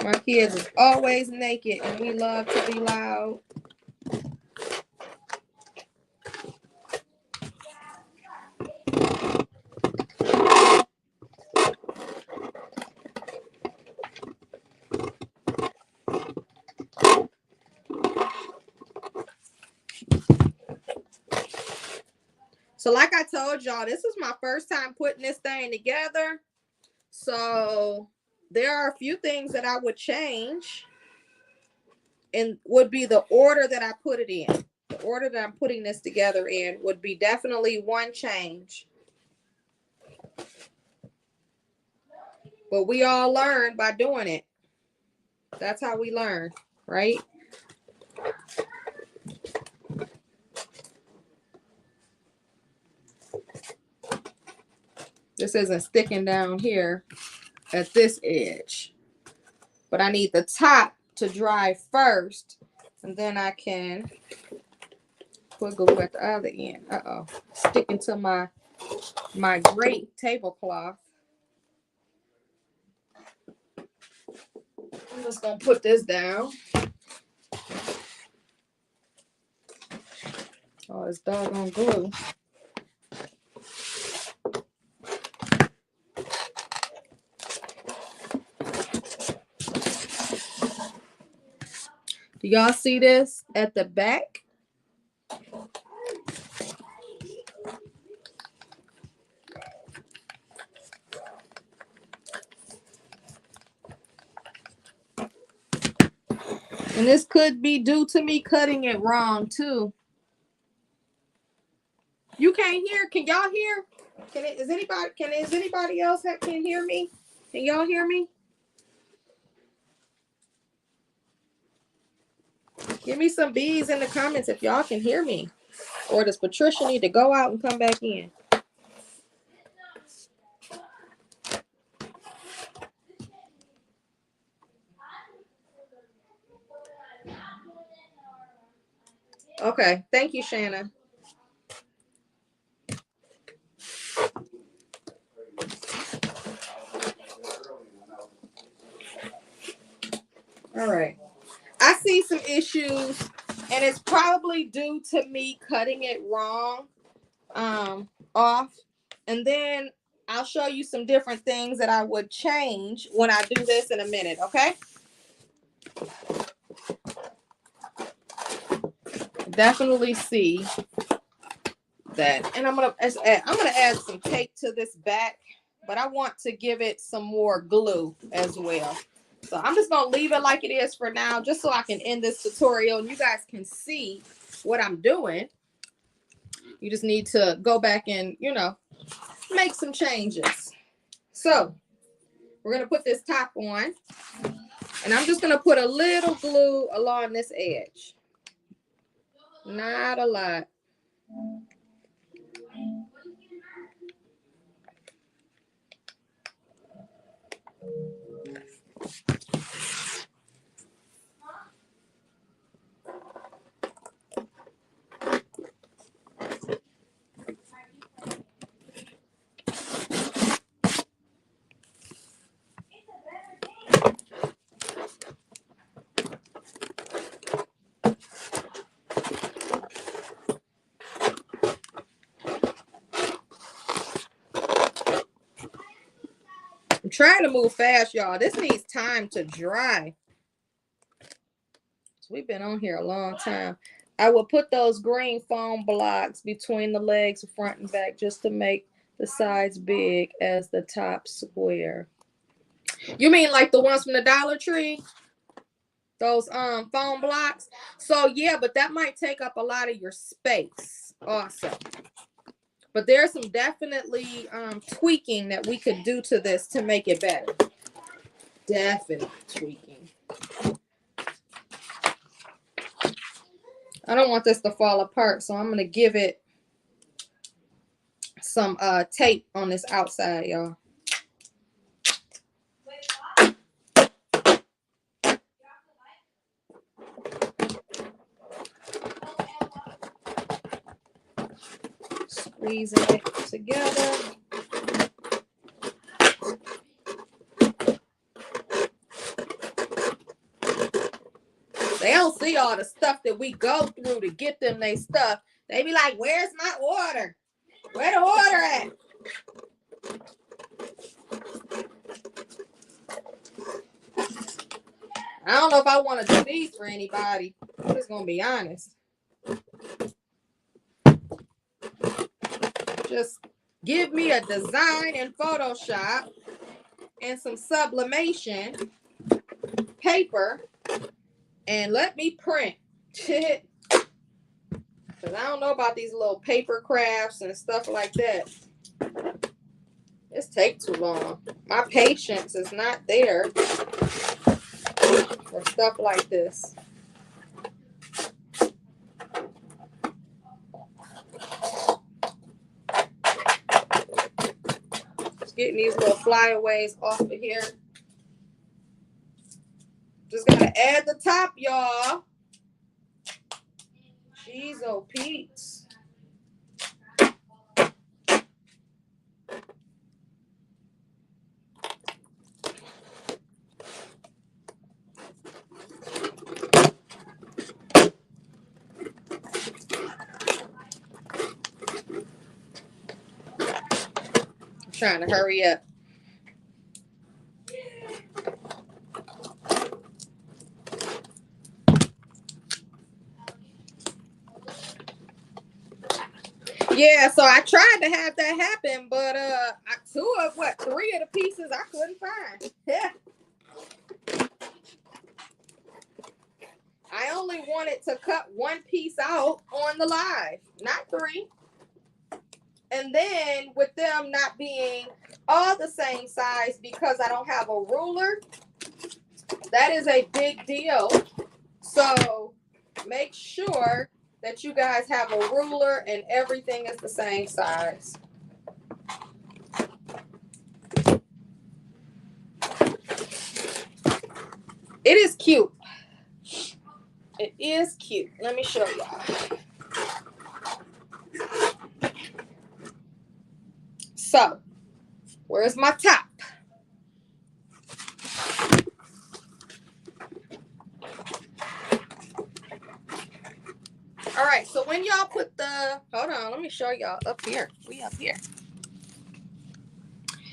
My kids is always naked and we love to be loud. So like I told y'all, this is my first time putting this thing together. So there are a few things that I would change and would be the order that I put it in. The order that I'm putting this together in would be definitely one change. But we all learn by doing it. That's how we learn, right? This isn't sticking down here at this edge. But I need the top to dry first. And then I can put glue at the other end. Uh-oh. Sticking to my great tablecloth. I'm just going to put this down. Oh, it's doggone glue. Do y'all see this at the back? And this could be due to me cutting it wrong too. You can't hear? Can y'all hear? Is anybody else that can hear me? Can y'all hear me? Give me some bees in the comments if y'all can hear me. Or does Patricia need to go out and come back in? Okay, thank you, Shanna. All right. I see some issues, and it's probably due to me cutting it wrong off. And then I'll show you some different things that I would change when I do this in a minute, okay? Definitely see that. And I'm gonna add some tape to this back, but I want to give it some more glue as well. So I'm just gonna leave it like it is for now, just so I can end this tutorial and you guys can see what I'm doing. You just need to go back and, you know, make some changes. So we're gonna put this top on, and I'm just gonna put a little glue along this edge. Not a lot. I'm trying to move fast, y'all. This needs time to dry. So we've been on here a long time. I will put those green foam blocks between the legs, front and back, just to make the sides big as the top square. You mean like the ones from the Dollar Tree? Those foam blocks? So yeah, but that might take up a lot of your space also. But there's some definitely tweaking that we could do to this to make it better. Definitely tweaking. I don't want this to fall apart, so I'm going to give it some tape on this outside, y'all. Squeezing it together. They don't see all the stuff that we go through to get them their stuff. They be like, where's my order? Where the order at? I don't know if I want to do these for anybody. I'm just going to be honest. Just give me a design in Photoshop and some sublimation paper and let me print. Because I don't know about these little paper crafts and stuff like that. This takes too long. My patience is not there for stuff like this. Just getting these little flyaways off of here. Just gotta add the top, y'all. Jeez, oh Pete's. I'm trying to hurry up. Yeah, so I tried to have that happen, but three of the pieces I couldn't find. Yeah. I only wanted to cut one piece out on the live, not three. And then with them not being all the same size because I don't have a ruler, that is a big deal. So make sure that you guys have a ruler and everything is the same size. It is cute. It is cute. Let me show y'all. So, where's my top? All right, so when y'all put the, hold on, let me show y'all up here. We up here.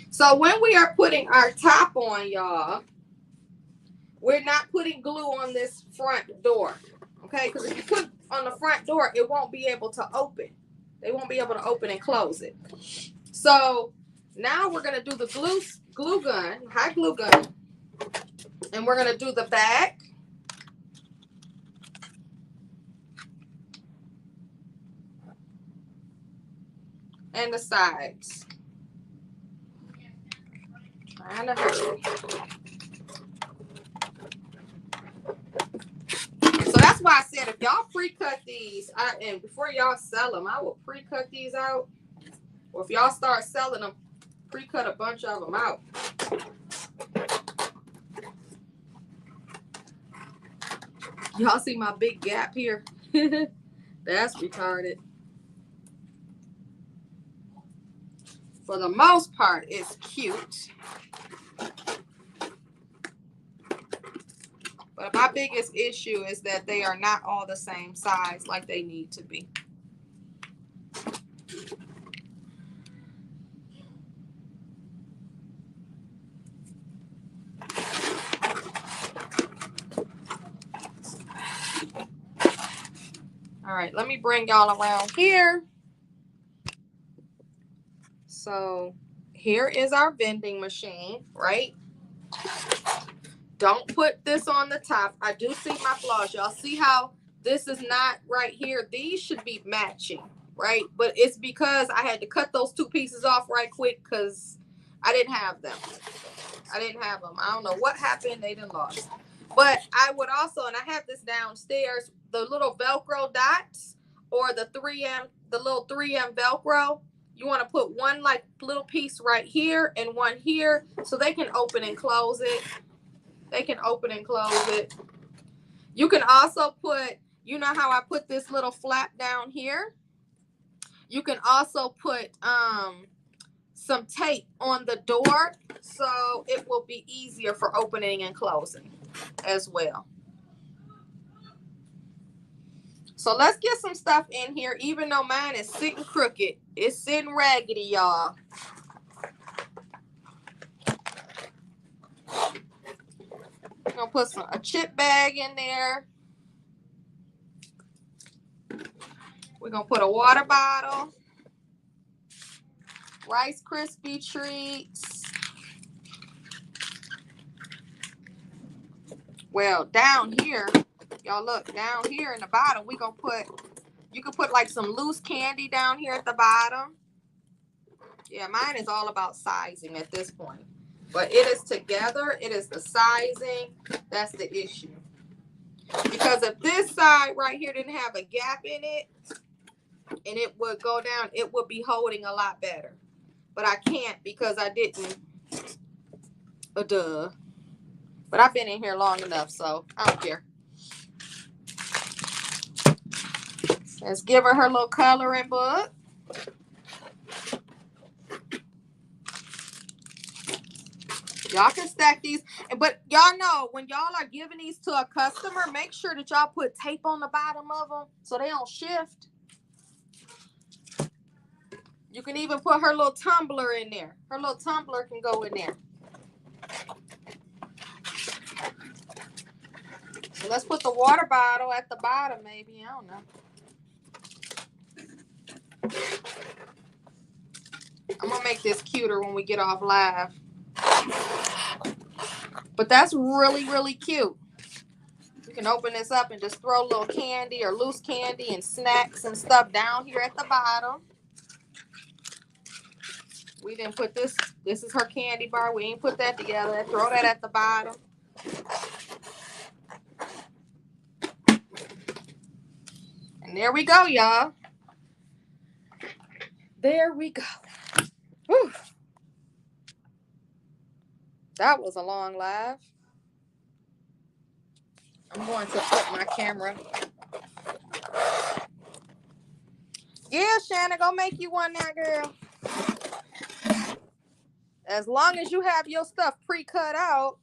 So when we are putting our top on, y'all, we're not putting glue on this front door, okay? Because if you put on the front door, it won't be able to open. They won't be able to open and close it. So now we're gonna do the glue gun, hot glue gun, and we're gonna do the back. And the sides. Trying to hurry. So that's why I said if y'all pre-cut these, and before y'all sell them, I will pre-cut these out. Or if y'all start selling them, pre-cut a bunch of them out. Y'all see my big gap here? That's retarded. For the most part, it's cute. But my biggest issue is that they are not all the same size like they need to be. All right, let me bring y'all around here. So here is our vending machine, right? Don't put this on the top. I do see my flaws. Y'all see how this is not right here? These should be matching, right? But it's because I had to cut those two pieces off right quick because I didn't have them. I didn't have them. I don't know what happened. They didn't lost. But I would also, and I have this downstairs, the little Velcro dots or the 3M, the little 3M Velcro. You want to put one like little piece right here and one here so they can open and close it. They can open and close it. You can also put, you know how I put this little flap down here? You can also put some tape on the door so it will be easier for opening and closing as well. So let's get some stuff in here, even though mine is sitting crooked. It's sitting raggedy, y'all. I'm gonna put a chip bag in there. We're gonna put a water bottle, Rice Krispie treats. Well, down here, y'all look, down here in the bottom, we gonna put, you can put like some loose candy down here at the bottom. Yeah, mine is all about sizing at this point. But it is together. It is the sizing. That's the issue. Because if this side right here didn't have a gap in it and it would go down, it would be holding a lot better. But I can't because I didn't. Duh. But I've been in here long enough, so I don't care. Let's give her little coloring book. Y'all can stack these. But y'all know when y'all are giving these to a customer, make sure that y'all put tape on the bottom of them so they don't shift. You can even put her little tumbler in there. Her little tumbler can go in there. So let's put the water bottle at the bottom, maybe. I don't know. I'm going to make this cuter when we get off live. But that's really, really cute. You can open this up and just throw a little candy or loose candy and snacks and stuff down here at the bottom. We didn't put this. This is her candy bar. We ain't put that together. Throw that at the bottom. And there we go, y'all. There we go. Whew. That was a long live. I'm going to put my camera. Yeah, Shanna, go make you one now, girl. As long as you have your stuff pre-cut out,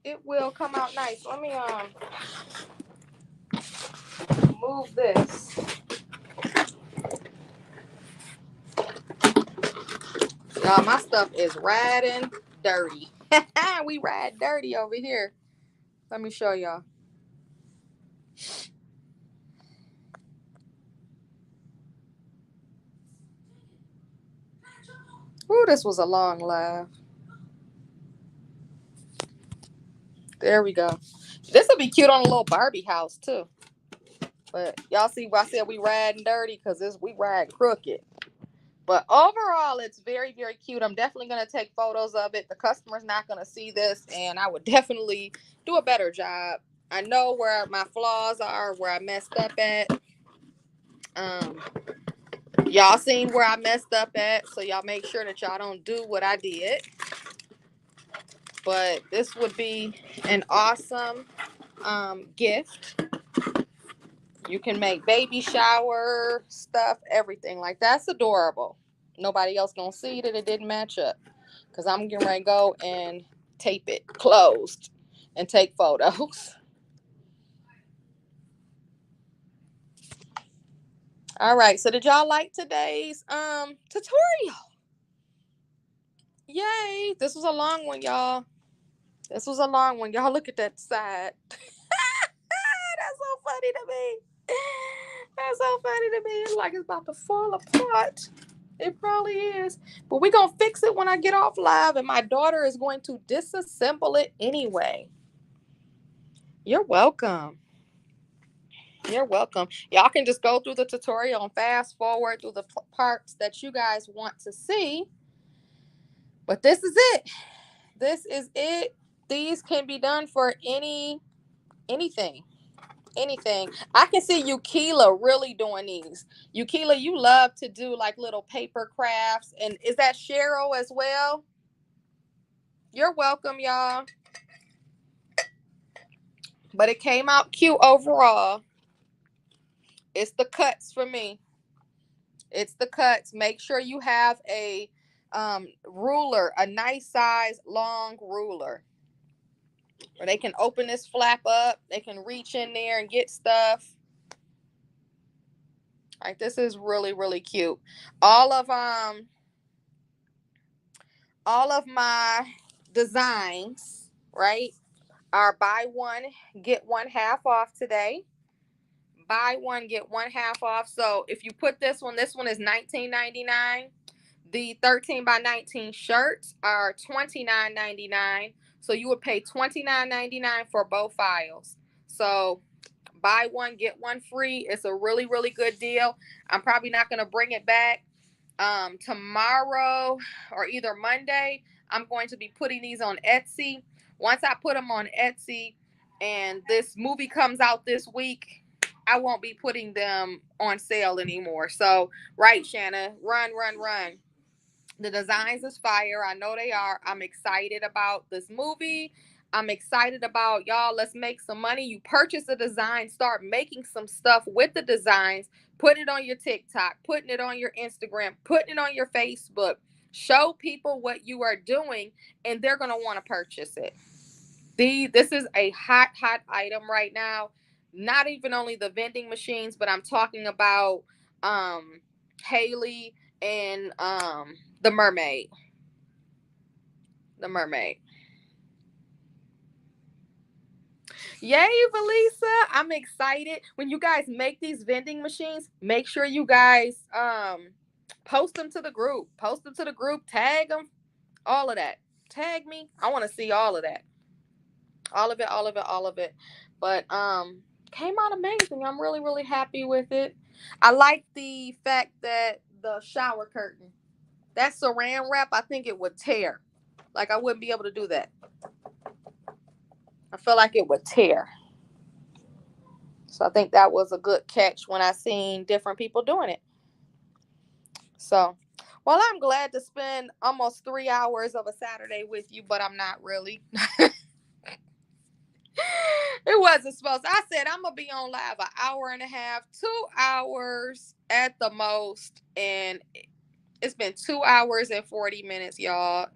it will come out nice. Let me move this. Y'all, my stuff is riding dirty. We ride dirty over here. Let me show y'all. Ooh, this was a long live. There we go. This will be cute on a little Barbie house too. But y'all see why I said we riding dirty? Because we ride crooked. But overall, it's very, very cute. I'm definitely going to take photos of it. The customer's not going to see this, and I would definitely do a better job. I know where my flaws are, where I messed up at. Y'all seen where I messed up at, so y'all make sure that y'all don't do what I did. But this would be an awesome gift. You can make baby shower stuff, everything. Like, that's adorable. Nobody else gonna see that it didn't match up. Because I'm getting ready to go and tape it closed and take photos. All right, so did y'all like today's tutorial? Yay. This was a long one, y'all. This was a long one. Y'all look at that side. That's so funny to me. That's so funny to me. It's like it's about to fall apart. It probably is. But we're going to fix it when I get off live, and my daughter is going to disassemble it anyway. You're welcome. You're welcome. Y'all can just go through the tutorial and fast forward through the parts that you guys want to see. But this is it. This is it. These can be done for anything. Anything. I can see Yukila really doing these. Yukila, you love to do like little paper crafts. And is that Cheryl as well? You're welcome, y'all. But it came out cute overall. It's the cuts for me. It's the cuts. Make sure you have a ruler, a nice size long ruler. Or they can open this flap up. They can reach in there and get stuff. Like, this is really, really cute. All of my designs, right, are buy one, get one half off today. Buy one, get one half off. So if you put this one is $19.99. The 13 by 19 shirts are $29.99. So you would pay $29.99 for both files. So buy one, get one free. It's a really, really good deal. I'm probably not going to bring it back Tomorrow or either Monday, I'm going to be putting these on Etsy. Once I put them on Etsy and this movie comes out this week, I won't be putting them on sale anymore. So, right, Shanna, run, run, run. The designs is fire. I know they are. I'm excited about this movie. I'm excited about y'all. Let's make some money. You purchase a design, start making some stuff with the designs, putting it on your TikTok, putting it on your Instagram, putting it on your Facebook. Show people what you are doing, and they're gonna want to purchase it. This is a hot item right now. Not even only the vending machines, but I'm talking about Haley and the mermaid. The mermaid. Yay, Valisa. I'm excited. When you guys make these vending machines, make sure you guys post them to the group. Post them to the group, tag them, all of that. Tag me. I want to see all of that. All of it, all of it, all of it. But came out amazing. I'm really, really happy with it. I like the fact that the shower curtain, that saran wrap, I think it would tear. Like I wouldn't be able to do that. I feel like it would tear. So I think that was a good catch when I seen different people doing it. So, well, I'm glad to spend almost 3 hours of a Saturday with you, but I'm not really. It wasn't supposed to. I said I'm gonna be on live an hour and a half, 2 hours at the most, and it's been 2 hours and 40 minutes, y'all.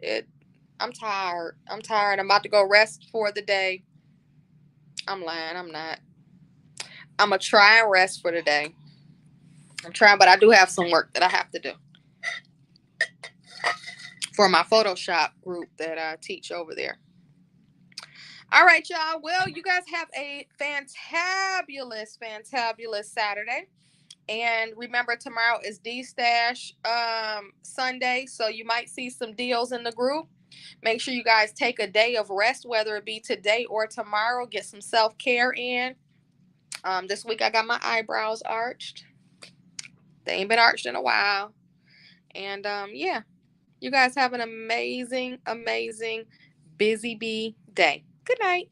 I'm tired. I'm tired. I'm about to go rest for the day. I'm lying. I'm not. I'm gonna try and rest for the day. I'm trying, but I do have some work that I have to do for my Photoshop group that I teach over there. All right, y'all. Well, you guys have a fantabulous Saturday. And remember, tomorrow is D Stash Sunday, so you might see some deals in the group. Make sure you guys take a day of rest, whether it be today or tomorrow. Get some self care in. This week I got my eyebrows arched. They ain't been arched in a while. And yeah, you guys have an amazing, amazing busy bee day. Good night.